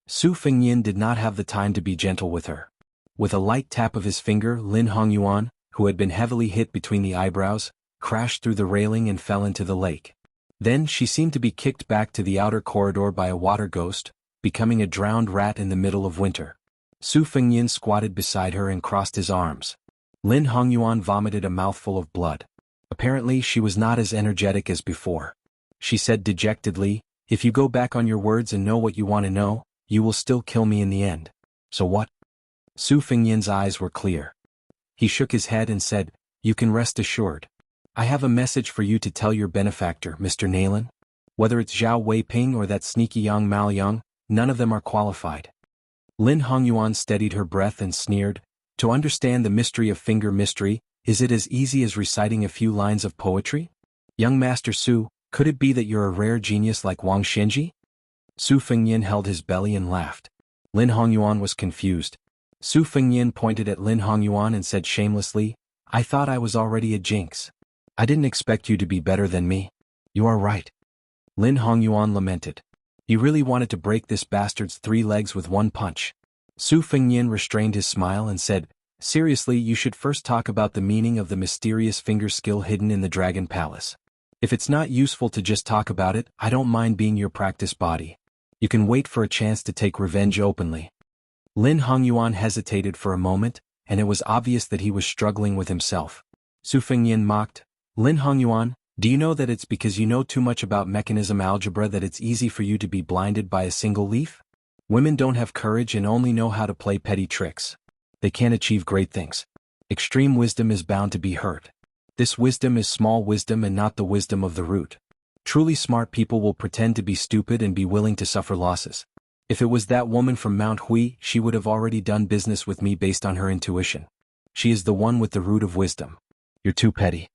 Su Fengnian did not have the time to be gentle with her. With a light tap of his finger, Lin Hongyuan, who had been heavily hit between the eyebrows, crashed through the railing and fell into the lake. Then she seemed to be kicked back to the outer corridor by a water ghost, becoming a drowned rat in the middle of winter. Su Fengnian squatted beside her and crossed his arms. Lin Hongyuan vomited a mouthful of blood. Apparently she was not as energetic as before. She said dejectedly, If you go back on your words and know what you want to know, you will still kill me in the end. So what? Su Fengnian's eyes were clear. He shook his head and said, You can rest assured. I have a message for you to tell your benefactor, Mr. Naylan. Whether it's Zhao Weiping or that sneaky Yang Maoyang, none of them are qualified. Lin Hongyuan steadied her breath and sneered, To understand the mystery of finger mystery, is it as easy as reciting a few lines of poetry? Young Master Su, could it be that you're a rare genius like Wang Shenji? Su Fengnian held his belly and laughed. Lin Hongyuan was confused. Su Fengnian pointed at Lin Hongyuan and said shamelessly, I thought I was already a jinx. I didn't expect you to be better than me. You are right. Lin Hongyuan lamented. He really wanted to break this bastard's 3 legs with one punch. Su Fengnian restrained his smile and said, Seriously, you should first talk about the meaning of the mysterious finger skill hidden in the Dragon Palace. If it's not useful to just talk about it, I don't mind being your practice body. You can wait for a chance to take revenge openly. Lin Hongyuan hesitated for a moment, and it was obvious that he was struggling with himself. Su Fengnian mocked, Lin Hongyuan, do you know that it's because you know too much about mechanism algebra that it's easy for you to be blinded by a single leaf? Women don't have courage and only know how to play petty tricks. They can't achieve great things. Extreme wisdom is bound to be hurt. This wisdom is small wisdom and not the wisdom of the root. Truly smart people will pretend to be stupid and be willing to suffer losses. If it was that woman from Mount Hui, she would have already done business with me based on her intuition. She is the one with the root of wisdom. You're too petty.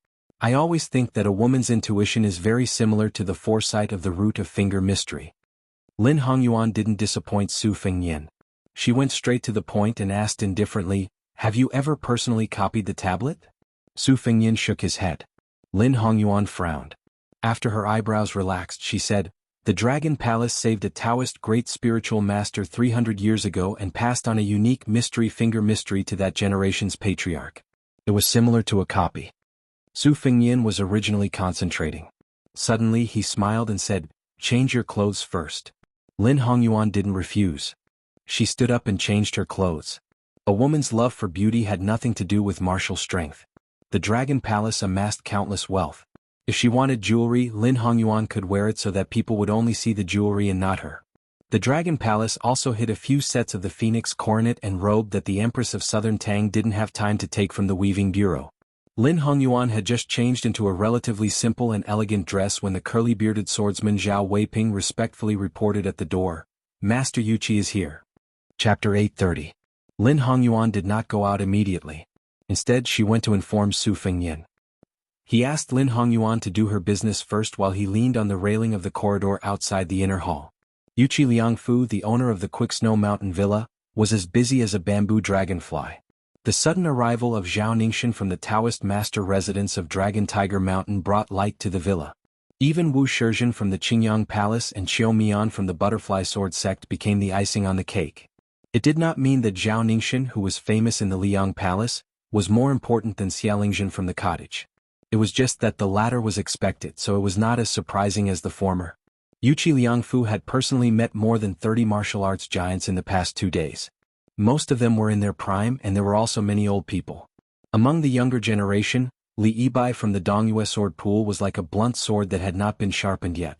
I always think that a woman's intuition is very similar to the foresight of the root of finger mystery. Lin Hongyuan didn't disappoint Su Fengnian. She went straight to the point and asked indifferently, Have you ever personally copied the tablet? Su Fengnian shook his head. Lin Hongyuan frowned. After her eyebrows relaxed, she said, The Dragon Palace saved a Taoist great spiritual master 300 years ago and passed on a unique mystery finger mystery to that generation's patriarch. It was similar to a copy. Su Fengnian was originally concentrating. Suddenly he smiled and said, Change your clothes first. Lin Hongyuan didn't refuse. She stood up and changed her clothes. A woman's love for beauty had nothing to do with martial strength. The Dragon Palace amassed countless wealth. If she wanted jewelry, Lin Hongyuan could wear it so that people would only see the jewelry and not her. The Dragon Palace also hid a few sets of the phoenix coronet and robe that the Empress of Southern Tang didn't have time to take from the weaving bureau. Lin Hongyuan had just changed into a relatively simple and elegant dress when the curly-bearded swordsman Zhao Weiping respectfully reported at the door, Master Yuqi is here. Chapter 830. Lin Hongyuan did not go out immediately. Instead, she went to inform Su Fengnian. He asked Lin Hongyuan to do her business first while he leaned on the railing of the corridor outside the inner hall. Yuqi Liangfu, the owner of the Quick Snow Mountain Villa, was as busy as a bamboo dragonfly. The sudden arrival of Zhao Ningxian from the Taoist master residence of Dragon Tiger Mountain brought light to the villa. Even Wu Shizhen from the Qingyang Palace and Qiu Mian from the Butterfly Sword sect became the icing on the cake. It did not mean that Zhao Ningxian, who was famous in the Liang Palace, was more important than Xianxia from the cottage. It was just that the latter was expected, so it was not as surprising as the former. Yuqi Liangfu had personally met more than 30 martial arts giants in the past 2 days. Most of them were in their prime, and there were also many old people. Among the younger generation, Li Yibai from the Dongyue sword pool was like a blunt sword that had not been sharpened yet.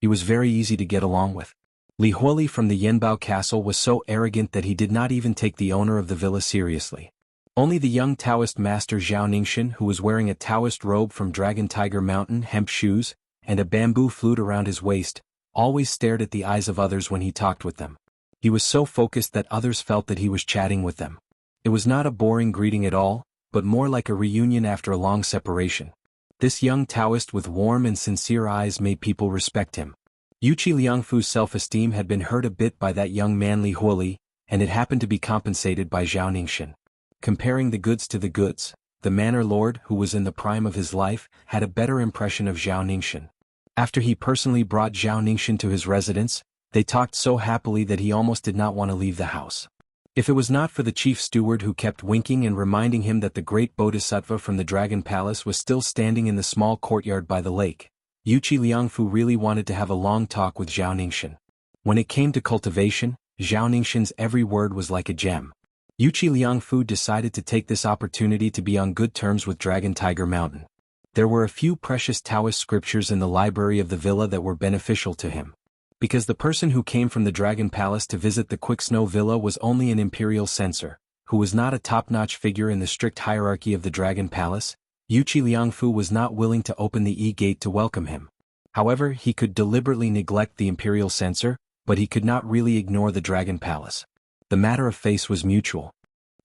He was very easy to get along with. Li Huoli from the Yanbao castle was so arrogant that he did not even take the owner of the villa seriously. Only the young Taoist master Xianxia, who was wearing a Taoist robe from Dragon Tiger Mountain hemp shoes, and a bamboo flute around his waist, always stared at the eyes of others when he talked with them. He was so focused that others felt that he was chatting with them. It was not a boring greeting at all, but more like a reunion after a long separation. This young Taoist with warm and sincere eyes made people respect him. Yuchi Liangfu's self-esteem had been hurt a bit by that young man Li Huoli, and it happened to be compensated by Xianxia. Comparing the goods to the goods, the manor lord, who was in the prime of his life, had a better impression of Xianxia. After he personally brought Xianxia to his residence, they talked so happily that he almost did not want to leave the house. If it was not for the chief steward who kept winking and reminding him that the great bodhisattva from the Dragon Palace was still standing in the small courtyard by the lake, Yuchi Liangfu really wanted to have a long talk with Xianxia. When it came to cultivation, Xianxia's every word was like a gem. Yuchi Liangfu decided to take this opportunity to be on good terms with Dragon Tiger Mountain. There were a few precious Taoist scriptures in the library of the villa that were beneficial to him. Because the person who came from the Dragon Palace to visit the Quick Snow Villa was only an imperial censor, who was not a top-notch figure in the strict hierarchy of the Dragon Palace, Yuchi Liangfu was not willing to open the E-gate to welcome him. However, he could deliberately neglect the imperial censor, but he could not really ignore the Dragon Palace. The matter of face was mutual.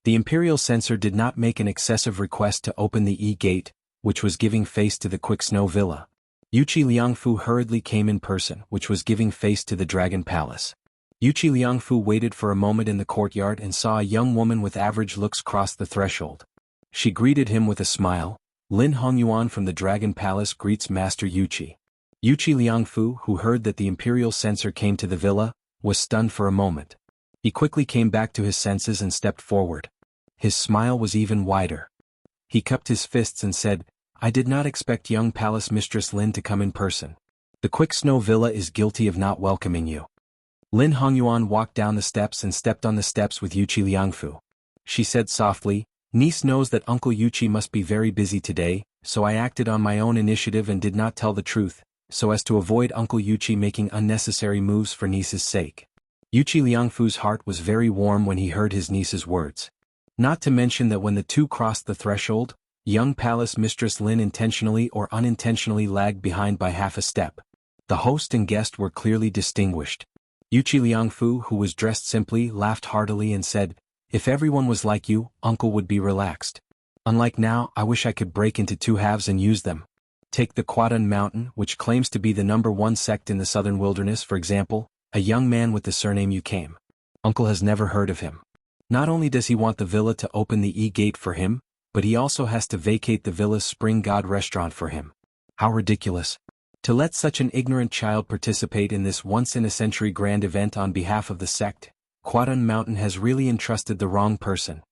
The imperial censor did not make an excessive request to open the E-gate, which was giving face to the Quick Snow Villa. Yuchi Liangfu hurriedly came in person, which was giving face to the Dragon Palace. Yuchi Liangfu waited for a moment in the courtyard and saw a young woman with average looks cross the threshold. She greeted him with a smile. Lin Hongyuan from the Dragon Palace greets Master Yuchi. Yuchi Liangfu, who heard that the imperial censor came to the villa, was stunned for a moment. He quickly came back to his senses and stepped forward. His smile was even wider. He cupped his fists and said, "I did not expect young Palace Mistress Lin to come in person. The Quick Snow Villa is guilty of not welcoming you." Lin Hongyuan walked down the steps and stepped on the steps with Yuchi Liangfu. She said softly, "Niece knows that Uncle Yuchi must be very busy today, so I acted on my own initiative and did not tell the truth, so as to avoid Uncle Yuchi making unnecessary moves for niece's sake." Yuchi Liangfu's heart was very warm when he heard his niece's words. Not to mention that when the two crossed the threshold, young Palace Mistress Lin intentionally or unintentionally lagged behind by half a step. The host and guest were clearly distinguished. Yuchi Liangfu, who was dressed simply, laughed heartily and said, "If everyone was like you, Uncle would be relaxed. Unlike now, I wish I could break into two halves and use them. Take the Quadun Mountain, which claims to be the #1 sect in the southern wilderness, for example, a young man with the surname Yukame. Uncle has never heard of him. Not only does he want the villa to open the E-gate for him, but he also has to vacate the villa's Spring God restaurant for him. How ridiculous. To let such an ignorant child participate in this once-in-a-century grand event on behalf of the sect, Quadun Mountain has really entrusted the wrong person."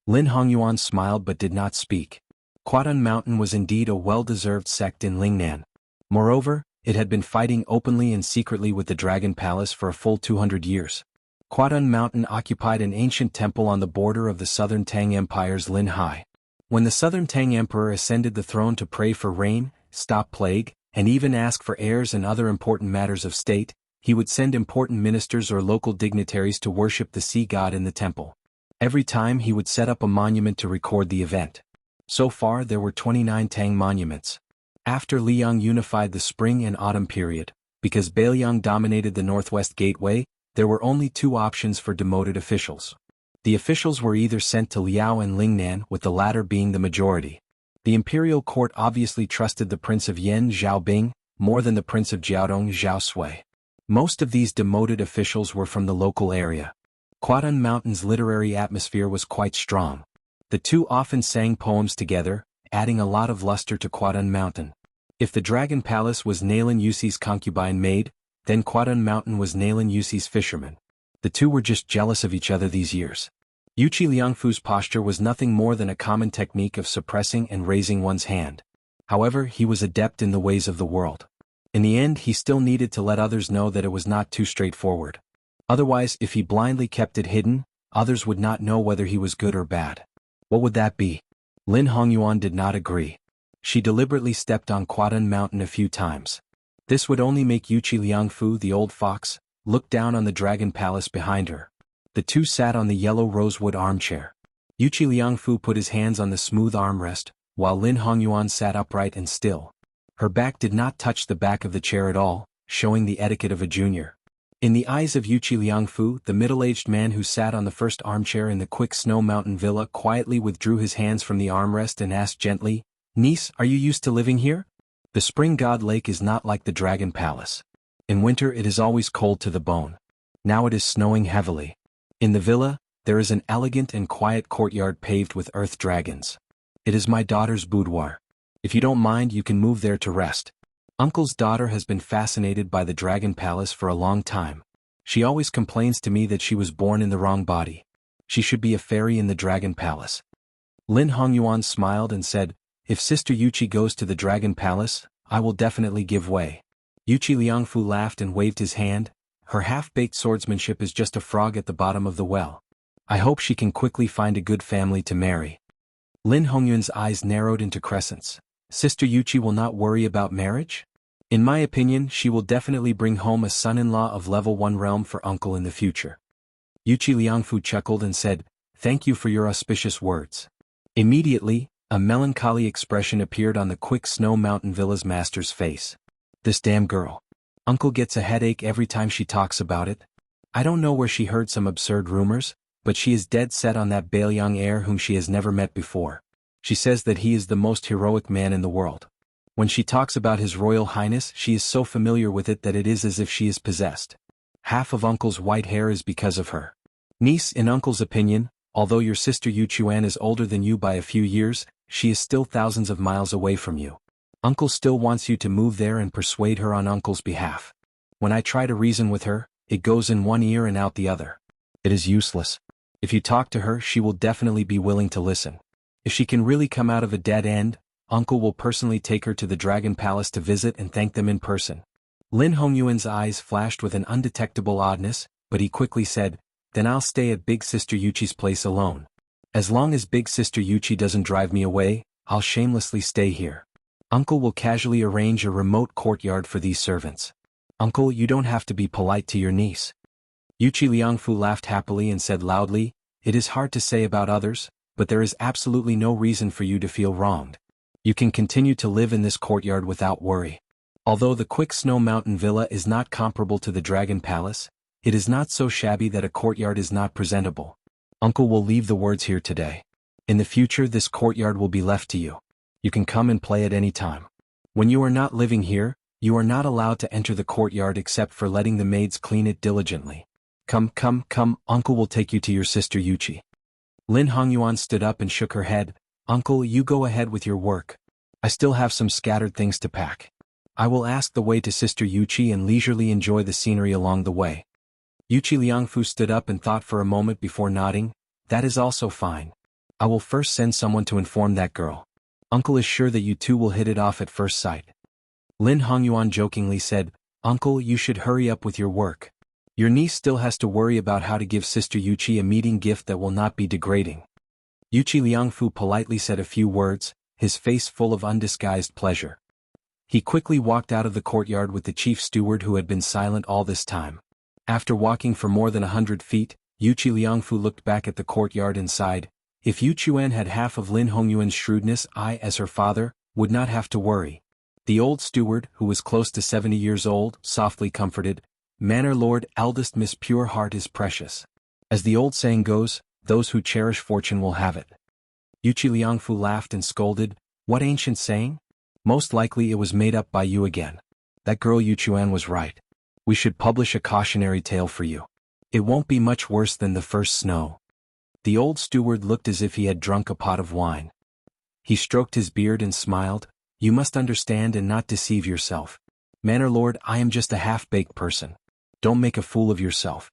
Lin Hongyuan smiled but did not speak. Quadun Mountain was indeed a well-deserved sect in Lingnan. Moreover, it had been fighting openly and secretly with the Dragon Palace for a full 200 years. Quadun Mountain occupied an ancient temple on the border of the Southern Tang Empire's Linhai. When the Southern Tang Emperor ascended the throne to pray for rain, stop plague, and even ask for heirs and other important matters of state, he would send important ministers or local dignitaries to worship the sea god in the temple. Every time he would set up a monument to record the event. So far there were 29 Tang monuments. After Liang unified the spring and autumn period, because Bailiang dominated the northwest gateway, there were only two options for demoted officials. The officials were either sent to Liao and Lingnan, with the latter being the majority. The imperial court obviously trusted the Prince of Yen Zhaobing more than the Prince of Jiaodong Zhao Sui. Most of these demoted officials were from the local area. Quadun Mountain's literary atmosphere was quite strong. The two often sang poems together, adding a lot of luster to Quadun Mountain. If the Dragon Palace was Nailan Yusi's concubine maid, then Quadun Mountain was Nailan Yusi's fisherman. The two were just jealous of each other these years. Yuchi Liangfu's posture was nothing more than a common technique of suppressing and raising one's hand. However, he was adept in the ways of the world. In the end, he still needed to let others know that it was not too straightforward. Otherwise, if he blindly kept it hidden, others would not know whether he was good or bad. What would that be? Lin Hongyuan did not agree. She deliberately stepped on Quadun Mountain a few times. This would only make Yuchi Liangfu, the old fox, look down on the dragon palace behind her. The two sat on the yellow rosewood armchair. Yuchi Liangfu put his hands on the smooth armrest, while Lin Hongyuan sat upright and still. Her back did not touch the back of the chair at all, showing the etiquette of a junior. In the eyes of Yuchi Liangfu, the middle-aged man who sat on the first armchair in the quick snow mountain villa quietly withdrew his hands from the armrest and asked gently, "Niece, are you used to living here? The spring god lake is not like the dragon palace. In winter it is always cold to the bone. Now it is snowing heavily. In the villa, there is an elegant and quiet courtyard paved with earth dragons. It is my daughter's boudoir. If you don't mind, you can move there to rest. Uncle's daughter has been fascinated by the dragon palace for a long time. She always complains to me that she was born in the wrong body. She should be a fairy in the dragon palace." Lin Hongyuan smiled and said, "If Sister Yuchi goes to the dragon palace, I will definitely give way." Yuchi Liangfu laughed and waved his hand. "Her half-baked swordsmanship is just a frog at the bottom of the well. I hope she can quickly find a good family to marry." Lin Hongyuan's eyes narrowed into crescents. "Sister Yuchi will not worry about marriage? In my opinion, she will definitely bring home a son-in-law of level 1 realm for uncle in the future." Yuchi Liangfu chuckled and said, "Thank you for your auspicious words." Immediately, a melancholy expression appeared on the quick snow mountain villa's master's face. "This damn girl. Uncle gets a headache every time she talks about it. I don't know where she heard some absurd rumors, but she is dead set on that Bailiang heir whom she has never met before. She says that he is the most heroic man in the world. When she talks about His Royal Highness, she is so familiar with it that it is as if she is possessed. Half of Uncle's white hair is because of her. Niece, in Uncle's opinion, although your sister Yuchuan is older than you by a few years, she is still thousands of miles away from you. Uncle still wants you to move there and persuade her on Uncle's behalf. When I try to reason with her, it goes in one ear and out the other. It is useless. If you talk to her, she will definitely be willing to listen. If she can really come out of a dead end, Uncle will personally take her to the Dragon Palace to visit and thank them in person." Lin Hongyuan's eyes flashed with an undetectable oddness, but he quickly said, "Then I'll stay at Big Sister Yuchi's place alone. As long as Big Sister Yuchi doesn't drive me away, I'll shamelessly stay here. Uncle will casually arrange a remote courtyard for these servants. Uncle, you don't have to be polite to your niece." Yuchi Liangfu laughed happily and said loudly, "It is hard to say about others, but there is absolutely no reason for you to feel wronged. You can continue to live in this courtyard without worry. Although the Quick Snow Mountain Villa is not comparable to the Dragon Palace, it is not so shabby that a courtyard is not presentable. Uncle will leave the words here today. In the future this courtyard will be left to you. You can come and play at any time. When you are not living here, you are not allowed to enter the courtyard except for letting the maids clean it diligently. Come, Uncle will take you to your sister Yuchi." Lin Hongyuan stood up and shook her head. "Uncle, you go ahead with your work. I still have some scattered things to pack. I will ask the way to Sister Yuchi and leisurely enjoy the scenery along the way." Yuchi Liangfu stood up and thought for a moment before nodding. "That is also fine. I will first send someone to inform that girl. Uncle is sure that you two will hit it off at first sight." Lin Hongyuan jokingly said, "Uncle, you should hurry up with your work. Your niece still has to worry about how to give Sister Yuchi a meeting gift that will not be degrading." Yuchi Liangfu politely said a few words, his face full of undisguised pleasure. He quickly walked out of the courtyard with the chief steward who had been silent all this time. After walking for more than 100 feet, Yuchi Liangfu looked back at the courtyard and sighed. If Yuchuan had half of Lin Hongyuan's shrewdness, I, as her father, would not have to worry. The old steward, who was close to 70 years old, softly comforted, "Manor Lord, eldest Miss Pure Heart is precious. As the old saying goes, those who cherish fortune will have it." Yuchi Liangfu laughed and scolded, "What ancient saying? Most likely it was made up by you again. That girl Yuchuan was right. We should publish a cautionary tale for you. It won't be much worse than the first snow." The old steward looked as if he had drunk a pot of wine. He stroked his beard and smiled, "You must understand and not deceive yourself. Manor Lord, I am just a half-baked person. Don't make a fool of yourself."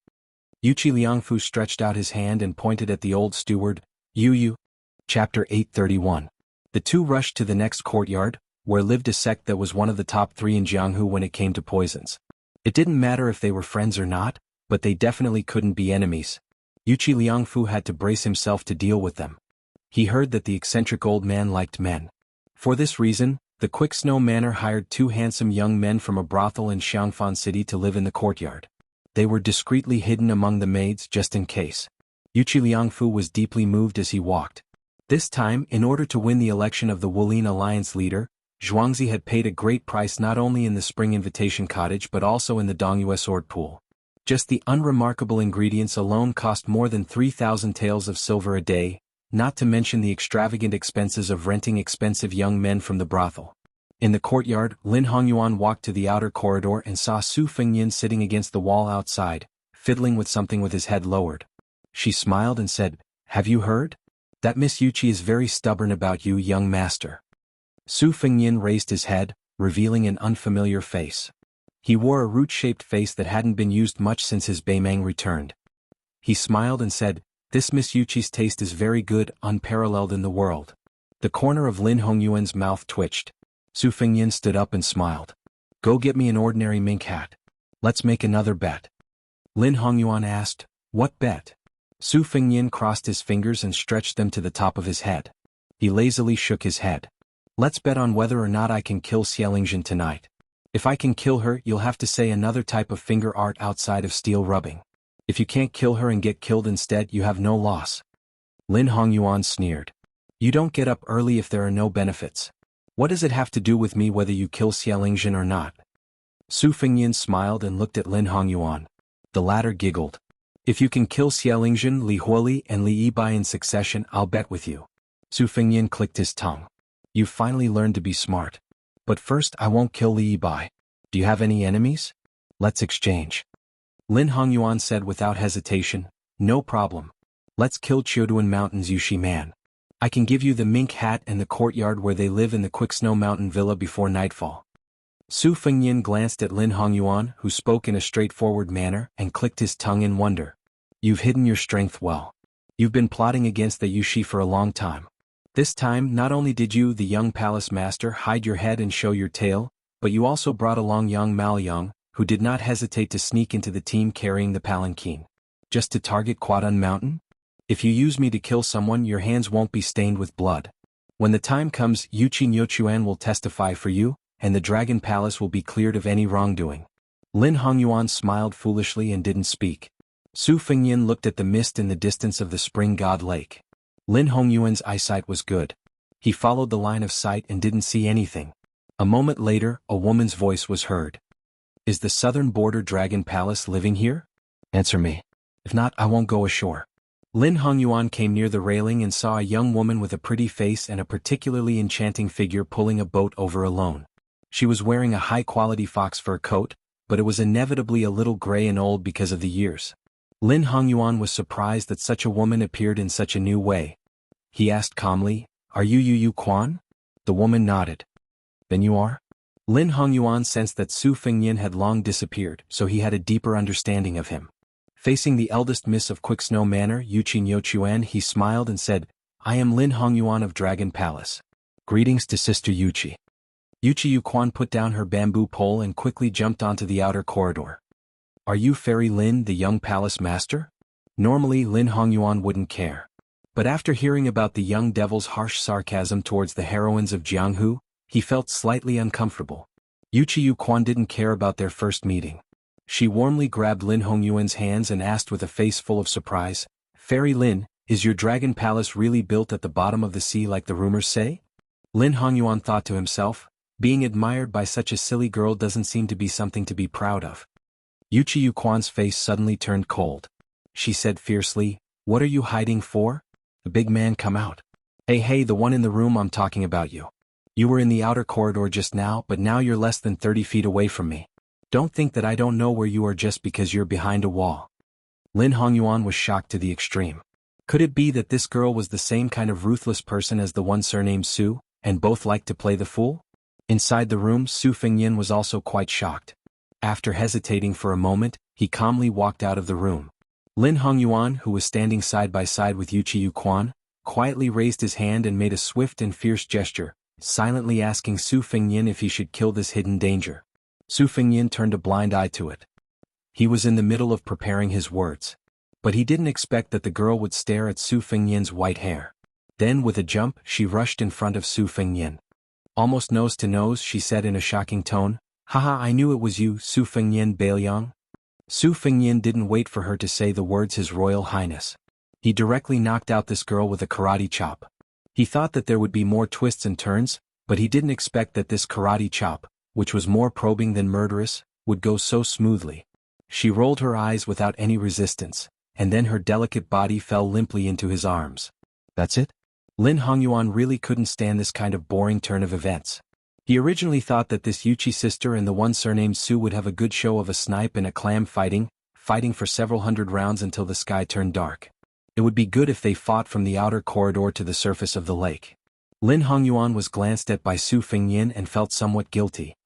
Yuchi Liangfu stretched out his hand and pointed at the old steward. You. Chapter 831. The two rushed to the next courtyard, where lived a sect that was one of the top 3 in Jianghu when it came to poisons. It didn't matter if they were friends or not, but they definitely couldn't be enemies. Yuchi Liangfu had to brace himself to deal with them. He heard that the eccentric old man liked men. For this reason, The Quick Snow Manor hired 2 handsome young men from a brothel in Xiangfan City to live in the courtyard. They were discreetly hidden among the maids just in case. Jianghu was deeply moved as he walked. This time, in order to win the election of the Wulin Alliance leader, Zhuangzi had paid a great price not only in the Spring Invitation Cottage but also in the Dongyue Sword Pool. Just the unremarkable ingredients alone cost more than 3,000 taels of silver a day, not to mention the extravagant expenses of renting expensive young men from the brothel. In the courtyard, Lin Hongyuan walked to the outer corridor and saw Su Fengyin sitting against the wall outside, fiddling with something with his head lowered. She smiled and said, "Have you heard? That Miss Yuchi is very stubborn about you, young master." Su Fengyin raised his head, revealing an unfamiliar face. He wore a root-shaped face that hadn't been used much since his Beimang returned. He smiled and said, "This Miss Yuchi's taste is very good, unparalleled in the world." The corner of Lin Hongyuan's mouth twitched. Su Fengyin stood up and smiled. "Go get me an ordinary mink hat. Let's make another bet." Lin Hongyuan asked, "What bet?" Su Fengyin crossed his fingers and stretched them to the top of his head. He lazily shook his head. "Let's bet on whether or not I can kill Xianxia tonight. If I can kill her, you'll have to say another type of finger art outside of steel rubbing. If you can't kill her and get killed instead, you have no loss." Lin Hongyuan sneered. "You don't get up early if there are no benefits. What does it have to do with me whether you kill Xianxia or not?" Su Fengyin smiled and looked at Lin Hongyuan. The latter giggled. "If you can kill Xianxia, Li Huoli and Li Yibai in succession, I'll bet with you." Su Fengyin clicked his tongue. "You've finally learned to be smart. But first I won't kill Li Yibai. Do you have any enemies? Let's exchange." Lin Hongyuan said without hesitation, "No problem. Let's kill Chioduan Mountain's Yushi man. I can give you the mink hat and the courtyard where they live in the Quick Snow Mountain villa before nightfall." Su Fengyin glanced at Lin Hongyuan, who spoke in a straightforward manner, and clicked his tongue in wonder. "You've hidden your strength well. You've been plotting against the Yushi for a long time. This time, not only did you, the young palace master, hide your head and show your tail, but you also brought along young Maoyang, who did not hesitate to sneak into the team carrying the palanquin. Just to target Quadun Mountain? If you use me to kill someone, your hands won't be stained with blood. When the time comes, Yuchi Nyochuan will testify for you, and the Dragon Palace will be cleared of any wrongdoing." Lin Hongyuan smiled foolishly and didn't speak. Su Fengyin looked at the mist in the distance of the Spring God Lake. Lin Hongyuan's eyesight was good. He followed the line of sight and didn't see anything. A moment later, a woman's voice was heard. "Is the southern border Dragon Palace living here? Answer me. If not, I won't go ashore." Lin Hongyuan came near the railing and saw a young woman with a pretty face and a particularly enchanting figure pulling a boat over alone. She was wearing a high-quality fox fur coat, but it was inevitably a little gray and old because of the years. Lin Hongyuan was surprised that such a woman appeared in such a new way. He asked calmly, "Are you Yu Quan?" The woman nodded. "Then you are?" Lin Hongyuan sensed that Su Fengyin had long disappeared, so he had a deeper understanding of him. Facing the eldest miss of Quick Snow Manor, Yuchi Nyochuan, he smiled and said, "I am Lin Hongyuan of Dragon Palace. Greetings to Sister Yuchi." Yuchi Yuquan put down her bamboo pole and quickly jumped onto the outer corridor. "Are you Fairy Lin, the young palace master?" Normally Lin Hongyuan wouldn't care. But after hearing about the young devil's harsh sarcasm towards the heroines of Jianghu, he felt slightly uncomfortable. Yuchi Yuquan didn't care about their first meeting. She warmly grabbed Lin Hongyuan's hands and asked with a face full of surprise, "Fairy Lin, is your dragon palace really built at the bottom of the sea like the rumors say?" Lin Hongyuan thought to himself, being admired by such a silly girl doesn't seem to be something to be proud of. Yuchi Yuquan's face suddenly turned cold. She said fiercely, "What are you hiding for? The big man, come out." Hey, the one in the room, I'm talking about you. You were in the outer corridor just now, but now you're less than 30 feet away from me. Don't think that I don't know where you are just because you're behind a wall." Lin Hongyuan was shocked to the extreme. Could it be that this girl was the same kind of ruthless person as the one surnamed Su, and both liked to play the fool? Inside the room, Su Fengyin was also quite shocked. After hesitating for a moment, he calmly walked out of the room. Lin Hongyuan, who was standing side by side with Yuchi Yuquan, quietly raised his hand and made a swift and fierce gesture, silently asking Su Fengyin if he should kill this hidden danger. Su Fengyin turned a blind eye to it. He was in the middle of preparing his words. But he didn't expect that the girl would stare at Su Fengyin's white hair. Then with a jump, she rushed in front of Su Fengyin. Almost nose to nose, she said in a shocking tone. Haha, I knew it was you, Su Fengyan Bailiang. Su Fengyan didn't wait for her to say the words His Royal Highness. He directly knocked out this girl with a karate chop. He thought that there would be more twists and turns, but he didn't expect that this karate chop, which was more probing than murderous, would go so smoothly. She rolled her eyes without any resistance, and then her delicate body fell limply into his arms. That's it? Lin Hongyuan really couldn't stand this kind of boring turn of events. He originally thought that this Yuchi sister and the one surnamed Su would have a good show of a snipe and a clam fighting for several hundred rounds until the sky turned dark. It would be good if they fought from the outer corridor to the surface of the lake. Lin Hongyuan was glanced at by Su Fengyan and felt somewhat guilty.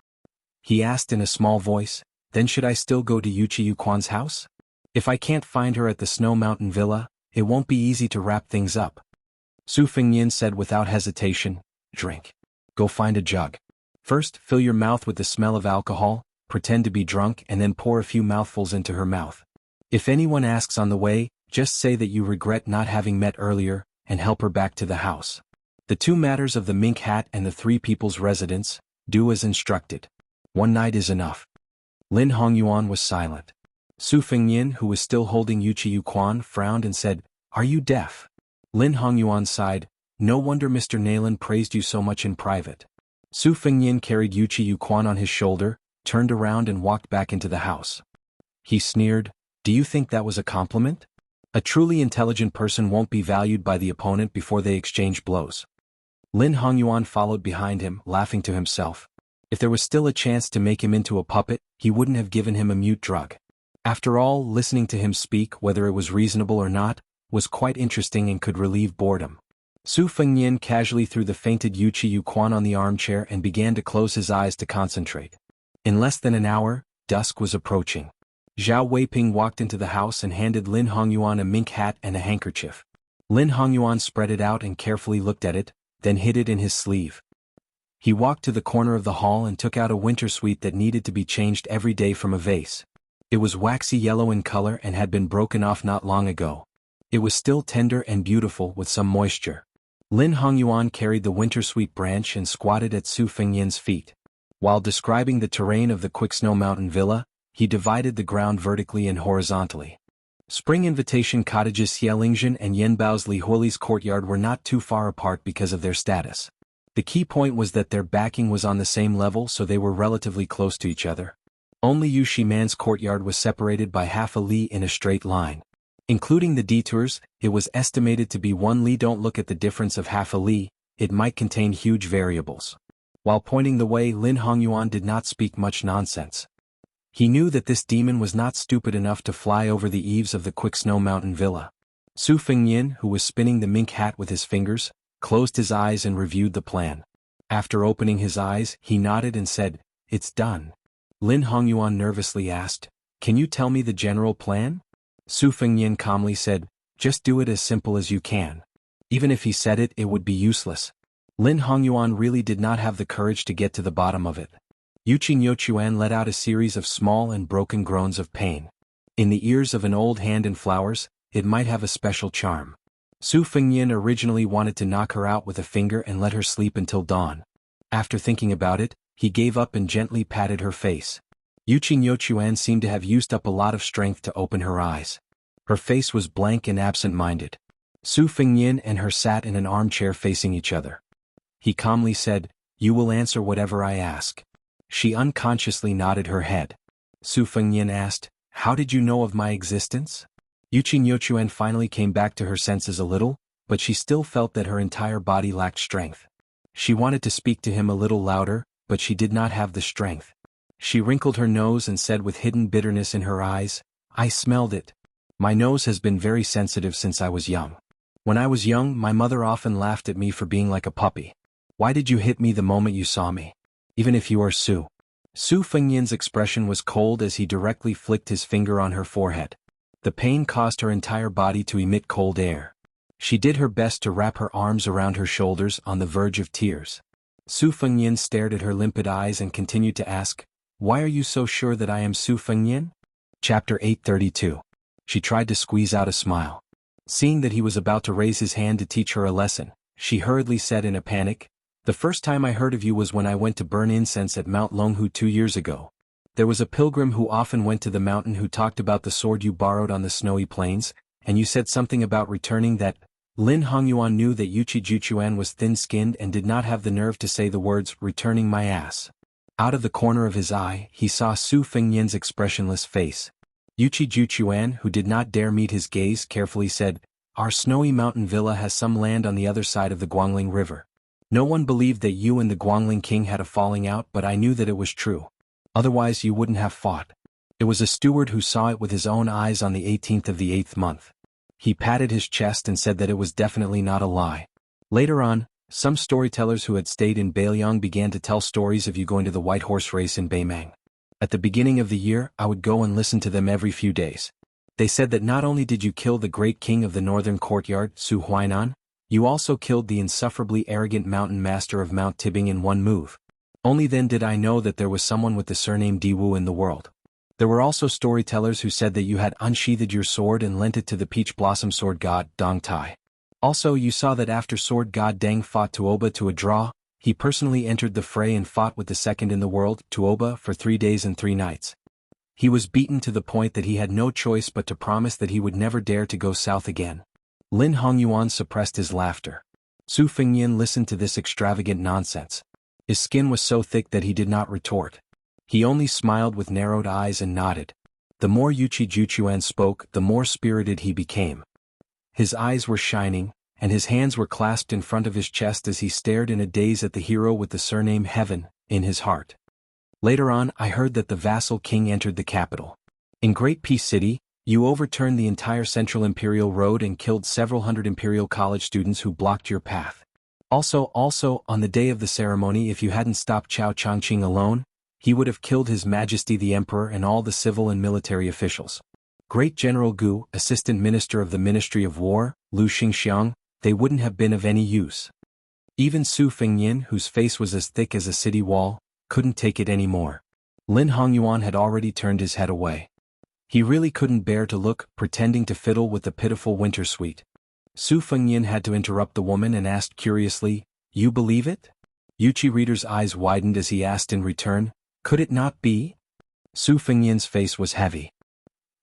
He asked in a small voice, then should I still go to Yuchi Yuquan's house? If I can't find her at the Snow Mountain Villa, it won't be easy to wrap things up. Su Fengyan said without hesitation, drink. Go find a jug. First, fill your mouth with the smell of alcohol, pretend to be drunk and then pour a few mouthfuls into her mouth. If anyone asks on the way, just say that you regret not having met earlier, and help her back to the house. The 2 matters of the mink hat and the 3 people's residence, do as instructed. 1 night is enough. Lin Hongyuan was silent. Su Fengyan, who was still holding Yuchi Yuquan, frowned and said, Are you deaf? Lin Hongyuan sighed, No wonder Mr. Naylan praised you so much in private. Su Fengyan carried Yuchi Yuquan on his shoulder, turned around and walked back into the house. He sneered, Do you think that was a compliment? A truly intelligent person won't be valued by the opponent before they exchange blows. Lin Hongyuan followed behind him, laughing to himself. If there was still a chance to make him into a puppet, he wouldn't have given him a mute drug. After all, listening to him speak, whether it was reasonable or not, was quite interesting and could relieve boredom. Su Fengyan casually threw the fainted Yuchi Yuquan on the armchair and began to close his eyes to concentrate. In less than an hour, dusk was approaching. Zhao Weiping walked into the house and handed Lin Hongyuan a mink hat and a handkerchief. Lin Hongyuan spread it out and carefully looked at it, then hid it in his sleeve. He walked to the corner of the hall and took out a winter sweet that needed to be changed every day from a vase. It was waxy yellow in color and had been broken off not long ago. It was still tender and beautiful with some moisture. Lin Hongyuan carried the winter sweet branch and squatted at Su Fengyan's feet. While describing the terrain of the Quick Snow Mountain Villa, he divided the ground vertically and horizontally. Spring Invitation Cottages Xianxia and Yanbao's Li Huoli's courtyard were not too far apart because of their status. The key point was that their backing was on the same level, so they were relatively close to each other. Only Yu Shiman's courtyard was separated by half a li in a straight line. Including the detours, it was estimated to be 1 li. Don't look at the difference of half a li, it might contain huge variables. While pointing the way, Lin Hongyuan did not speak much nonsense. He knew that this demon was not stupid enough to fly over the eaves of the Quick Snow Mountain Villa. Su Fengyan, who was spinning the mink hat with his fingers, closed his eyes and reviewed the plan. After opening his eyes, he nodded and said, It's done. Lin Hongyuan nervously asked, Can you tell me the general plan? Su Fengyan calmly said, Just do it as simple as you can. Even if he said it, it would be useless. Lin Hongyuan really did not have the courage to get to the bottom of it. Yuchi Nyochuan let out a series of small and broken groans of pain. In the ears of an old hand in flowers, it might have a special charm. Su Fengyan originally wanted to knock her out with a finger and let her sleep until dawn. After thinking about it, he gave up and gently patted her face. Yuchi Nyochuan seemed to have used up a lot of strength to open her eyes. Her face was blank and absent-minded. Su Fengyan and her sat in an armchair facing each other. He calmly said, You will answer whatever I ask. She unconsciously nodded her head. Su Fengyan asked, How did you know of my existence? Yuchi Nyochuan finally came back to her senses a little, but she still felt that her entire body lacked strength. She wanted to speak to him a little louder, but she did not have the strength. She wrinkled her nose and said with hidden bitterness in her eyes, I smelled it. My nose has been very sensitive since I was young. When I was young, my mother often laughed at me for being like a puppy. Why did you hit me the moment you saw me? Even if you are Su. Su Fengyan's expression was cold as he directly flicked his finger on her forehead. The pain caused her entire body to emit cold air. She did her best to wrap her arms around her shoulders on the verge of tears. Su Fengyan stared at her limpid eyes and continued to ask, Why are you so sure that I am Su Fengyan? Chapter 832. She tried to squeeze out a smile. Seeing that he was about to raise his hand to teach her a lesson, she hurriedly said in a panic, The first time I heard of you was when I went to burn incense at Mount Longhu 2 years ago. There was a pilgrim who often went to the mountain who talked about the sword you borrowed on the snowy plains, and you said something about returning that. Lin Hongyuan knew that Yuchi Juchuan was thin-skinned and did not have the nerve to say the words, returning my ass. Out of the corner of his eye, he saw Su Fengyan's expressionless face. Yuchi Juchuan, who did not dare meet his gaze, carefully said, our snowy mountain villa has some land on the other side of the Guangling River. No one believed that you and the Guangling king had a falling out, but I knew that it was true. Otherwise you wouldn't have fought. It was a steward who saw it with his own eyes on the 18th of the 8th month. He patted his chest and said that it was definitely not a lie. Later on, some storytellers who had stayed in Beiliang began to tell stories of you going to the white horse race in Beimang. At the beginning of the year, I would go and listen to them every few days. They said that not only did you kill the great king of the northern courtyard, Su Huainan, you also killed the insufferably arrogant mountain master of Mount Tibing in one move. Only then did I know that there was someone with the surname Diwu in the world. There were also storytellers who said that you had unsheathed your sword and lent it to the peach blossom sword god, Dong Tai. Also you saw that after sword god Deng fought Tuoba to a draw, he personally entered the fray and fought with the second in the world, Tuoba, for 3 days and 3 nights. He was beaten to the point that he had no choice but to promise that he would never dare to go south again. Lin Hongyuan suppressed his laughter. Su Fengyan listened to this extravagant nonsense. His skin was so thick that he did not retort. He only smiled with narrowed eyes and nodded. The more Yuchi Juchuan spoke, the more spirited he became. His eyes were shining, and his hands were clasped in front of his chest as he stared in a daze at the hero with the surname Heaven in his heart. Later on, I heard that the vassal king entered the capital. In Great Peace City, you overturned the entire Central Imperial Road and killed several hundred Imperial College students who blocked your path. Also, on the day of the ceremony, if you hadn't stopped Chao Changqing alone, he would have killed His Majesty the Emperor and all the civil and military officials. Great General Gu, Assistant Minister of the Ministry of War, Lu Xingxiang, they wouldn't have been of any use. Even Su Fengyan, whose face was as thick as a city wall, couldn't take it anymore. Lin Hongyuan had already turned his head away. He really couldn't bear to look, pretending to fiddle with the pitiful winter sweet. Su Fengyan had to interrupt the woman and asked curiously, you believe it? Yuchi Reader's eyes widened as he asked in return, could it not be? Su Fengyan's face was heavy.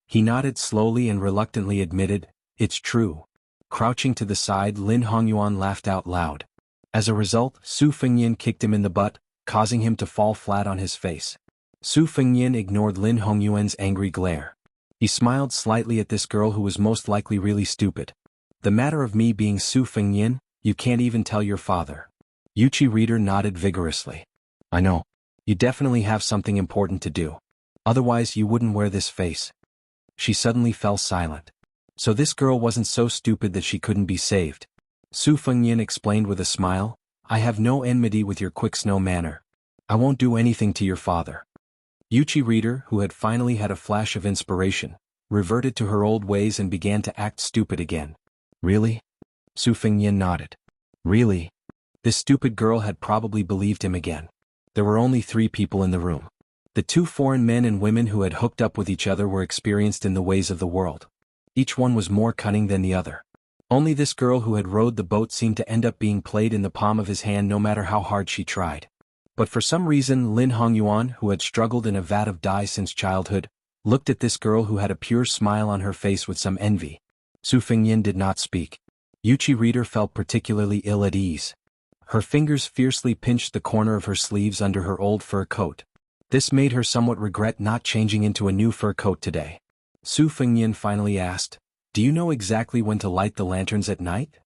He nodded slowly and reluctantly admitted, it's true. Crouching to the side, Lin Hongyuan laughed out loud. As a result, Su Fengyan kicked him in the butt, causing him to fall flat on his face. Su Fengyan ignored Lin Hongyuan's angry glare. He smiled slightly at this girl who was most likely really stupid. The matter of me being Su Fengyan, you can't even tell your father. Yuchi Reader nodded vigorously. I know. You definitely have something important to do. Otherwise you wouldn't wear this face. She suddenly fell silent. So this girl wasn't so stupid that she couldn't be saved. Su Fengyan explained with a smile, I have no enmity with your quick snow manner. I won't do anything to your father. Yuchi Reader, who had finally had a flash of inspiration, reverted to her old ways and began to act stupid again. Really? Su Fengyan nodded. Really? This stupid girl had probably believed him again. There were only 3 people in the room. The 2 foreign men and women who had hooked up with each other were experienced in the ways of the world. Each one was more cunning than the other. Only this girl who had rowed the boat seemed to end up being played in the palm of his hand no matter how hard she tried. But for some reason Lin Hongyuan, who had struggled in a vat of dye since childhood, looked at this girl who had a pure smile on her face with some envy. Su Fengyan did not speak. Yuchi Reader felt particularly ill at ease. Her fingers fiercely pinched the corner of her sleeves under her old fur coat. This made her somewhat regret not changing into a new fur coat today. Su Fengyan finally asked, do you know exactly when to light the lanterns at night?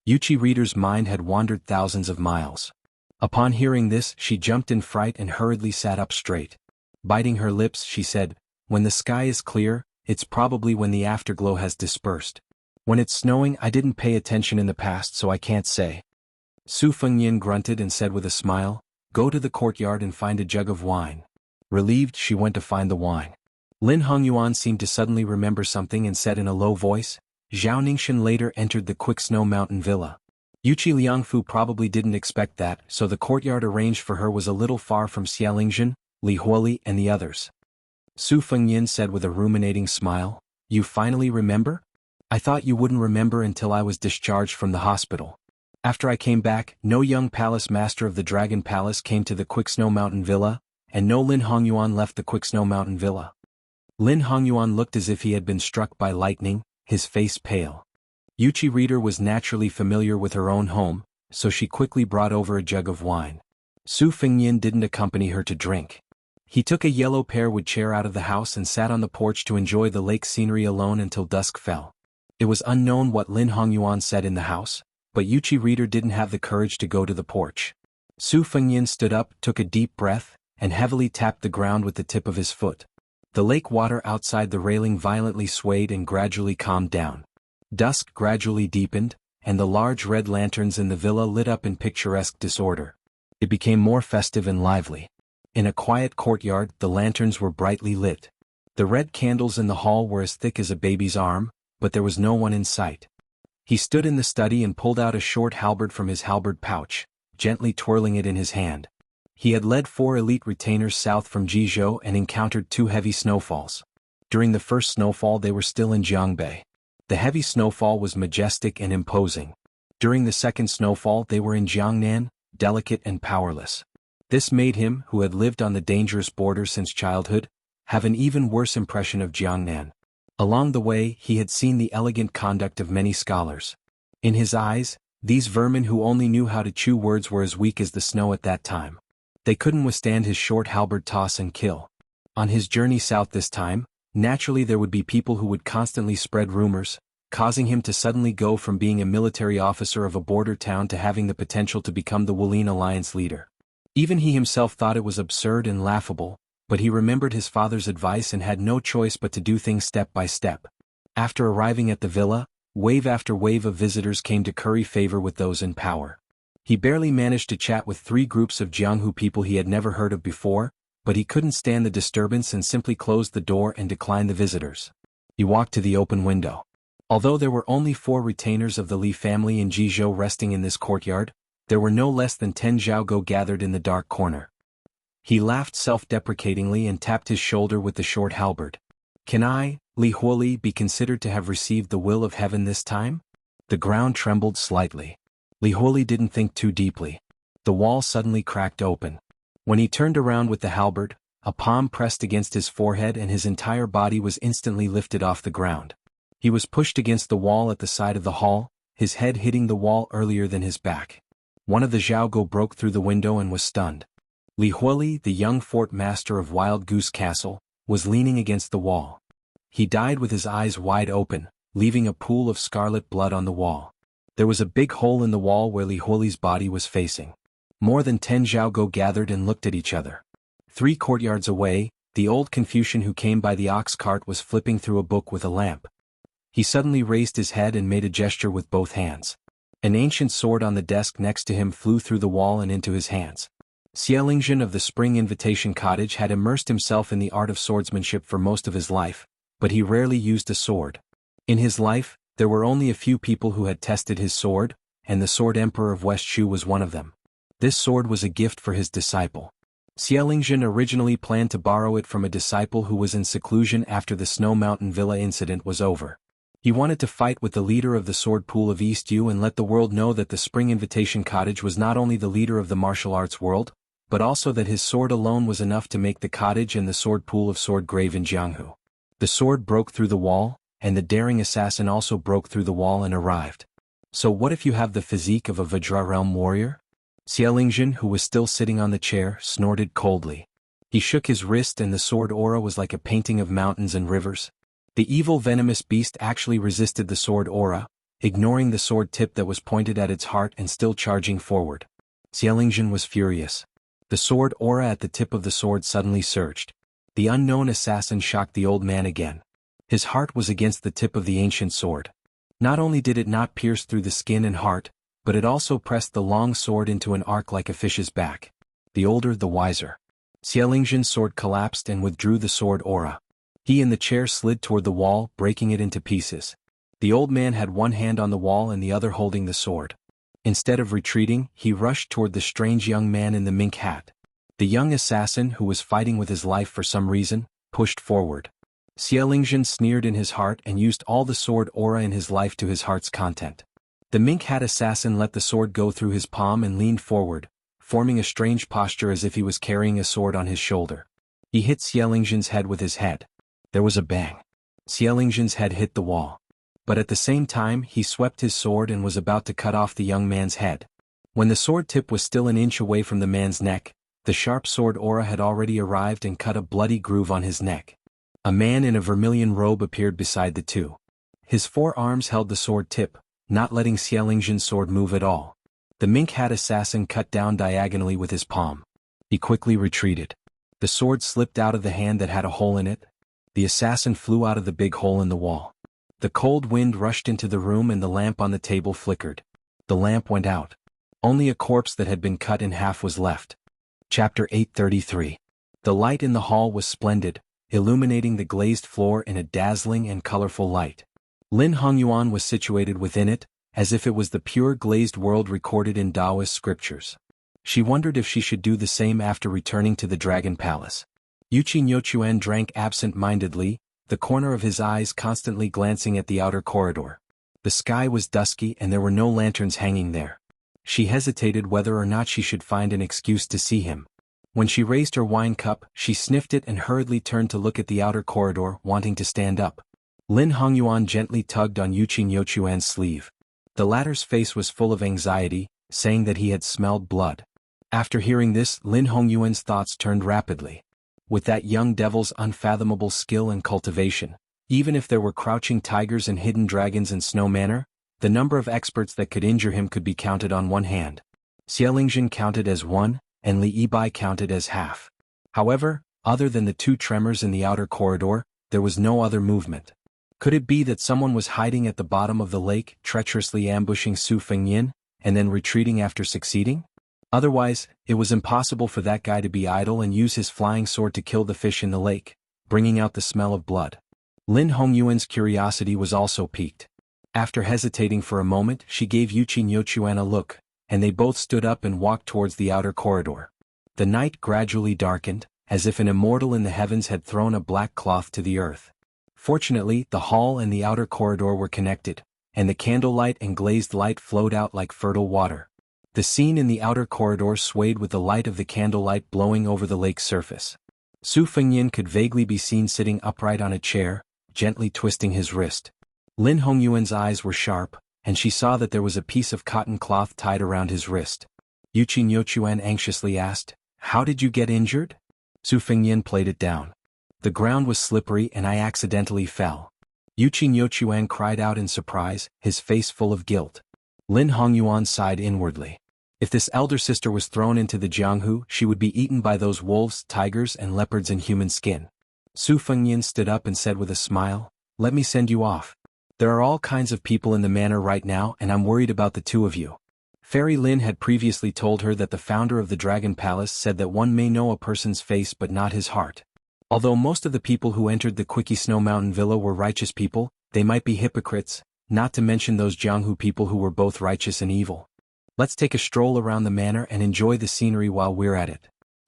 Yuchi Reader's mind had wandered thousands of miles. Upon hearing this, she jumped in fright and hurriedly sat up straight. Biting her lips, she said, when the sky is clear, it's probably when the afterglow has dispersed. When it's snowing, I didn't pay attention in the past, so I can't say. Su Fengyan grunted and said with a smile, go to the courtyard and find a jug of wine. Relieved, she went to find the wine. Lin Hongyuan seemed to suddenly remember something and said in a low voice, Zhao Ningxian later entered the Quick Snow Mountain Villa. Yuchi Liangfu probably didn't expect that, so the courtyard arranged for her was a little far from Xialingxian, Li Huoli and the others. Su Fengyan said with a ruminating smile, you finally remember? I thought you wouldn't remember until I was discharged from the hospital. After I came back, no young palace master of the Dragon Palace came to the Quicksnow Mountain Villa, and no Lin Hongyuan left the Quicksnow Mountain Villa. Lin Hongyuan looked as if he had been struck by lightning, his face pale. Yuchi Reader was naturally familiar with her own home, so she quickly brought over a jug of wine. Su Fengnian didn't accompany her to drink. He took a yellow pearwood chair out of the house and sat on the porch to enjoy the lake scenery alone until dusk fell. It was unknown what Lin Hongyuan said in the house, but Yuchi Reader didn't have the courage to go to the porch. Su Fengnian stood up, took a deep breath, and heavily tapped the ground with the tip of his foot. The lake water outside the railing violently swayed and gradually calmed down. Dusk gradually deepened, and the large red lanterns in the villa lit up in picturesque disorder. It became more festive and lively. In a quiet courtyard, the lanterns were brightly lit. The red candles in the hall were as thick as a baby's arm, but there was no one in sight. He stood in the study and pulled out a short halberd from his halberd pouch, gently twirling it in his hand. He had led 4 elite retainers south from Jianghu and encountered 2 heavy snowfalls. During the first snowfall they were still in Jianghu. The heavy snowfall was majestic and imposing. During the second snowfall they were in Jiangnan, delicate and powerless. This made him, who had lived on the dangerous border since childhood, have an even worse impression of Jiangnan. Along the way he had seen the elegant conduct of many scholars. In his eyes, these vermin who only knew how to chew words were as weak as the snow at that time. They couldn't withstand his short halberd toss and kill. On his journey south this time, naturally there would be people who would constantly spread rumors, causing him to suddenly go from being a military officer of a border town to having the potential to become the Wulin Alliance leader. Even he himself thought it was absurd and laughable, but he remembered his father's advice and had no choice but to do things step by step. After arriving at the villa, wave after wave of visitors came to curry favor with those in power. He barely managed to chat with 3 groups of Jianghu people he had never heard of before, but he couldn't stand the disturbance and simply closed the door and declined the visitors. He walked to the open window. Although there were only 4 retainers of the Li family in Jianghu resting in this courtyard, there were no less than 10 Xiaogo gathered in the dark corner. He laughed self-deprecatingly and tapped his shoulder with the short halberd. Can I, Li Huoli, be considered to have received the will of heaven this time? The ground trembled slightly. Li Huoli didn't think too deeply. The wall suddenly cracked open. When he turned around with the halberd, a palm pressed against his forehead and his entire body was instantly lifted off the ground. He was pushed against the wall at the side of the hall, his head hitting the wall earlier than his back. One of the Xiaogo broke through the window and was stunned. Li Huoli, the young fort master of Wild Goose Castle, was leaning against the wall. He died with his eyes wide open, leaving a pool of scarlet blood on the wall. There was a big hole in the wall where Li Huoli's body was facing. More than 10 Xiaogo gathered and looked at each other. 3 courtyards away, the old Confucian who came by the ox cart was flipping through a book with a lamp. He suddenly raised his head and made a gesture with both hands. An ancient sword on the desk next to him flew through the wall and into his hands. Xianxia of the Spring Invitation Cottage had immersed himself in the art of swordsmanship for most of his life, but he rarely used a sword. In his life, there were only a few people who had tested his sword, and the Sword Emperor of West Shu was one of them. This sword was a gift for his disciple. Xianxia originally planned to borrow it from a disciple who was in seclusion after the Snow Mountain Villa incident was over. He wanted to fight with the leader of the Sword Pool of East Yu and let the world know that the Spring Invitation Cottage was not only the leader of the martial arts world, but also that his sword alone was enough to make the cottage and the Sword Pool of Sword grave in Jianghu. The sword broke through the wall, and the daring assassin also broke through the wall and arrived. So what if you have the physique of a Vajra realm warrior? Xianxia, who was still sitting on the chair, snorted coldly. He shook his wrist and the sword aura was like a painting of mountains and rivers. The evil venomous beast actually resisted the sword aura, ignoring the sword tip that was pointed at its heart and still charging forward. Xianxia was furious. The sword aura at the tip of the sword suddenly surged. The unknown assassin shocked the old man again. His heart was against the tip of the ancient sword. Not only did it not pierce through the skin and heart, but it also pressed the long sword into an arc like a fish's back. The older the wiser. Xianxia's sword collapsed and withdrew the sword aura. He in the chair slid toward the wall, breaking it into pieces. The old man had one hand on the wall and the other holding the sword. Instead of retreating, he rushed toward the strange young man in the mink hat. The young assassin, who was fighting with his life for some reason, pushed forward. Xianxia sneered in his heart and used all the sword aura in his life to his heart's content. The mink-hat assassin let the sword go through his palm and leaned forward, forming a strange posture as if he was carrying a sword on his shoulder. He hit Xianxia's head with his head. There was a bang. Xianxia's head hit the wall. But at the same time he swept his sword and was about to cut off the young man's head. When the sword tip was still an inch away from the man's neck, the sharp sword aura had already arrived and cut a bloody groove on his neck. A man in a vermilion robe appeared beside the two. His forearms held the sword tip, not letting Xianxia's sword move at all. The mink-hat assassin cut down diagonally with his palm. He quickly retreated. The sword slipped out of the hand that had a hole in it. The assassin flew out of the big hole in the wall. The cold wind rushed into the room and the lamp on the table flickered. The lamp went out. Only a corpse that had been cut in half was left. Chapter 833. The light in the hall was splendid, illuminating the glazed floor in a dazzling and colorful light. Lin Hongyuan was situated within it, as if it was the pure glazed world recorded in Taoist scriptures. She wondered if she should do the same after returning to the Dragon Palace. Yuqi Nyochuan drank absent-mindedly, the corner of his eyes constantly glancing at the outer corridor. The sky was dusky and there were no lanterns hanging there. She hesitated whether or not she should find an excuse to see him. When she raised her wine cup, she sniffed it and hurriedly turned to look at the outer corridor, wanting to stand up. Lin Hongyuan gently tugged on Yuqi Nyochuan's sleeve. The latter's face was full of anxiety, saying that he had smelled blood. After hearing this, Lin Hongyuan's thoughts turned rapidly. With that young devil's unfathomable skill and cultivation, even if there were crouching tigers and hidden dragons in Snow Manor, the number of experts that could injure him could be counted on one hand. Xianxia counted as one, and Li Yibai counted as half. However, other than the two tremors in the outer corridor, there was no other movement. Could it be that someone was hiding at the bottom of the lake, treacherously ambushing Su Fengyin, and then retreating after succeeding? Otherwise, it was impossible for that guy to be idle and use his flying sword to kill the fish in the lake, bringing out the smell of blood. Lin Hongyuan's curiosity was also piqued. After hesitating for a moment, she gave Yuqi Nyochuan a look, and they both stood up and walked towards the outer corridor. The night gradually darkened, as if an immortal in the heavens had thrown a black cloth to the earth. Fortunately, the hall and the outer corridor were connected, and the candlelight and glazed light flowed out like fertile water. The scene in the outer corridor swayed with the light of the candlelight blowing over the lake's surface. Su Fengyin could vaguely be seen sitting upright on a chair, gently twisting his wrist. Lin Hongyuan's eyes were sharp, and she saw that there was a piece of cotton cloth tied around his wrist. Yuqi Nyochuan anxiously asked, "How did you get injured?" Su Fengyin played it down. "The ground was slippery and I accidentally fell." Yuqi Nyochuan cried out in surprise, his face full of guilt. Lin Hongyuan sighed inwardly. If this elder sister was thrown into the Jianghu, she would be eaten by those wolves, tigers and leopards in human skin. Su Fengyin stood up and said with a smile, "Let me send you off. There are all kinds of people in the manor right now and I'm worried about the two of you." Fairy Lin had previously told her that the founder of the Dragon Palace said that one may know a person's face but not his heart. Although most of the people who entered the Quickie Snow Mountain Villa were righteous people, they might be hypocrites, not to mention those Jianghu people who were both righteous and evil. "Let's take a stroll around the manor and enjoy the scenery while we're at it."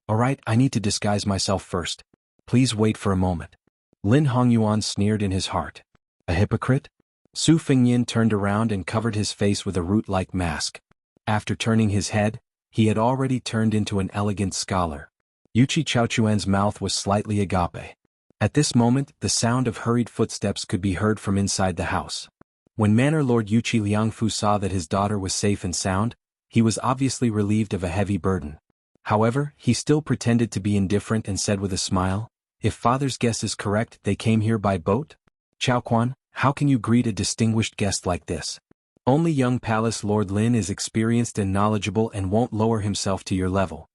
"Alright, I need to disguise myself first. Please wait for a moment." Lin Hongyuan sneered in his heart. A hypocrite? Su Fengyin turned around and covered his face with a root-like mask. After turning his head, he had already turned into an elegant scholar. Yuqi Chaochuan's mouth was slightly agape. At this moment, the sound of hurried footsteps could be heard from inside the house. When Manor Lord Yuqi Liangfu saw that his daughter was safe and sound, he was obviously relieved of a heavy burden. However, he still pretended to be indifferent and said with a smile, "If father's guess is correct, they came here by boat? Chaoquan, how can you greet a distinguished guest like this? Only young Palace Lord Lin is experienced and knowledgeable and won't lower himself to your level."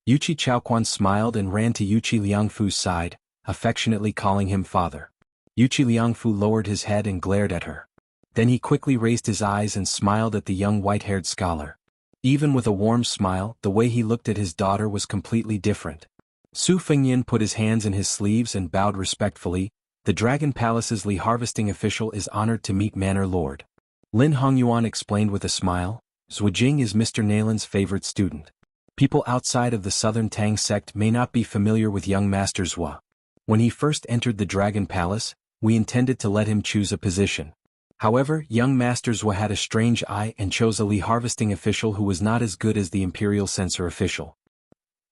Yuqi Chaoquan smiled and ran to Yuqi Liangfu's side, affectionately calling him father. Yuqi Liangfu lowered his head and glared at her. Then he quickly raised his eyes and smiled at the young white-haired scholar. Even with a warm smile, the way he looked at his daughter was completely different. Su Fengyin put his hands in his sleeves and bowed respectfully. "The Dragon Palace's Li harvesting official is honored to meet Manor Lord." Lin Hongyuan explained with a smile, "Zhuijing is Mr. Nalin's favorite student. People outside of the Southern Tang sect may not be familiar with young Master Zhua. When he first entered the Dragon Palace, we intended to let him choose a position. However, young Master Zhua had a strange eye and chose a Li harvesting official who was not as good as the imperial censor official.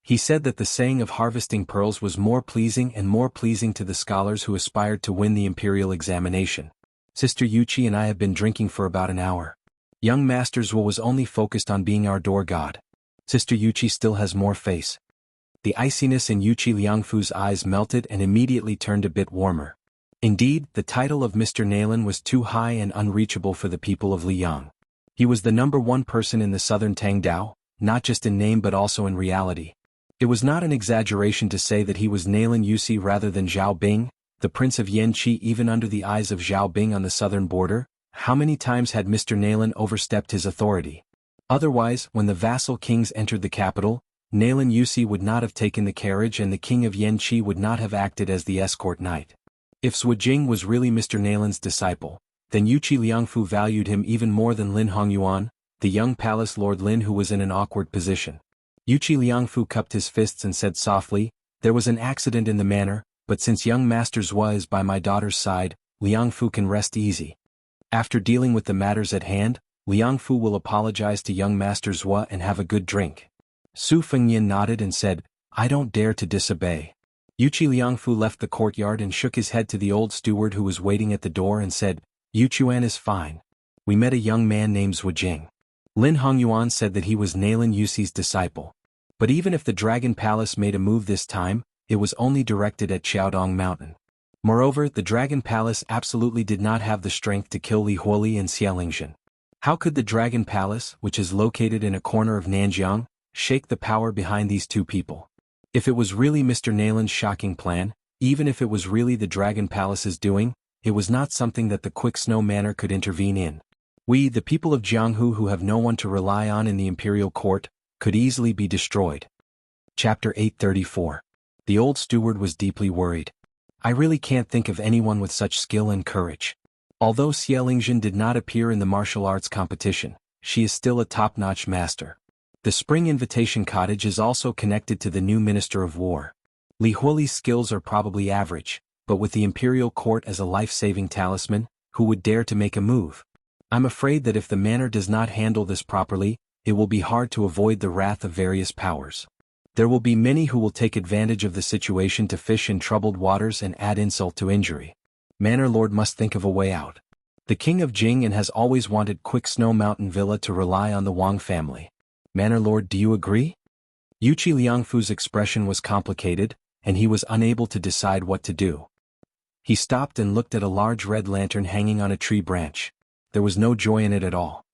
He said that the saying of harvesting pearls was more pleasing to the scholars who aspired to win the imperial examination. Sister Yuchi and I have been drinking for about an hour. Young Master Zhua was only focused on being our door god. Sister Yuchi still has more face. The iciness in Yuchi Liangfu's eyes melted and immediately turned a bit warmer. Indeed, the title of Mr. Nailin was too high and unreachable for the people of Liang. He was the #1 person in the southern Tangdao, not just in name but also in reality. It was not an exaggeration to say that he was Nailin Yusi rather than Zhao Bing, the prince of Yanqi. Even under the eyes of Zhao Bing on the southern border, how many times had Mr. Nailin overstepped his authority? Otherwise, when the vassal kings entered the capital, Nailin Yusi would not have taken the carriage and the king of Yanqi would not have acted as the escort knight. If Zhou Jing was really Mr. Nailin's disciple, then Yuchi Liangfu valued him even more than Lin Hongyuan, the young palace lord Lin who was in an awkward position. Yuchi Liangfu cupped his fists and said softly, "There was an accident in the manor, but since young Master Zhua is by my daughter's side, Liangfu can rest easy. After dealing with the matters at hand, Liangfu will apologize to young Master Zhua and have a good drink." Su Fengyin nodded and said, "I don't dare to disobey." Yuchi Liangfu left the courtyard and shook his head to the old steward who was waiting at the door and said, "Yuchuan is fine. We met a young man named Zhou Jing." Lin Hongyuan said that he was Nailin Yusi's disciple. But even if the Dragon Palace made a move this time, it was only directed at Xiaodong Mountain. Moreover, the Dragon Palace absolutely did not have the strength to kill Li Huoli and Xianxia. How could the Dragon Palace, which is located in a corner of Nanjiang, shake the power behind these two people? If it was really Mr. Nailin's shocking plan, even if it was really the Dragon Palace's doing, it was not something that the Quick Snow Manor could intervene in. We, the people of Jianghu who have no one to rely on in the imperial court, could easily be destroyed. Chapter 834. The old steward was deeply worried. I really can't think of anyone with such skill and courage. Although Xianxia did not appear in the martial arts competition, she is still a top-notch master. The Spring Invitation Cottage is also connected to the new Minister of War. Li Huoli's skills are probably average, but with the imperial court as a life-saving talisman, who would dare to make a move? I'm afraid that if the manor does not handle this properly, it will be hard to avoid the wrath of various powers. There will be many who will take advantage of the situation to fish in troubled waters and add insult to injury. Manor Lord must think of a way out. The king of Jing and has always wanted Quick Snow Mountain Villa to rely on the Wang family. Manor Lord, do you agree? Yuchi Liangfu's expression was complicated, and he was unable to decide what to do. He stopped and looked at a large red lantern hanging on a tree branch. There was no joy in it at all.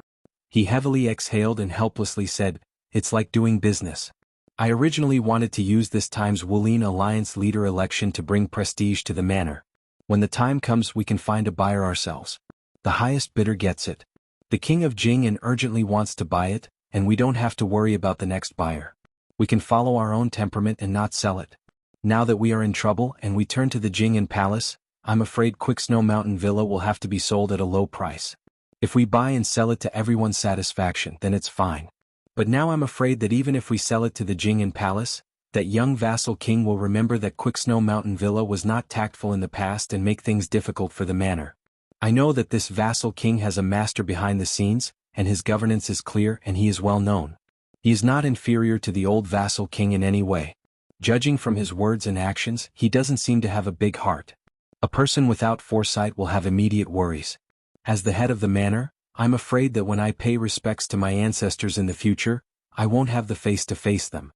He heavily exhaled and helplessly said, "It's like doing business. I originally wanted to use this time's Wulin Alliance leader election to bring prestige to the manor. When the time comes we can find a buyer ourselves. The highest bidder gets it. The king of Jing urgently wants to buy it, and we don't have to worry about the next buyer. We can follow our own temperament and not sell it. Now that we are in trouble and we turn to the Jing Palace, I'm afraid Quick Snow Mountain Villa will have to be sold at a low price. If we buy and sell it to everyone's satisfaction, then it's fine. But now I'm afraid that even if we sell it to the Jing Palace, that young vassal king will remember that Quick Snow Mountain Villa was not tactful in the past and make things difficult for the manor. I know that this vassal king has a master behind the scenes, and his governance is clear and he is well known. He is not inferior to the old vassal king in any way. Judging from his words and actions, he doesn't seem to have a big heart. A person without foresight will have immediate worries. As the head of the manor, I'm afraid that when I pay respects to my ancestors in the future, I won't have the face to face them."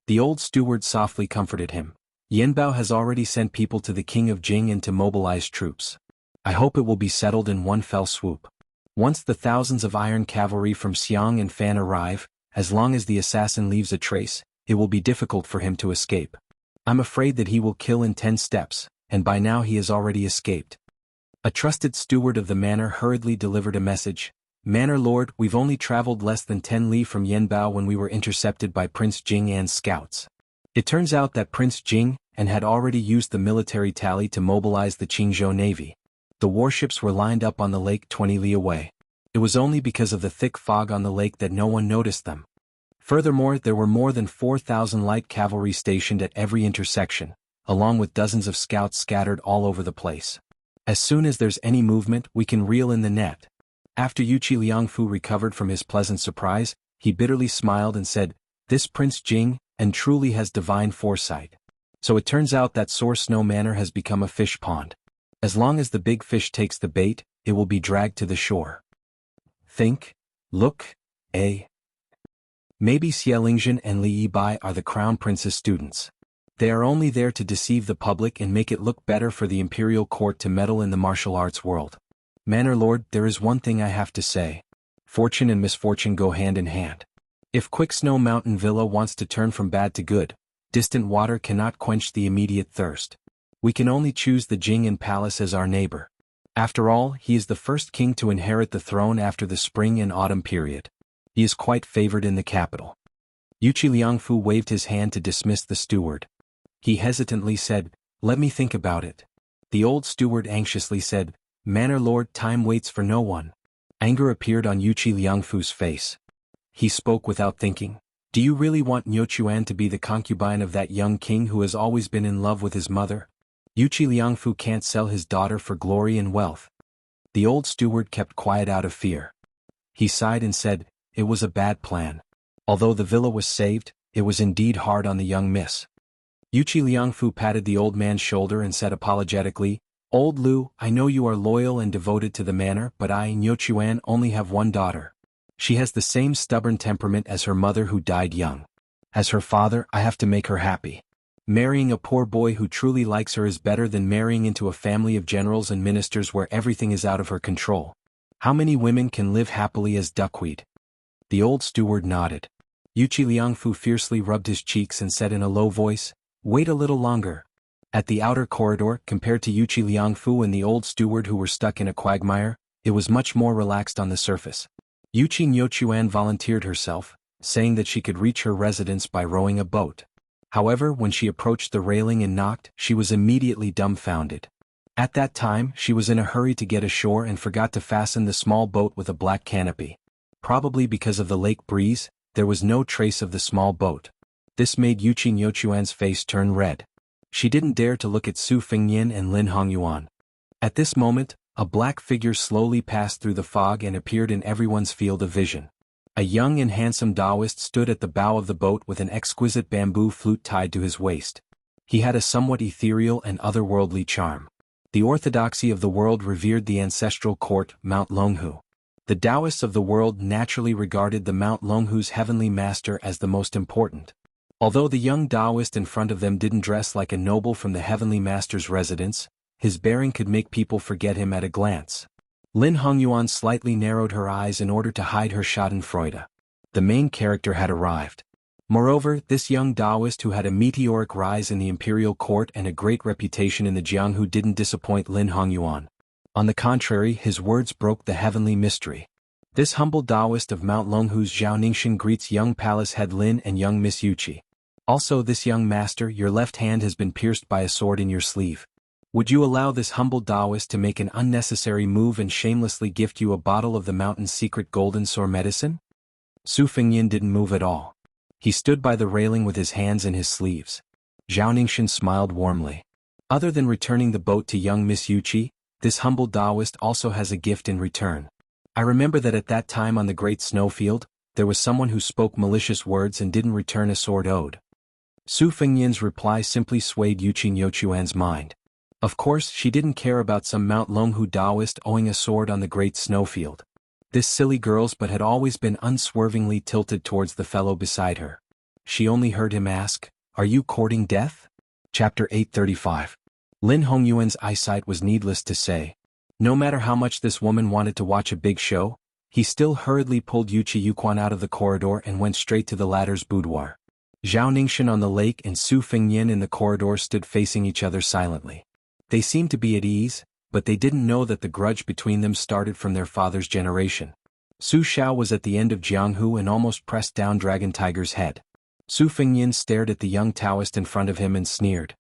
The old steward softly comforted him. "Yanbao has already sent people to the king of Jing and to mobilize troops. I hope it will be settled in one fell swoop. Once the thousands of iron cavalry from Xiang and Fan arrive, as long as the assassin leaves a trace, it will be difficult for him to escape. I'm afraid that he will kill in 10 steps, and by now he has already escaped." A trusted steward of the manor hurriedly delivered a message. "Manor Lord, we've only traveled less than 10 li from Yanbao when we were intercepted by Prince Jing An's scouts. It turns out that Prince Jing An had already used the military tally to mobilize the Qingzhou Navy. The warships were lined up on the lake 20 li away. It was only because of the thick fog on the lake that no one noticed them. Furthermore, there were more than 4,000 light cavalry stationed at every intersection, along with dozens of scouts scattered all over the place. As soon as there's any movement, we can reel in the net. After Yuqi Liangfu recovered from his pleasant surprise, he bitterly smiled and said, "This Prince Jing, and truly has divine foresight. So it turns out that Soar Snow Manor has become a fish pond. As long as the big fish takes the bait, it will be dragged to the shore. Think, look, eh? Maybe Xianxia and Li Yibai are the Crown Prince's students. They are only there to deceive the public and make it look better for the imperial court to meddle in the martial arts world. Manor Lord, there is one thing I have to say. Fortune and misfortune go hand in hand. If Quicksnow Mountain Villa wants to turn from bad to good, distant water cannot quench the immediate thirst. We can only choose the Jing'an Palace as our neighbor. After all, he is the first king to inherit the throne after the spring and autumn period. He is quite favored in the capital." Yuqi Liangfu waved his hand to dismiss the steward. He hesitantly said, "Let me think about it." The old steward anxiously said, "Manor Lord, time waits for no one." Anger appeared on Yuqi Liangfu's face. He spoke without thinking. "Do you really want Nyochuan to be the concubine of that young king who has always been in love with his mother? Yuqi Liangfu can't sell his daughter for glory and wealth." The old steward kept quiet out of fear. He sighed and said, "It was a bad plan. Although the villa was saved, it was indeed hard on the young miss." Yuqi Liangfu patted the old man's shoulder and said apologetically, "Old Lu, I know you are loyal and devoted to the manor, but I, Nyochuan, only have one daughter. She has the same stubborn temperament as her mother who died young. As her father, I have to make her happy. Marrying a poor boy who truly likes her is better than marrying into a family of generals and ministers where everything is out of her control. How many women can live happily as duckweed?" The old steward nodded. Yuqi Liangfu fiercely rubbed his cheeks and said in a low voice, "Wait a little longer." At the outer corridor, compared to Yuqi Liangfu and the old steward who were stuck in a quagmire, it was much more relaxed on the surface. Yuqi Nyochuan volunteered herself, saying that she could reach her residence by rowing a boat. However, when she approached the railing and knocked, she was immediately dumbfounded. At that time, she was in a hurry to get ashore and forgot to fasten the small boat with a black canopy. Probably because of the lake breeze, there was no trace of the small boat. This made Yuqi Nyochuan's face turn red. She didn't dare to look at Su Fengyan and Lin Hongyuan. At this moment, a black figure slowly passed through the fog and appeared in everyone's field of vision. A young and handsome Taoist stood at the bow of the boat with an exquisite bamboo flute tied to his waist. He had a somewhat ethereal and otherworldly charm. The orthodoxy of the world revered the ancestral court, Mount Longhu. The Taoists of the world naturally regarded the Mount Longhu's heavenly master as the most important. Although the young Taoist in front of them didn't dress like a noble from the heavenly master's residence, his bearing could make people forget him at a glance. Lin Hongyuan slightly narrowed her eyes in order to hide her schadenfreude. The main character had arrived. Moreover, this young Taoist who had a meteoric rise in the imperial court and a great reputation in the Jianghu didn't disappoint Lin Hongyuan. On the contrary, his words broke the heavenly mystery. This humble Taoist of Mount Longhu's Xianxia greets young palace head Lin and young Miss Yuqi. "Also, this young master, your left hand has been pierced by a sword in your sleeve. Would you allow this humble Taoist to make an unnecessary move and shamelessly gift you a bottle of the mountain's secret golden sore medicine?" Su Fengyan didn't move at all. He stood by the railing with his hands in his sleeves. Xianxia smiled warmly. "Other than returning the boat to young Miss Yuqi, this humble Taoist also has a gift in return. I remember that at that time on the great snowfield, there was someone who spoke malicious words and didn't return a sword owed." Su Fengyan's reply simply swayed Yuqi Nyochuan's mind. Of course, she didn't care about some Mount Longhu Taoist owing a sword on the great snowfield. This silly girl's but had always been unswervingly tilted towards the fellow beside her. She only heard him ask, "Are you courting death?" Chapter 835. Lin Hongyuan's eyesight was needless to say. No matter how much this woman wanted to watch a big show, he still hurriedly pulled Yuqi Yuquan out of the corridor and went straight to the latter's boudoir. Zhao Ningxian on the lake and Su Fengyan in the corridor stood facing each other silently. They seemed to be at ease, but they didn't know that the grudge between them started from their father's generation. Su Xiao was at the end of Jianghu and almost pressed down Dragon Tiger's head. Su Fengyan stared at the young Taoist in front of him and sneered.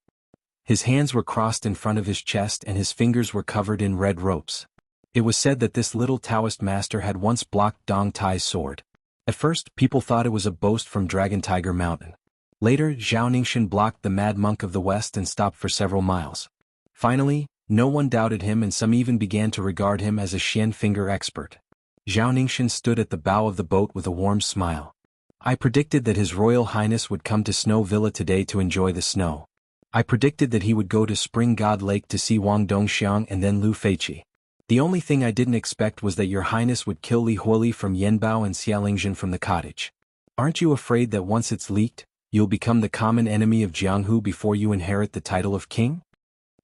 His hands were crossed in front of his chest and his fingers were covered in red ropes. It was said that this little Taoist master had once blocked Dong Tai's sword. At first, people thought it was a boast from Dragon Tiger Mountain. Later, Zhao Ningxian blocked the Mad Monk of the West and stopped for several miles. Finally, No one doubted him and some even began to regard him as a Xian finger expert. Xianxia stood at the bow of the boat with a warm smile. I predicted that His Royal Highness would come to Snow Villa today to enjoy the snow. I predicted that he would go to Spring God Lake to see Wang Dongxiang and then Lu Feiqi. The only thing I didn't expect was that your highness would kill Li Huoli from Yanbao and Xiaolingzhen from the cottage. Aren't you afraid that once it's leaked, you'll become the common enemy of Jianghu before you inherit the title of king?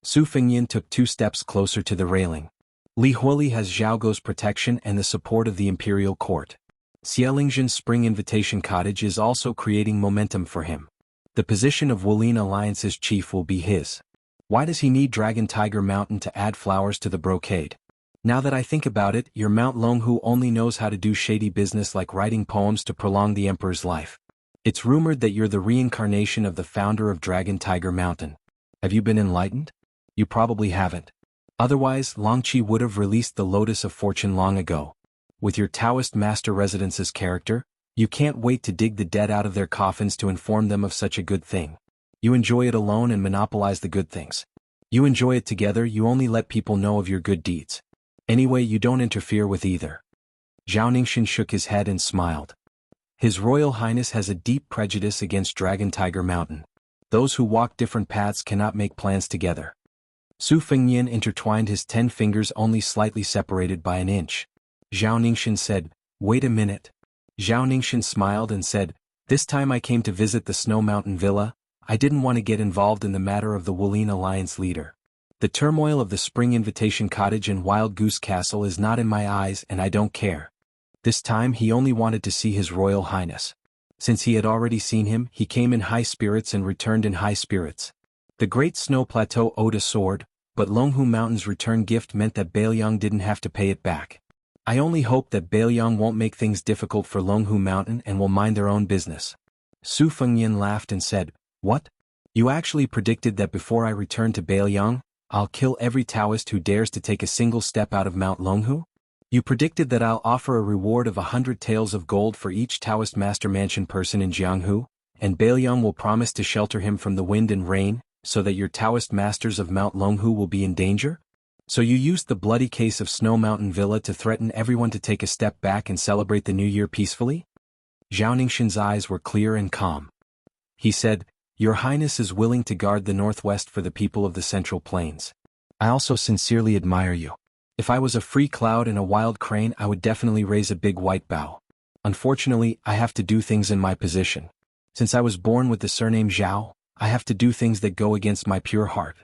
Su Fengyan took 2 steps closer to the railing. Li Huoli has Zhaoguo's protection and the support of the imperial court. Xiaolingzhen's spring invitation cottage is also creating momentum for him. The position of Wulin Alliance's chief will be his. Why does he need Dragon Tiger Mountain to add flowers to the brocade? Now that I think about it, your Mount Longhu only knows how to do shady business like writing poems to prolong the emperor's life. It's rumored that you're the reincarnation of the founder of Dragon Tiger Mountain. Have you been enlightened? You probably haven't. Otherwise, Longqi would have released the Lotus of Fortune long ago. With your Taoist Master Residence's character, you can't wait to dig the dead out of their coffins to inform them of such a good thing. You enjoy it alone and monopolize the good things. You enjoy it together, you only let people know of your good deeds. Anyway, you don't interfere with either. Zhao Ningxin shook his head and smiled. His Royal Highness has a deep prejudice against Dragon Tiger Mountain. Those who walk different paths cannot make plans together. Su Fengyan intertwined his 10 fingers only slightly separated by an inch. Zhao Ningxin said, "Wait a minute." Zhao Ningxin smiled and said, "This time I came to visit the Snow Mountain Villa. I didn't want to get involved in the matter of the Wulin Alliance leader. The turmoil of the Spring Invitation Cottage and Wild Goose Castle is not in my eyes and I don't care." This time he only wanted to see His Royal Highness. Since he had already seen him, he came in high spirits and returned in high spirits. The Great Snow Plateau owed a sword, but Longhu Mountain's return gift meant that Bailiang didn't have to pay it back. I only hope that Bailiang won't make things difficult for Longhu Mountain and will mind their own business. Su Fengyan laughed and said, "What? You actually predicted that before I return to Bailiang, I'll kill every Taoist who dares to take a single step out of Mount Longhu? You predicted that I'll offer a reward of 100 taels of gold for each Taoist Master Mansion person in Jianghu, and Bailiang will promise to shelter him from the wind and rain, so that your Taoist masters of Mount Longhu will be in danger? So you used the bloody case of Snow Mountain Villa to threaten everyone to take a step back and celebrate the new year peacefully?" Zhao Ningxin's eyes were clear and calm. He said, "Your Highness is willing to guard the northwest for the people of the Central Plains. I also sincerely admire you. If I was a free cloud and a wild crane, I would definitely raise a big white bow. Unfortunately, I have to do things in my position. Since I was born with the surname Zhao, I have to do things that go against my pure heart.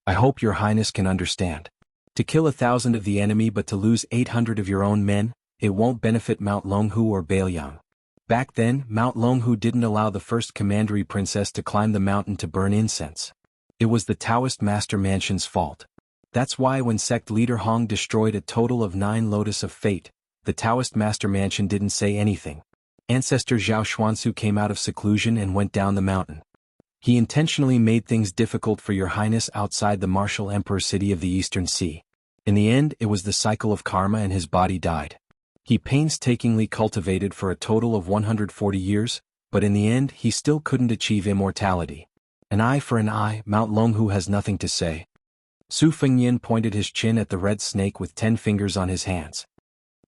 I hope your Highness can understand. To kill 1,000 of the enemy but to lose 800 of your own men, it won't benefit Mount Longhu or Bailiang. Back then, Mount Longhu didn't allow the first commandery princess to climb the mountain to burn incense. It was the Taoist Master Mansion's fault. That's why when sect leader Hong destroyed a total of 9 Lotus of Fate, the Taoist Master Mansion didn't say anything. Ancestor Zhao Xuansu came out of seclusion and went down the mountain. He intentionally made things difficult for your Highness outside the martial emperor city of the Eastern Sea. In the end, it was the cycle of karma and his body died. He painstakingly cultivated for a total of 140 years, but in the end he still couldn't achieve immortality. An eye for an eye, Mount Longhu has nothing to say. Su Fengyan pointed his chin at the red snake with 10 fingers on his hands.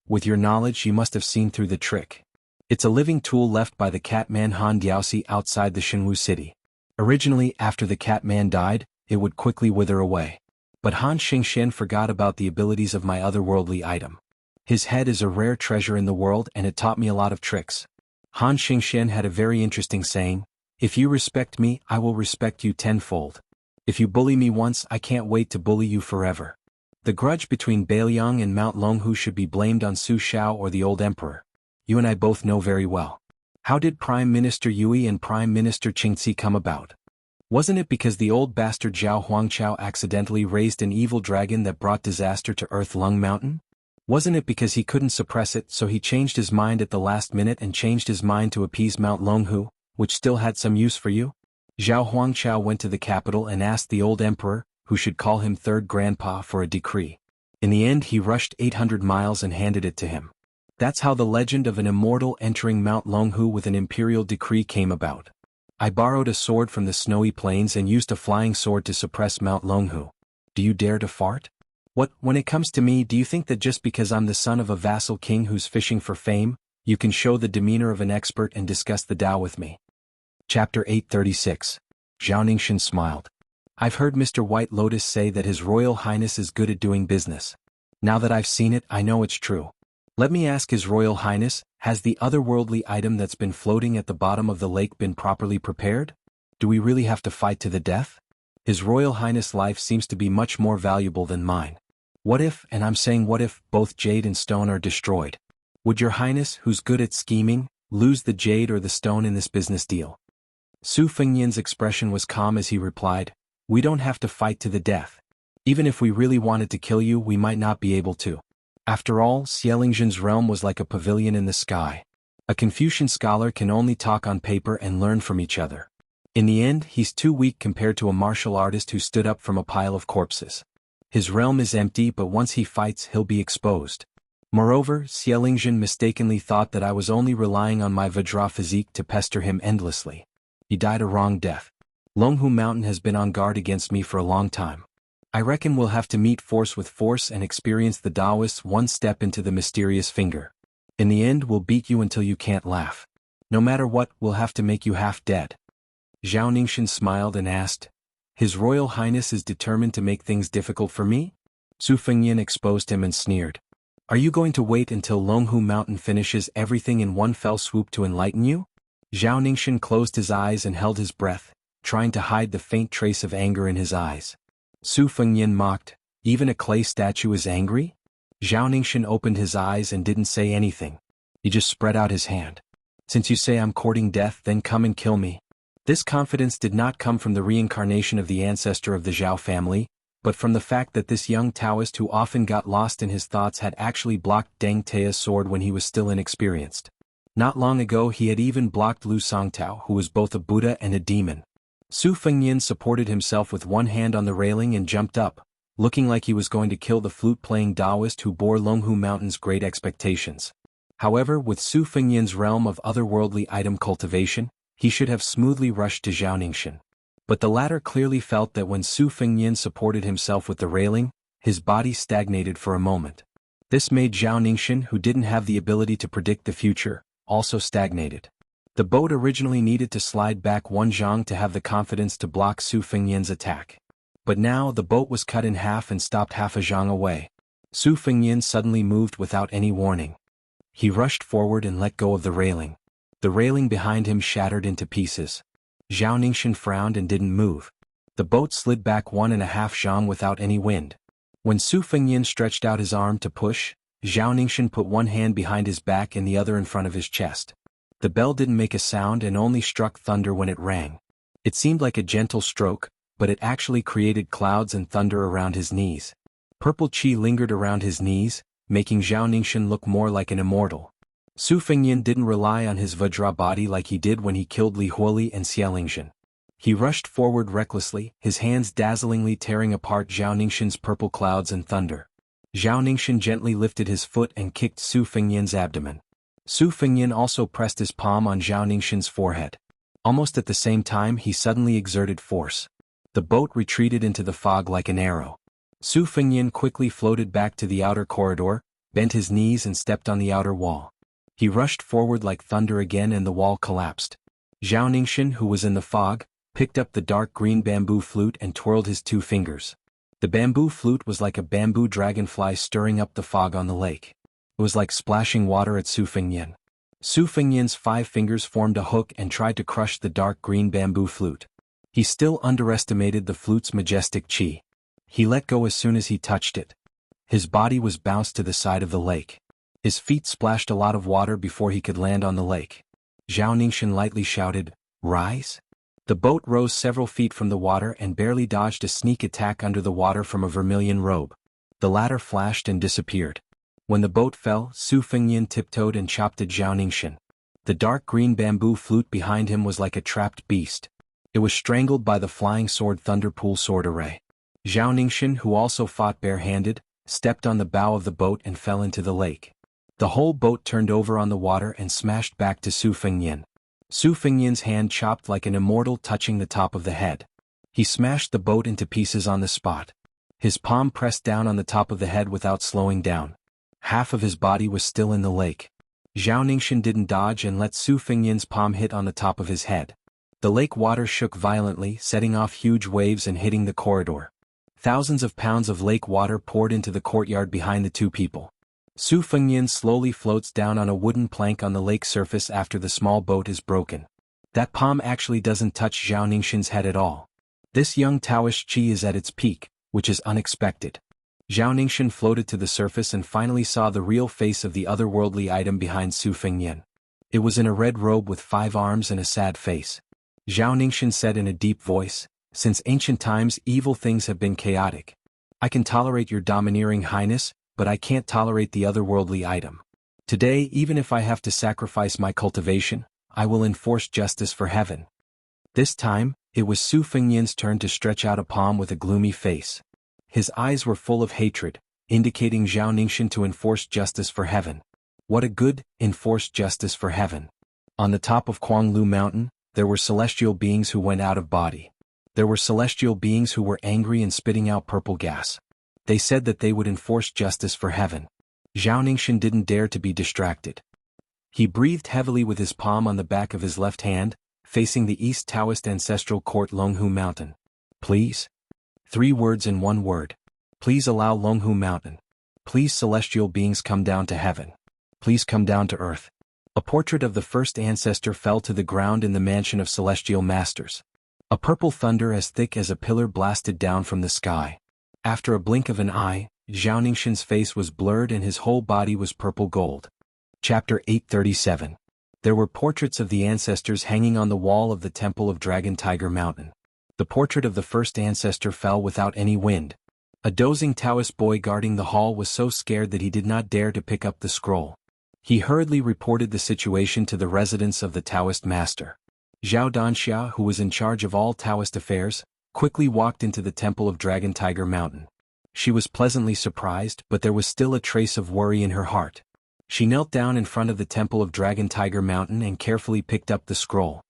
With your knowledge you must have seen through the trick. It's a living tool left by the Catman Han Diaosi outside the Shenwu city. Originally, after the Catman died, it would quickly wither away. But Han Xingxian forgot about the abilities of my otherworldly item. His head is a rare treasure in the world and it taught me a lot of tricks. Han Xingxian had a very interesting saying, "If you respect me, I will respect you tenfold. If you bully me once, I can't wait to bully you forever." The grudge between Bailiang and Mount Longhu should be blamed on Su Xiao or the old emperor. You and I both know very well. How did Prime Minister Yui and Prime Minister Qingci come about? Wasn't it because the old bastard Zhao Huangqiao accidentally raised an evil dragon that brought disaster to Earth Lung Mountain? Wasn't it because he couldn't suppress it, so he changed his mind at the last minute and changed his mind to appease Mount Longhu, which still had some use for you? Zhao Huangqiao went to the capital and asked the old emperor, who should call him third grandpa, for a decree. In the end he rushed 800 miles and handed it to him. That's how the legend of an immortal entering Mount Longhu with an imperial decree came about. I borrowed a sword from the snowy plains and used a flying sword to suppress Mount Longhu. Do you dare to fart? When it comes to me, do you think that just because I'm the son of a vassal king who's fishing for fame, you can show the demeanor of an expert and discuss the Tao with me? Chapter 836. Xianxia smiled. I've heard Mr. White Lotus say that His Royal Highness is good at doing business. Now that I've seen it, I know it's true. Let me ask His Royal Highness, has the otherworldly item that's been floating at the bottom of the lake been properly prepared? Do we really have to fight to the death? His Royal Highness' life seems to be much more valuable than mine. What if, and I'm saying what if, both jade and stone are destroyed? Would your Highness, who's good at scheming, lose the jade or the stone in this business deal? Su Fengyan's expression was calm as he replied, we don't have to fight to the death. Even if we really wanted to kill you, we might not be able to. After all, Xianxia's realm was like a pavilion in the sky. A Confucian scholar can only talk on paper and learn from each other. In the end, he's too weak compared to a martial artist who stood up from a pile of corpses. His realm is empty, but once he fights, he'll be exposed. Moreover, Xianxia mistakenly thought that I was only relying on my Vajra physique to pester him endlessly. He died a wrong death. Jianghu Mountain has been on guard against me for a long time. I reckon we'll have to meet force with force and experience the Taoists one step into the mysterious finger. In the end, we'll beat you until you can't laugh. No matter what, we'll have to make you half dead. Xianxia smiled and asked, His Royal Highness is determined to make things difficult for me? Su Fengyan exposed him and sneered. Are you going to wait until Jianghu Mountain finishes everything in one fell swoop to enlighten you? Xianxia closed his eyes and held his breath, trying to hide the faint trace of anger in his eyes. Su Fengyan mocked, even a clay statue is angry? Xianxia opened his eyes and didn't say anything. He just spread out his hand. Since you say I'm courting death, then come and kill me. This confidence did not come from the reincarnation of the ancestor of the Zhao family, but from the fact that this young Taoist who often got lost in his thoughts had actually blocked Deng Tea's sword when he was still inexperienced. Not long ago he had even blocked Lu Songtao, who was both a Buddha and a demon. Su Fengyan supported himself with one hand on the railing and jumped up, looking like he was going to kill the flute-playing Taoist who bore Jianghu Mountain's great expectations. However, with Su Fengyan's realm of otherworldly item cultivation, he should have smoothly rushed to Xianxia. But the latter clearly felt that when Su Fengyan supported himself with the railing, his body stagnated for a moment. This made Xianxia, who didn't have the ability to predict the future, also stagnated. The boat originally needed to slide back one zhang to have the confidence to block Su Fengyan's attack. But now the boat was cut in half and stopped half a zhang away. Su Fengyan suddenly moved without any warning. He rushed forward and let go of the railing. The railing behind him shattered into pieces. Xianxia frowned and didn't move. The boat slid back 1.5 zhang without any wind. When Su Fengyan stretched out his arm to push, Xianxia put one hand behind his back and the other in front of his chest. The bell didn't make a sound and only struck thunder when it rang. It seemed like a gentle stroke, but it actually created clouds and thunder around his knees. Purple qi lingered around his knees, making Xianxia look more like an immortal. Su Fengyan didn't rely on his Vajra body like he did when he killed Li Huoli and Xianxia. He rushed forward recklessly, his hands dazzlingly tearing apart Xianxia's purple clouds and thunder. Xianxia gently lifted his foot and kicked Su Fengyan's abdomen. Su Fengyan also pressed his palm on Xianxia's forehead. Almost at the same time he suddenly exerted force. The boat retreated into the fog like an arrow. Su Fengyan quickly floated back to the outer corridor, bent his knees and stepped on the outer wall. He rushed forward like thunder again and the wall collapsed. Xianxia, who was in the fog, picked up the dark green bamboo flute and twirled his 2 fingers. The bamboo flute was like a bamboo dragonfly stirring up the fog on the lake. It was like splashing water at Su Fengyan. Su Fengyan's 5 fingers formed a hook and tried to crush the dark green bamboo flute. He still underestimated the flute's majestic qi. He let go as soon as he touched it. His body was bounced to the side of the lake. His feet splashed a lot of water before he could land on the lake. Xianxia lightly shouted, "Rise?" The boat rose several feet from the water and barely dodged a sneak attack under the water from a vermilion robe. The latter flashed and disappeared. When the boat fell, Su Fengyan tiptoed and chopped at Xianxia. The dark green bamboo flute behind him was like a trapped beast. It was strangled by the flying sword Thunderpool sword array. Xianxia, who also fought barehanded, stepped on the bow of the boat and fell into the lake. The whole boat turned over on the water and smashed back to Su Fengyan. Su Fengyan's hand chopped like an immortal touching the top of the head. He smashed the boat into pieces on the spot. His palm pressed down on the top of the head without slowing down. Half of his body was still in the lake. Zhao Ningxin didn't dodge and let Su Fengyan's palm hit on the top of his head. The lake water shook violently, setting off huge waves and hitting the corridor. Thousands of pounds of lake water poured into the courtyard behind the two people. Su Fengyan slowly floats down on a wooden plank on the lake surface after the small boat is broken. That palm actually doesn't touch Zhao Ningxin's head at all. This young Taoist chi is at its peak, which is unexpected. Zhao Ningxin floated to the surface and finally saw the real face of the otherworldly item behind Su Fengyan. It was in a red robe with 5 arms and a sad face. Zhao Ningxin said in a deep voice, "Since ancient times evil things have been chaotic. I can tolerate your domineering highness, but I can't tolerate the otherworldly item. Today, even if I have to sacrifice my cultivation, I will enforce justice for heaven." This time, it was Su Fengyan's turn to stretch out a palm with a gloomy face. His eyes were full of hatred, indicating Zhao Ningxin to enforce justice for heaven. What a good, enforce justice for heaven. On the top of Kuanglu Mountain, there were celestial beings who went out of body. There were celestial beings who were angry and spitting out purple gas. They said that they would enforce justice for heaven. Zhao Ningxin didn't dare to be distracted. He breathed heavily with his palm on the back of his left hand, facing the East Taoist ancestral court Longhu Mountain. "Please?" 3 words in 1 word. "Please allow Longhu Mountain. Please celestial beings come down to heaven. Please come down to earth." A portrait of the first ancestor fell to the ground in the mansion of celestial masters. A purple thunder as thick as a pillar blasted down from the sky. After a blink of an eye, Zhao Ningxin's face was blurred and his whole body was purple gold. Chapter 837. There were portraits of the ancestors hanging on the wall of the Temple of Dragon Tiger Mountain. The portrait of the first ancestor fell without any wind. A dozing Taoist boy guarding the hall was so scared that he did not dare to pick up the scroll. He hurriedly reported the situation to the residence of the Taoist master. Xianxia, who was in charge of all Taoist affairs, quickly walked into the Temple of Dragon Tiger Mountain. She was pleasantly surprised, but there was still a trace of worry in her heart. She knelt down in front of the Temple of Dragon Tiger Mountain and carefully picked up the scroll.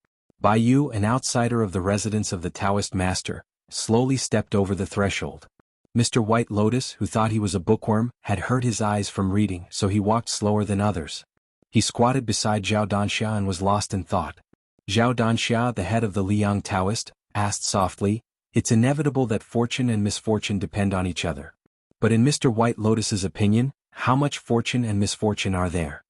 Bai Yu, an outsider of the residence of the Taoist master, slowly stepped over the threshold. Mr. White Lotus, who thought he was a bookworm, had hurt his eyes from reading, so he walked slower than others. He squatted beside Zhao Danxia and was lost in thought. Zhao Danxia, the head of the Liang Taoist, asked softly, "It's inevitable that fortune and misfortune depend on each other. But in Mr. White Lotus's opinion, how much fortune and misfortune are there?"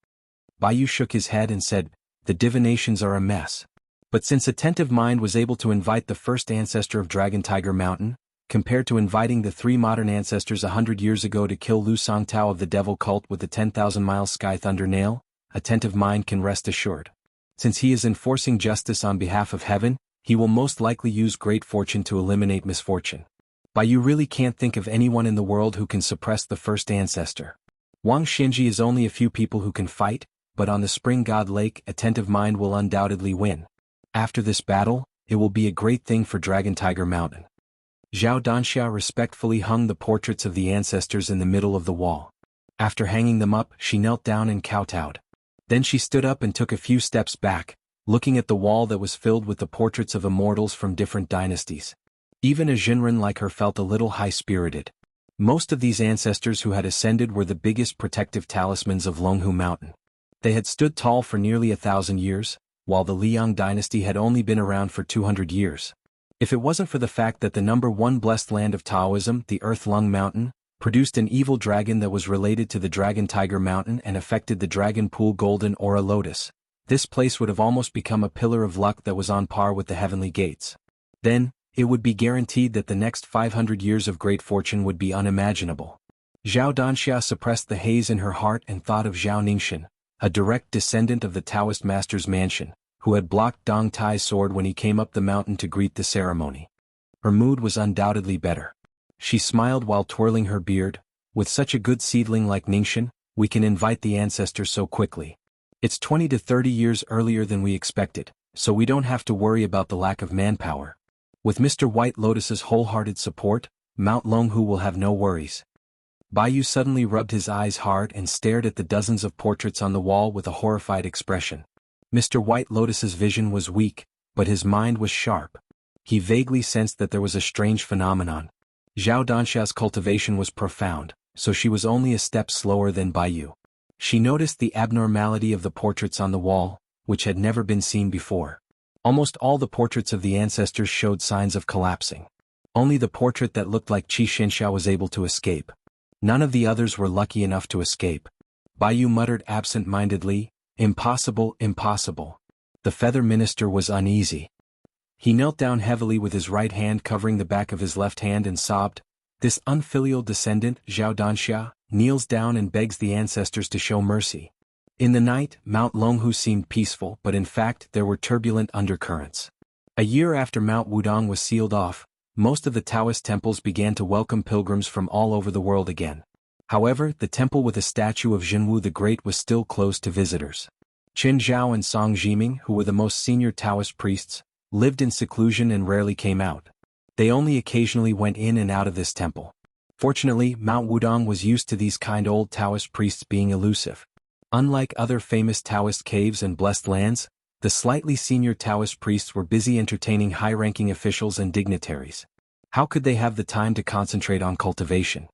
Bai Yu shook his head and said, "The divinations are a mess." But since Attentive Mind was able to invite the first ancestor of Dragon Tiger Mountain, compared to inviting the 3 modern ancestors 100 years ago to kill Lu Songtao of the Devil Cult with the 10,000-mile Sky Thunder Nail, Attentive Mind can rest assured. Since he is enforcing justice on behalf of heaven, he will most likely use great fortune to eliminate misfortune. Bai Yu really can't think of anyone in the world who can suppress the first ancestor. Wang Xinji is only a few people who can fight, but on the Spring God Lake, Attentive Mind will undoubtedly win. After this battle, it will be a great thing for Dragon Tiger Mountain. Zhao Danxia respectfully hung the portraits of the ancestors in the middle of the wall. After hanging them up, she knelt down and kowtowed. Then she stood up and took a few steps back, looking at the wall that was filled with the portraits of immortals from different dynasties. Even a Jinren like her felt a little high-spirited. Most of these ancestors who had ascended were the biggest protective talismans of Longhu Mountain. They had stood tall for nearly 1,000 years, while the Liang dynasty had only been around for 200 years. If it wasn't for the fact that the #1 blessed land of Taoism, the Earth Lung Mountain, produced an evil dragon that was related to the Dragon Tiger Mountain and affected the Dragon Pool Golden Aura Lotus, this place would have almost become a pillar of luck that was on par with the heavenly gates. Then, it would be guaranteed that the next 500 years of great fortune would be unimaginable. Zhao Danxia suppressed the haze in her heart and thought of Zhao Ningxin, a direct descendant of the Taoist master's mansion, who had blocked Dong Tai's sword when he came up the mountain to greet the ceremony. Her mood was undoubtedly better. She smiled while twirling her beard. "With such a good seedling like Ningxin, we can invite the ancestors so quickly. It's 20 to 30 years earlier than we expected, so we don't have to worry about the lack of manpower. With Mr. White Lotus's wholehearted support, Mount Longhu will have no worries." Bai Yu suddenly rubbed his eyes hard and stared at the dozens of portraits on the wall with a horrified expression. Mr. White Lotus's vision was weak, but his mind was sharp. He vaguely sensed that there was a strange phenomenon. Xianxia's cultivation was profound, so she was only a step slower than Baiyu. She noticed the abnormality of the portraits on the wall, which had never been seen before. Almost all the portraits of the ancestors showed signs of collapsing. Only the portrait that looked like Xianxia was able to escape. None of the others were lucky enough to escape. Baiyu muttered absent-mindedly, "Impossible, impossible." The feather minister was uneasy. He knelt down heavily with his right hand covering the back of his left hand and sobbed. This unfilial descendant, Xianxia, kneels down and begs the ancestors to show mercy. In the night, Mount Longhu seemed peaceful, but in fact there were turbulent undercurrents. A year after Mount Wudong was sealed off, most of the Taoist temples began to welcome pilgrims from all over the world again. However, the temple with a statue of Jianghu the Great was still closed to visitors. Qin Zhao and Song Jiming, who were the most senior Taoist priests, lived in seclusion and rarely came out. They only occasionally went in and out of this temple. Fortunately, Mount Wudong was used to these kind old Taoist priests being elusive. Unlike other famous Taoist caves and blessed lands, the slightly senior Taoist priests were busy entertaining high-ranking officials and dignitaries. How could they have the time to concentrate on cultivation?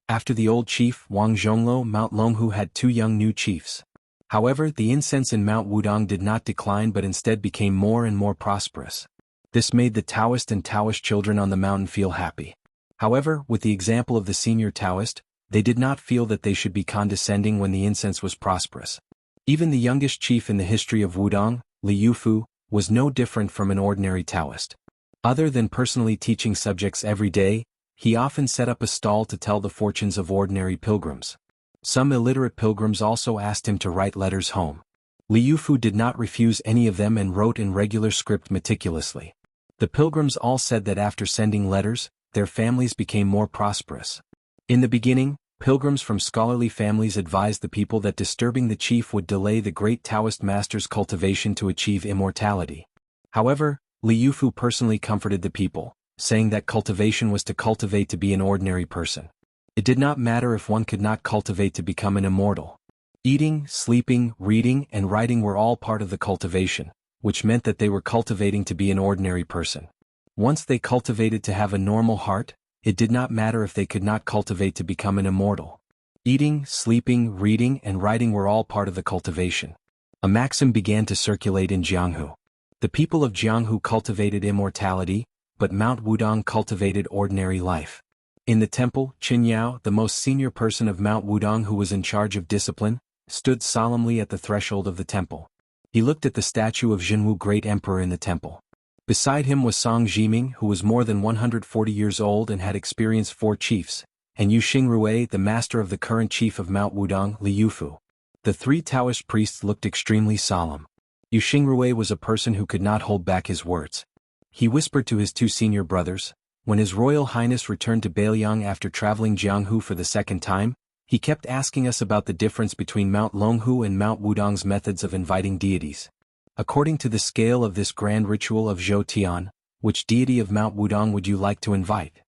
After the old chief Wang Zhonglo, Mount Longhu had two young new chiefs. However, the incense in Mount Wudong did not decline but instead became more and more prosperous. This made the Taoist and Taoist children on the mountain feel happy. However, with the example of the senior Taoist, they did not feel that they should be condescending when the incense was prosperous. Even the youngest chief in the history of Wudong, Liu Fu, was no different from an ordinary Taoist. Other than personally teaching subjects every day, he often set up a stall to tell the fortunes of ordinary pilgrims. Some illiterate pilgrims also asked him to write letters home. Liu Fu did not refuse any of them and wrote in regular script meticulously. The pilgrims all said that after sending letters, their families became more prosperous. In the beginning, pilgrims from scholarly families advised the people that disturbing the chief would delay the great Taoist master's cultivation to achieve immortality. However, Liu Fu personally comforted the people, saying that cultivation was to cultivate to be an ordinary person. It did not matter if one could not cultivate to become an immortal. Eating, sleeping, reading, and writing were all part of the cultivation, which meant that they were cultivating to be an ordinary person. Once they cultivated to have a normal heart, it did not matter if they could not cultivate to become an immortal. Eating, sleeping, reading, and writing were all part of the cultivation. A maxim began to circulate in Jianghu. The people of Jianghu cultivated immortality, but Mount Wudong cultivated ordinary life. In the temple, Qin Yao, the most senior person of Mount Wudong who was in charge of discipline, stood solemnly at the threshold of the temple. He looked at the statue of Jianghu Great Emperor in the temple. Beside him was Song Jiming, who was more than 140 years old and had experienced 4 chiefs, and Yu Xingrui, the master of the current chief of Mount Wudong, Liu Fu. The 3 Taoist priests looked extremely solemn. Yu Xingrui was a person who could not hold back his words. He whispered to his 2 senior brothers. When His Royal Highness returned to Beiliang after traveling Jianghu for the second time, he kept asking us about the difference between Mount Longhu and Mount Wudong's methods of inviting deities. According to the scale of this grand ritual of Zhou Tian, which deity of Mount Wudong would you like to invite?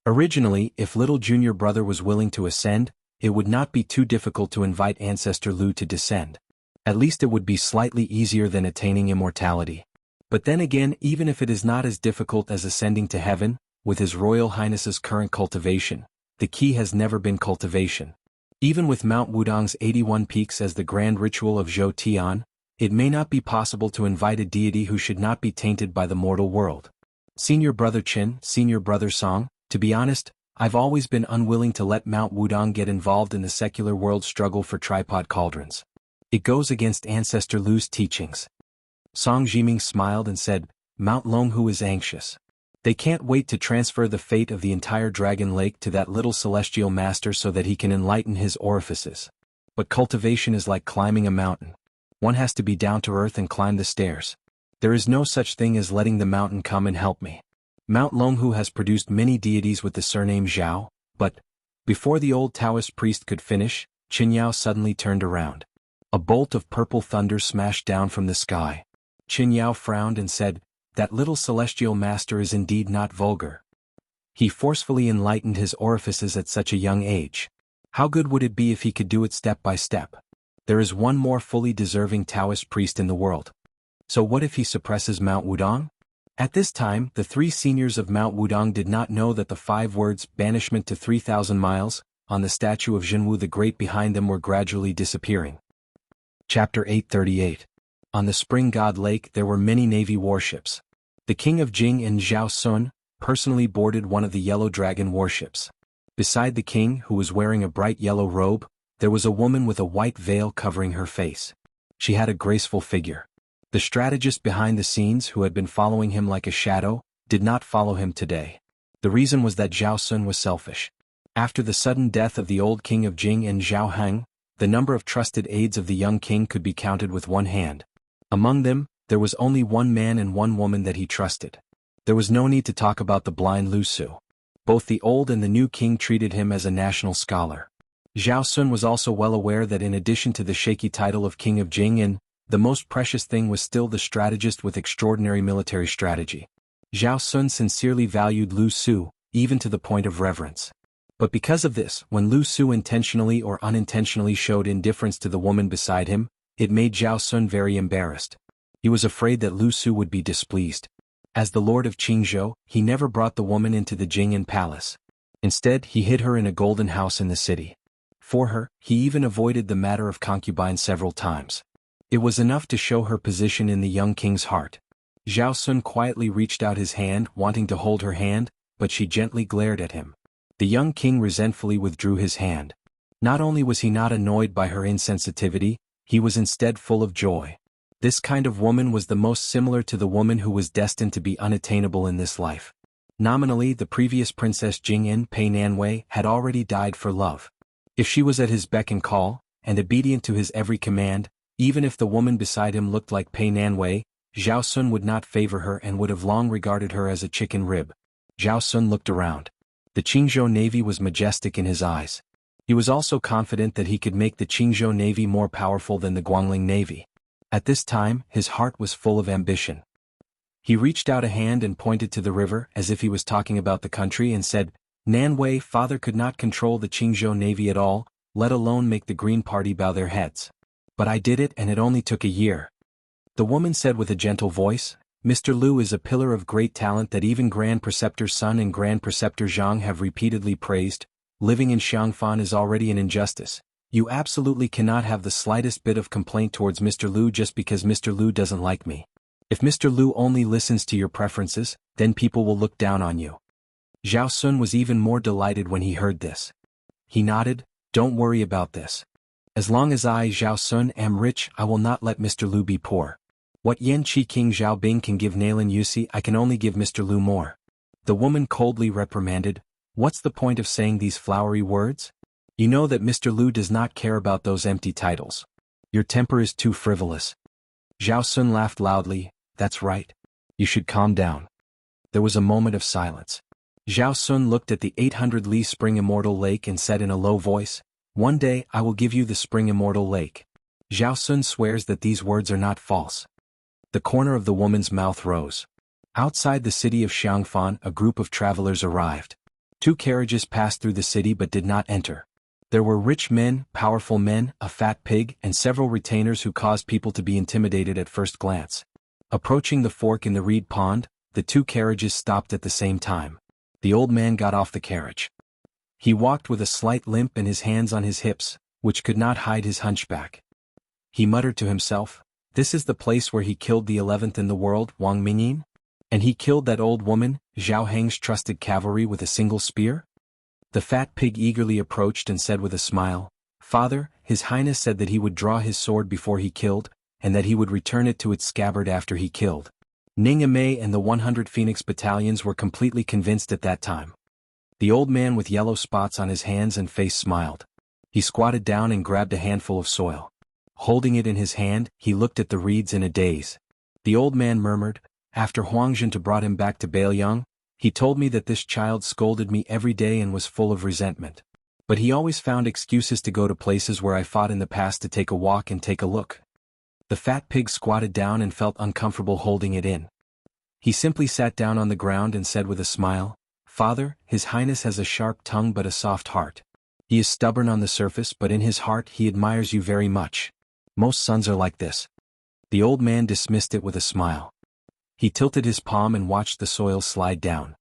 Originally, if little junior brother was willing to ascend, it would not be too difficult to invite ancestor Lu to descend. At least it would be slightly easier than attaining immortality. But then again, even if it is not as difficult as ascending to heaven, with His Royal Highness's current cultivation, the key has never been cultivation. Even with Mount Wudong's 81 peaks as the grand ritual of Zhou Tian, it may not be possible to invite a deity who should not be tainted by the mortal world. Senior brother Qin, senior brother Song, to be honest, I've always been unwilling to let Mount Wudong get involved in the secular world struggle for tripod cauldrons. It goes against Ancestor Lu's teachings. Song Jiming smiled and said, Mount Longhu is anxious. They can't wait to transfer the fate of the entire Dragon Lake to that little celestial master so that he can enlighten his orifices. But cultivation is like climbing a mountain. One has to be down to earth and climb the stairs. There is no such thing as letting the mountain come and help me. Mount Longhu has produced many deities with the surname Zhao, but, before the old Taoist priest could finish, Qin Yao suddenly turned around. A bolt of purple thunder smashed down from the sky. Qin Yao frowned and said, that little celestial master is indeed not vulgar. He forcefully enlightened his orifices at such a young age. How good would it be if he could do it step by step? There is one more fully deserving Taoist priest in the world. So what if he suppresses Mount Wudong? At this time, the 3 seniors of Mount Wudong did not know that the 5 words, banishment to 3,000 miles, on the statue of Jianghu the Great behind them were gradually disappearing. Chapter 838. On the Spring God Lake there were many navy warships. The king of Jing and Zhao Sun personally boarded one of the Yellow Dragon warships. Beside the king, who was wearing a bright yellow robe, there was a woman with a white veil covering her face. She had a graceful figure. The strategist behind the scenes, who had been following him like a shadow, did not follow him today. The reason was that Zhao Sun was selfish. After the sudden death of the old king of Jing and Zhao Heng, the number of trusted aides of the young king could be counted with one hand. Among them, there was only one man and one woman that he trusted. There was no need to talk about the blind Lu Su. Both the old and the new king treated him as a national scholar. Zhao Sun was also well aware that in addition to the shaky title of king of Jing, the most precious thing was still the strategist with extraordinary military strategy. Zhao Sun sincerely valued Lu Su, even to the point of reverence. But because of this, when Lu Su intentionally or unintentionally showed indifference to the woman beside him, it made Zhao Sun very embarrassed. He was afraid that Lu Su would be displeased. As the lord of Qingzhou, he never brought the woman into the Jing'an palace. Instead, he hid her in a golden house in the city. For her, he even avoided the matter of concubines several times. It was enough to show her position in the young king's heart. Zhao Sun quietly reached out his hand, wanting to hold her hand, but she gently glared at him. The young king resentfully withdrew his hand. Not only was he not annoyed by her insensitivity, he was instead full of joy. This kind of woman was the most similar to the woman who was destined to be unattainable in this life. Nominally, the previous Princess Jing'an Pei Nanwei had already died for love. If she was at his beck and call, and obedient to his every command, even if the woman beside him looked like Pei Nanwei, Zhao Sun would not favor her and would have long regarded her as a chicken rib. Zhao Sun looked around. The Qingzhou Navy was majestic in his eyes. He was also confident that he could make the Qingzhou Navy more powerful than the Guangling Navy. At this time, his heart was full of ambition. He reached out a hand and pointed to the river as if he was talking about the country and said, "Nanwei, father could not control the Qingzhou Navy at all, let alone make the Green Party bow their heads. But I did it and it only took a year." The woman said with a gentle voice, "Mr. Lu is a pillar of great talent that even Grand Preceptor Sun and Grand Preceptor Zhang have repeatedly praised. Living in Xiangfan is already an injustice. You absolutely cannot have the slightest bit of complaint towards Mr. Lu just because Mr. Lu doesn't like me. If Mr. Lu only listens to your preferences, then people will look down on you." Zhao Sun was even more delighted when he heard this. He nodded, "Don't worry about this. As long as I, Zhao Sun, am rich, I will not let Mr. Lu be poor. What Yan Qi King Zhao Bing can give Nalan Yusi, I can only give Mr. Lu more." The woman coldly reprimanded, "What's the point of saying these flowery words? You know that Mr. Lu does not care about those empty titles. Your temper is too frivolous." Zhao Sun laughed loudly, "That's right. You should calm down." There was a moment of silence. Zhao Sun looked at the 800-li Spring Immortal Lake and said in a low voice, "One day I will give you the Spring Immortal Lake." Zhao Sun swears that these words are not false. The corner of the woman's mouth rose. Outside the city of Xiangfan, a group of travelers arrived. 2 carriages passed through the city but did not enter. There were rich men, powerful men, a fat pig, and several retainers who caused people to be intimidated at first glance. Approaching the fork in the reed pond, the 2 carriages stopped at the same time. The old man got off the carriage. He walked with a slight limp and his hands on his hips, which could not hide his hunchback. He muttered to himself, "This is the place where he killed the 11th in the world, Wang Mingyin? And he killed that old woman, Zhao Heng's trusted cavalry, with a single spear?" The fat pig eagerly approached and said with a smile, "Father, His Highness said that he would draw his sword before he killed, and that he would return it to its scabbard after he killed." Ning Amei and the 100 Phoenix battalions were completely convinced at that time. The old man with yellow spots on his hands and face smiled. He squatted down and grabbed a handful of soil. Holding it in his hand, he looked at the reeds in a daze. The old man murmured, "After Huangjin brought him back to Baiyang, he told me that this child scolded me every day and was full of resentment. But he always found excuses to go to places where I fought in the past to take a walk and take a look." The fat pig squatted down and felt uncomfortable holding it in. He simply sat down on the ground and said with a smile, "Father, His Highness has a sharp tongue but a soft heart. He is stubborn on the surface but in his heart he admires you very much. Most sons are like this." The old man dismissed it with a smile. He tilted his palm and watched the soil slide down.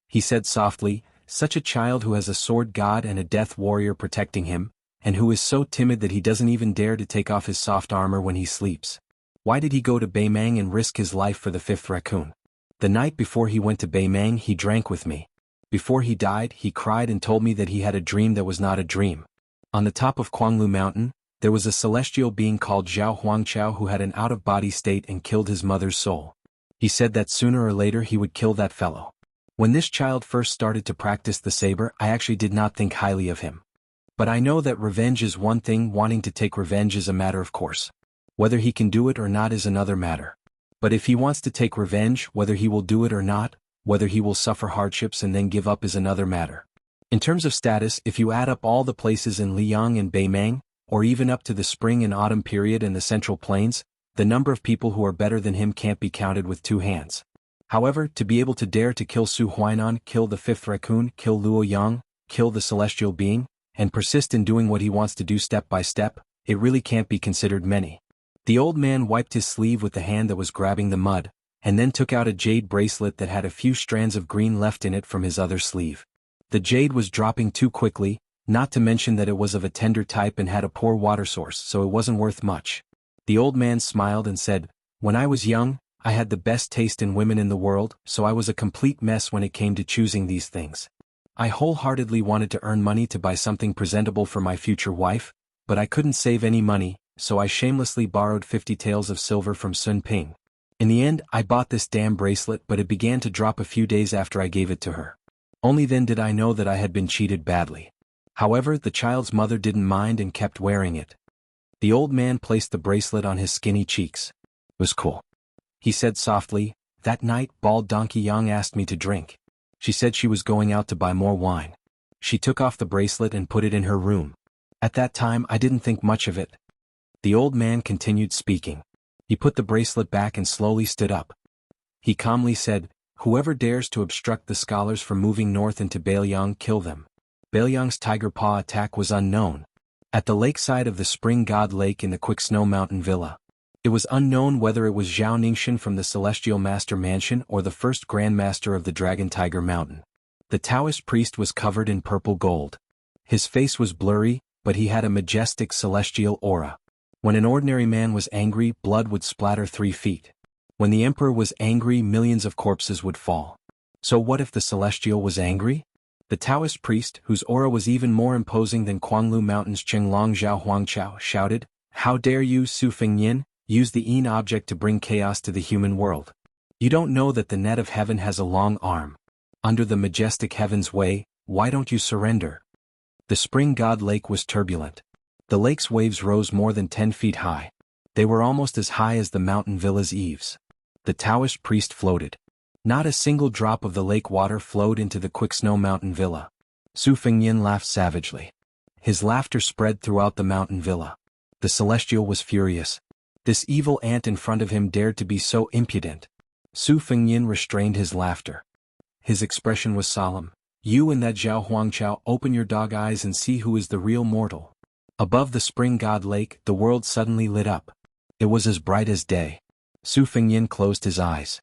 He said softly, "Such a child who has a sword god and a death warrior protecting him, and who is so timid that he doesn't even dare to take off his soft armor when he sleeps. Why did he go to Beimang and risk his life for the fifth raccoon? The night before he went to Beimang he drank with me. Before he died he cried and told me that he had a dream that was not a dream. On the top of Quanglu Mountain, there was a celestial being called Zhao Huangqiao who had an out-of-body state and killed his mother's soul. He said that sooner or later he would kill that fellow. When this child first started to practice the saber, I actually did not think highly of him. But I know that revenge is one thing, wanting to take revenge is a matter of course. Whether he can do it or not is another matter. But if he wants to take revenge, whether he will do it or not, whether he will suffer hardships and then give up is another matter. In terms of status, if you add up all the places in Liang and Beimang, or even up to the spring and autumn period in the Central Plains, the number of people who are better than him can't be counted with two hands. However, to be able to dare to kill Su Huainan, kill the fifth raccoon, kill Luo Yang, kill the celestial being, and persist in doing what he wants to do step by step, it really can't be considered many. The old man wiped his sleeve with the hand that was grabbing the mud, and then took out a jade bracelet that had a few strands of green left in it from his other sleeve. The jade was dropping too quickly, not to mention that it was of a tender type and had a poor water source, so it wasn't worth much. The old man smiled and said, "When I was young, I had the best taste in women in the world, so I was a complete mess when it came to choosing these things. I wholeheartedly wanted to earn money to buy something presentable for my future wife, but I couldn't save any money, so I shamelessly borrowed 50 taels of silver from Sun Ping. In the end, I bought this damn bracelet, but it began to drop a few days after I gave it to her. Only then did I know that I had been cheated badly." However, the child's mother didn't mind and kept wearing it. The old man placed the bracelet on his skinny cheeks. "It was cool," he said softly. "That night, bald donkey Yang asked me to drink. She said she was going out to buy more wine. She took off the bracelet and put it in her room. At that time I didn't think much of it." The old man continued speaking. He put the bracelet back and slowly stood up. He calmly said, "Whoever dares to obstruct the scholars from moving north into Bailiang, kill them." Bailiang's tiger paw attack was unknown. At the lakeside of the Spring God Lake in the Quick Snow Mountain Villa, it was unknown whether it was Zhao Ningxian from the Celestial Master Mansion or the first Grand Master of the Dragon Tiger Mountain. The Taoist priest was covered in purple gold. His face was blurry, but he had a majestic celestial aura. When an ordinary man was angry, blood would splatter 3 feet. When the emperor was angry, millions of corpses would fall. So what if the celestial was angry? The Taoist priest, whose aura was even more imposing than Quanglu Mountain's Qinglong Zhao Huangqiao, shouted, "How dare you, Su Fengyin, use the Yin object to bring chaos to the human world? You don't know that the net of heaven has a long arm. Under the majestic heaven's way, why don't you surrender?" The Spring God Lake was turbulent. The lake's waves rose more than 10 feet high. They were almost as high as the mountain villa's eaves. The Taoist priest floated. Not a single drop of the lake water flowed into the Quick Snow Mountain Villa. Su Fengyin laughed savagely. His laughter spread throughout the mountain villa. The celestial was furious. This evil ant in front of him dared to be so impudent. Su Fengyin restrained his laughter. His expression was solemn. "You and that Zhao Huangqiao, open your dog eyes and see who is the real mortal." Above the Spring God Lake, the world suddenly lit up. It was as bright as day. Su Fengyin closed his eyes.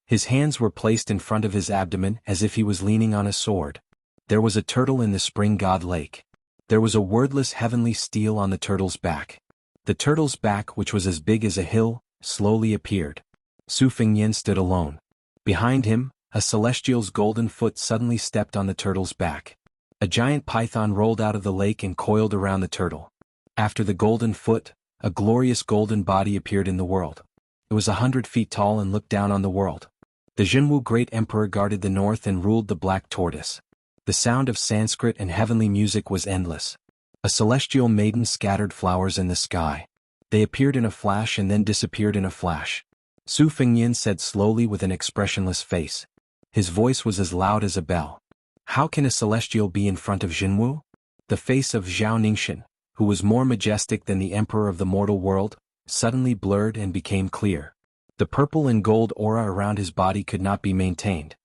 His hands were placed in front of his abdomen as if he was leaning on a sword. There was a turtle in the Spring God Lake. There was a wordless heavenly steel on the turtle's back. The turtle's back, which was as big as a hill, slowly appeared. Su Fengyin stood alone. Behind him, a celestial's golden foot suddenly stepped on the turtle's back. A giant python rolled out of the lake and coiled around the turtle. After the golden foot, a glorious golden body appeared in the world. It was 100 feet tall and looked down on the world. The Jianghu great emperor guarded the north and ruled the black tortoise. The sound of Sanskrit and heavenly music was endless. A celestial maiden scattered flowers in the sky. They appeared in a flash and then disappeared in a flash. Su Fengyin said slowly with an expressionless face. His voice was as loud as a bell. "How can a celestial be in front of Jianghu?" The face of Zhao Ningxian, who was more majestic than the emperor of the mortal world, suddenly blurred and became clear. The purple and gold aura around his body could not be maintained.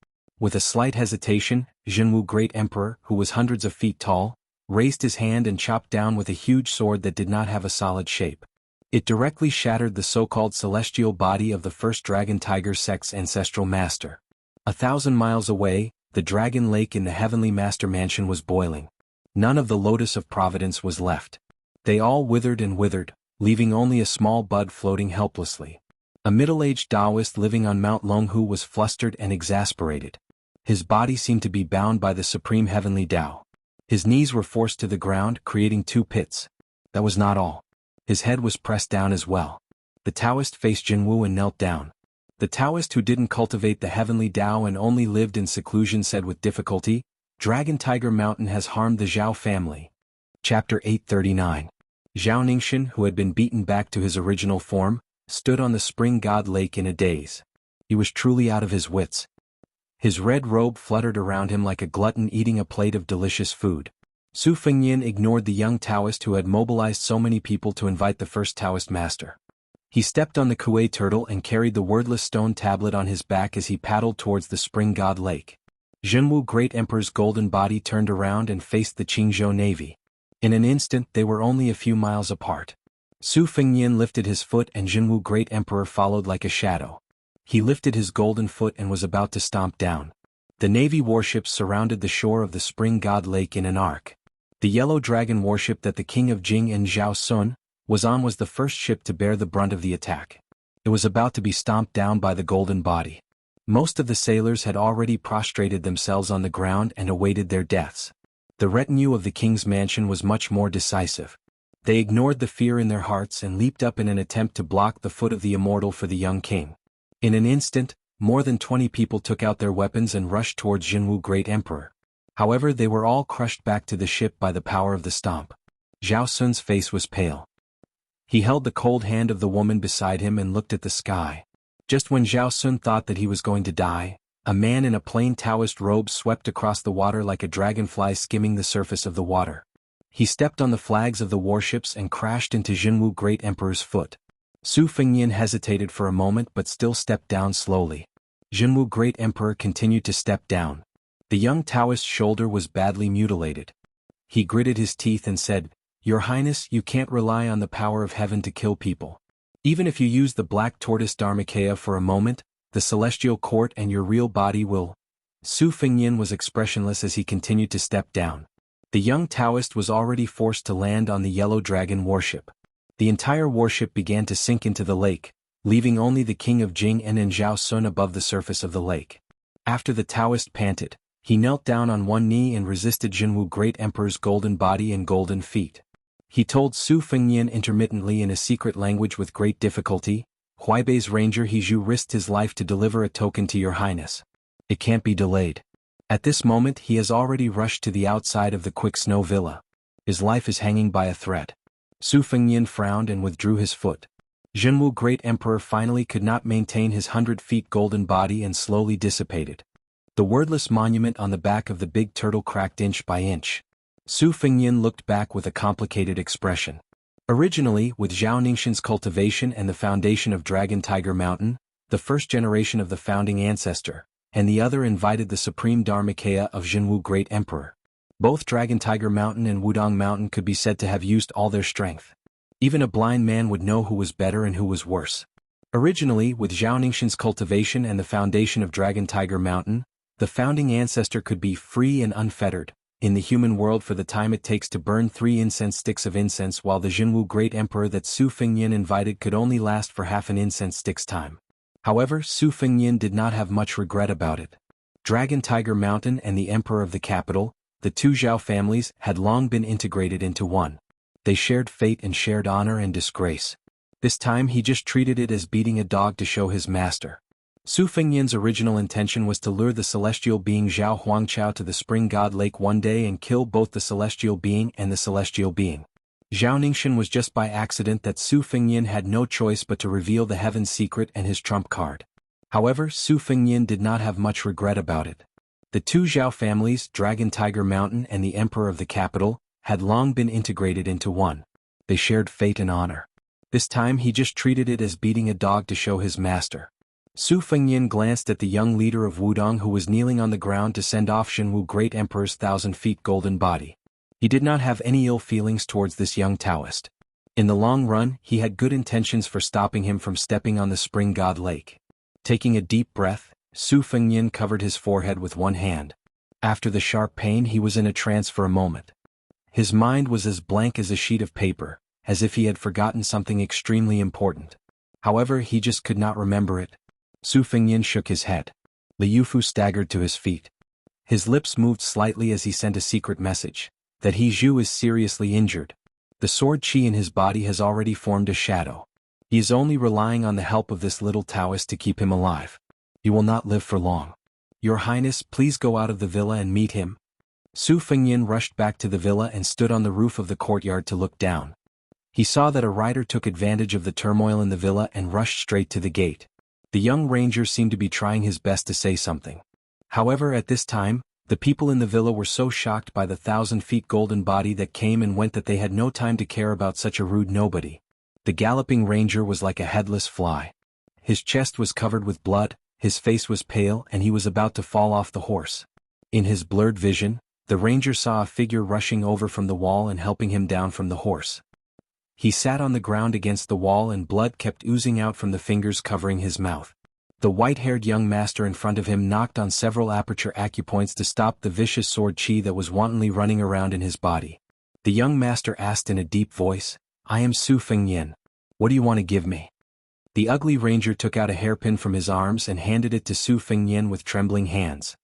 With a slight hesitation, Jianghu great emperor, who was hundreds of feet tall, raised his hand and chopped down with a huge sword that did not have a solid shape. It directly shattered the so-called celestial body of the first Dragon Tiger sect's ancestral master. 1,000 miles away, the Dragon Lake in the Heavenly Master Mansion was boiling. None of the Lotus of Providence was left. They all withered and withered, leaving only a small bud floating helplessly. A middle-aged Taoist living on Mount Longhu was flustered and exasperated. His body seemed to be bound by the supreme heavenly Tao. His knees were forced to the ground, creating 2 pits. That was not all. His head was pressed down as well. The Taoist faced Jianghu and knelt down. The Taoist who didn't cultivate the heavenly Tao and only lived in seclusion said with difficulty, "Dragon Tiger Mountain has harmed the Zhao family." Chapter 839. Xianxia, who had been beaten back to his original form, stood on the spring god lake in a daze. He was truly out of his wits. His red robe fluttered around him like a glutton eating a plate of delicious food. Su Fengnian ignored the young Taoist who had mobilized so many people to invite the first Taoist master. He stepped on the Kuei turtle and carried the wordless stone tablet on his back as he paddled towards the spring god lake. Jianghu Great Emperor's golden body turned around and faced the Qingzhou navy. In an instant they were only a few miles apart. Su Fengnian lifted his foot and Jianghu Great Emperor followed like a shadow. He lifted his golden foot and was about to stomp down. The navy warships surrounded the shore of the spring god lake in an arc. The yellow dragon warship that the king of Jing and Zhao Sun was on was the first ship to bear the brunt of the attack. It was about to be stomped down by the golden body. Most of the sailors had already prostrated themselves on the ground and awaited their deaths. The retinue of the king's mansion was much more decisive. They ignored the fear in their hearts and leaped up in an attempt to block the foot of the Immortal for the young king. In an instant, more than 20 people took out their weapons and rushed towards Jianghu Great Emperor. However, they were all crushed back to the ship by the power of the stomp. Zhao Sun's face was pale. He held the cold hand of the woman beside him and looked at the sky. Just when Zhao Sun thought that he was going to die, a man in a plain Taoist robe swept across the water like a dragonfly skimming the surface of the water. He stepped on the flags of the warships and crashed into Jianghu Great Emperor's foot. Su Fengnian hesitated for a moment but still stepped down slowly. Jianghu Great Emperor continued to step down. The young Taoist's shoulder was badly mutilated. He gritted his teeth and said, "Your Highness, you can't rely on the power of heaven to kill people. Even if you use the black tortoise Dharmakaya for a moment, the celestial court and your real body will." Su Fengnian was expressionless as he continued to step down. The young Taoist was already forced to land on the yellow dragon warship. The entire warship began to sink into the lake, leaving only the king of Jing and Zhao Sun above the surface of the lake. After the Taoist panted, he knelt down on one knee and resisted Jianghu Great Emperor's golden body and golden feet. He told Su Fengnian intermittently in a secret language with great difficulty, "Huaibei's ranger He Zhu risked his life to deliver a token to your highness. It can't be delayed. At this moment he has already rushed to the outside of the Quick Snow Villa. His life is hanging by a thread." Su Fengnian frowned and withdrew his foot. Jianghu Great Emperor finally could not maintain his 100-feet golden body and slowly dissipated. The wordless monument on the back of the big turtle cracked inch by inch. Su Fengnian looked back with a complicated expression. Originally, with Xianxia's cultivation and the foundation of Dragon Tiger Mountain, the first generation of the founding ancestor, and the other invited the supreme Dharmakaya of Jianghu Great Emperor. Both Dragon Tiger Mountain and Wudong Mountain could be said to have used all their strength. Even a blind man would know who was better and who was worse. Originally, with Xianxia's cultivation and the foundation of Dragon Tiger Mountain, the founding ancestor could be free and unfettered in the human world for the time it takes to burn 3 incense sticks of incense, while the Jianghu Great Emperor that Su Fengnian invited could only last for half an incense stick's time. However, Su Fengnian did not have much regret about it. Dragon Tiger Mountain and the Emperor of the capital, the 2 Zhao families, had long been integrated into one. They shared fate and shared honor and disgrace. This time he just treated it as beating a dog to show his master. Su Fengnian's original intention was to lure the celestial being Zhao Huangqiao to the spring god lake one day and kill both the celestial being and the celestial being. Xianxian was just by accident that Su Fengnian had no choice but to reveal the heaven's secret and his trump card. However, Su Fengnian did not have much regret about it. The 2 Zhao families, Dragon Tiger Mountain and the Emperor of the capital, had long been integrated into one. They shared fate and honor. This time he just treated it as beating a dog to show his master. Su Fengnian glanced at the young leader of Wudong who was kneeling on the ground to send off Jianghu Great Emperor's 1,000-feet golden body. He did not have any ill feelings towards this young Taoist. In the long run, he had good intentions for stopping him from stepping on the spring god lake. Taking a deep breath, Su Fengnian covered his forehead with one hand. After the sharp pain, he was in a trance for a moment. His mind was as blank as a sheet of paper, as if he had forgotten something extremely important. However, he just could not remember it. Su Fengnian shook his head. Liu Fu staggered to his feet. His lips moved slightly as he sent a secret message, that He Zhu is seriously injured. The sword chi in his body has already formed a shadow. He is only relying on the help of this little Taoist to keep him alive. He will not live for long. Your Highness, please go out of the villa and meet him. Su Fengnian rushed back to the villa and stood on the roof of the courtyard to look down. He saw that a rider took advantage of the turmoil in the villa and rushed straight to the gate. The young ranger seemed to be trying his best to say something. However, at this time, the people in the villa were so shocked by the 1,000-feet golden body that came and went that they had no time to care about such a rude nobody. The galloping ranger was like a headless fly. His chest was covered with blood, his face was pale, and he was about to fall off the horse. In his blurred vision, the ranger saw a figure rushing over from the wall and helping him down from the horse. He sat on the ground against the wall and blood kept oozing out from the fingers covering his mouth. The white-haired young master in front of him knocked on several aperture acupoints to stop the vicious sword chi that was wantonly running around in his body. The young master asked in a deep voice, I am Su Fengnian. What do you want to give me? The ugly ranger took out a hairpin from his arms and handed it to Su Fengnian with trembling hands.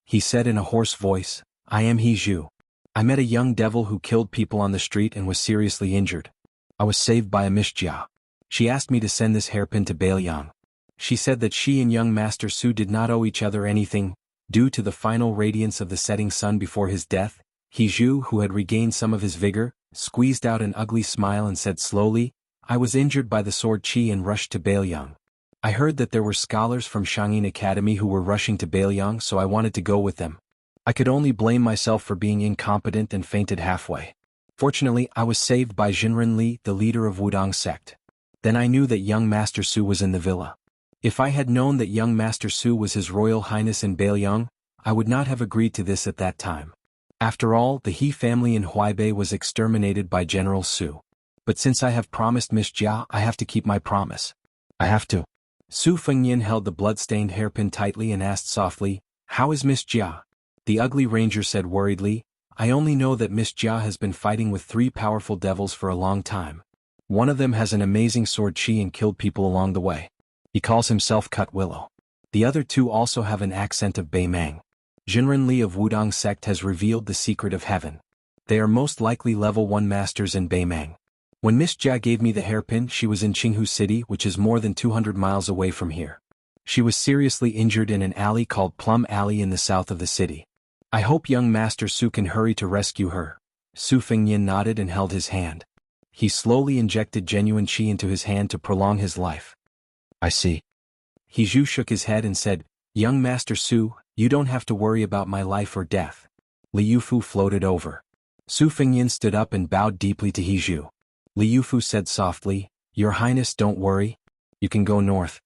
He said in a hoarse voice, I am He Zhu. I met a young devil who killed people on the street and was seriously injured. I was saved by a Miss Jia. She asked me to send this hairpin to Bailiang. She said that she and young Master Su did not owe each other anything. Due to the final radiance of the setting sun before his death, He Zhu, who had regained some of his vigor, squeezed out an ugly smile and said slowly, I was injured by the sword chi and rushed to Bailiang. I heard that there were scholars from Xianxia Academy who were rushing to Bailiang, so I wanted to go with them. I could only blame myself for being incompetent and fainted halfway. Fortunately, I was saved by Jinren Li, the leader of Wudong sect. Then I knew that young Master Su was in the villa. If I had known that young Master Su was His Royal Highness in Bailiang, I would not have agreed to this at that time. After all, the He family in Huaibei was exterminated by General Su. But since I have promised Miss Jia, I have to keep my promise. I have to. Su Fengnian held the blood-stained hairpin tightly and asked softly, How is Miss Jia? The ugly ranger said worriedly, I only know that Miss Jia has been fighting with 3 powerful devils for a long time. One of them has an amazing sword chi and killed people along the way. He calls himself Cut Willow. The other 2 also have an accent of Beimang. Jinren Li of Wudong sect has revealed the secret of heaven. They are most likely level 1 masters in Beimang. When Miss Jia gave me the hairpin, she was in Jianghu City, which is more than 200 miles away from here. She was seriously injured in an alley called Plum Alley in the south of the city. I hope young Master Su can hurry to rescue her. Su Fengnian nodded and held his hand. He slowly injected genuine chi into his hand to prolong his life. I see. He Zhu shook his head and said, Young Master Su, you don't have to worry about my life or death. Liu Fu floated over. Su Fengnian stood up and bowed deeply to He Zhu. Liu Fu said softly, Your Highness, don't worry. You can go north.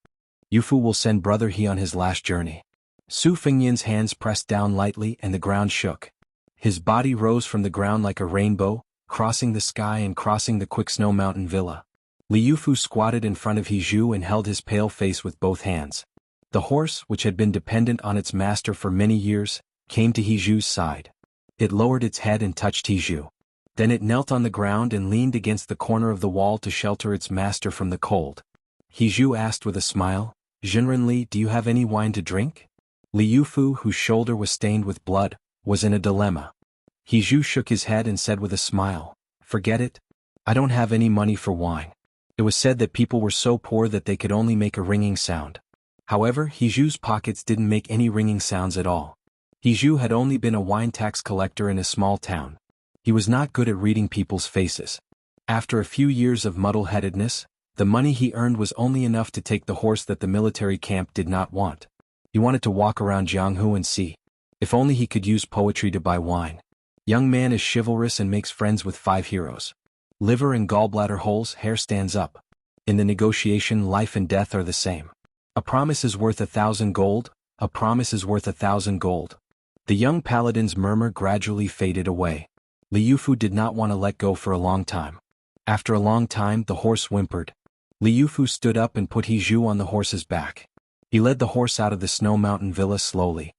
Yu Fu will send Brother He on his last journey. Su Fengnian's hands pressed down lightly and the ground shook. His body rose from the ground like a rainbow, crossing the sky and crossing the Quick Snow Mountain Villa. Liu Fu squatted in front of He Zhu and held his pale face with both hands. The horse, which had been dependent on its master for many years, came to He Zhu's side. It lowered its head and touched He Zhu. Then it knelt on the ground and leaned against the corner of the wall to shelter its master from the cold. He Zhu asked with a smile, Jinren Li, do you have any wine to drink? Liu Fu, whose shoulder was stained with blood, was in a dilemma. He Zhu shook his head and said with a smile, Forget it. I don't have any money for wine. It was said that people were so poor that they could only make a ringing sound. However, He Zhu's pockets didn't make any ringing sounds at all. He Zhu had only been a wine tax collector in a small town. He was not good at reading people's faces. After a few years of muddle-headedness, the money he earned was only enough to take the horse that the military camp did not want. He wanted to walk around Jianghu and see. If only he could use poetry to buy wine. Young man is chivalrous and makes friends with 5 heroes. Liver and gallbladder holes, hair stands up. In the negotiation, life and death are the same. A promise is worth 1,000 gold, a promise is worth 1,000 gold. The young paladin's murmur gradually faded away. Liu Fu did not want to let go for a long time. After a long time the horse whimpered. Liu Fu stood up and put He Zhu on the horse's back. He led the horse out of the snow mountain villa slowly.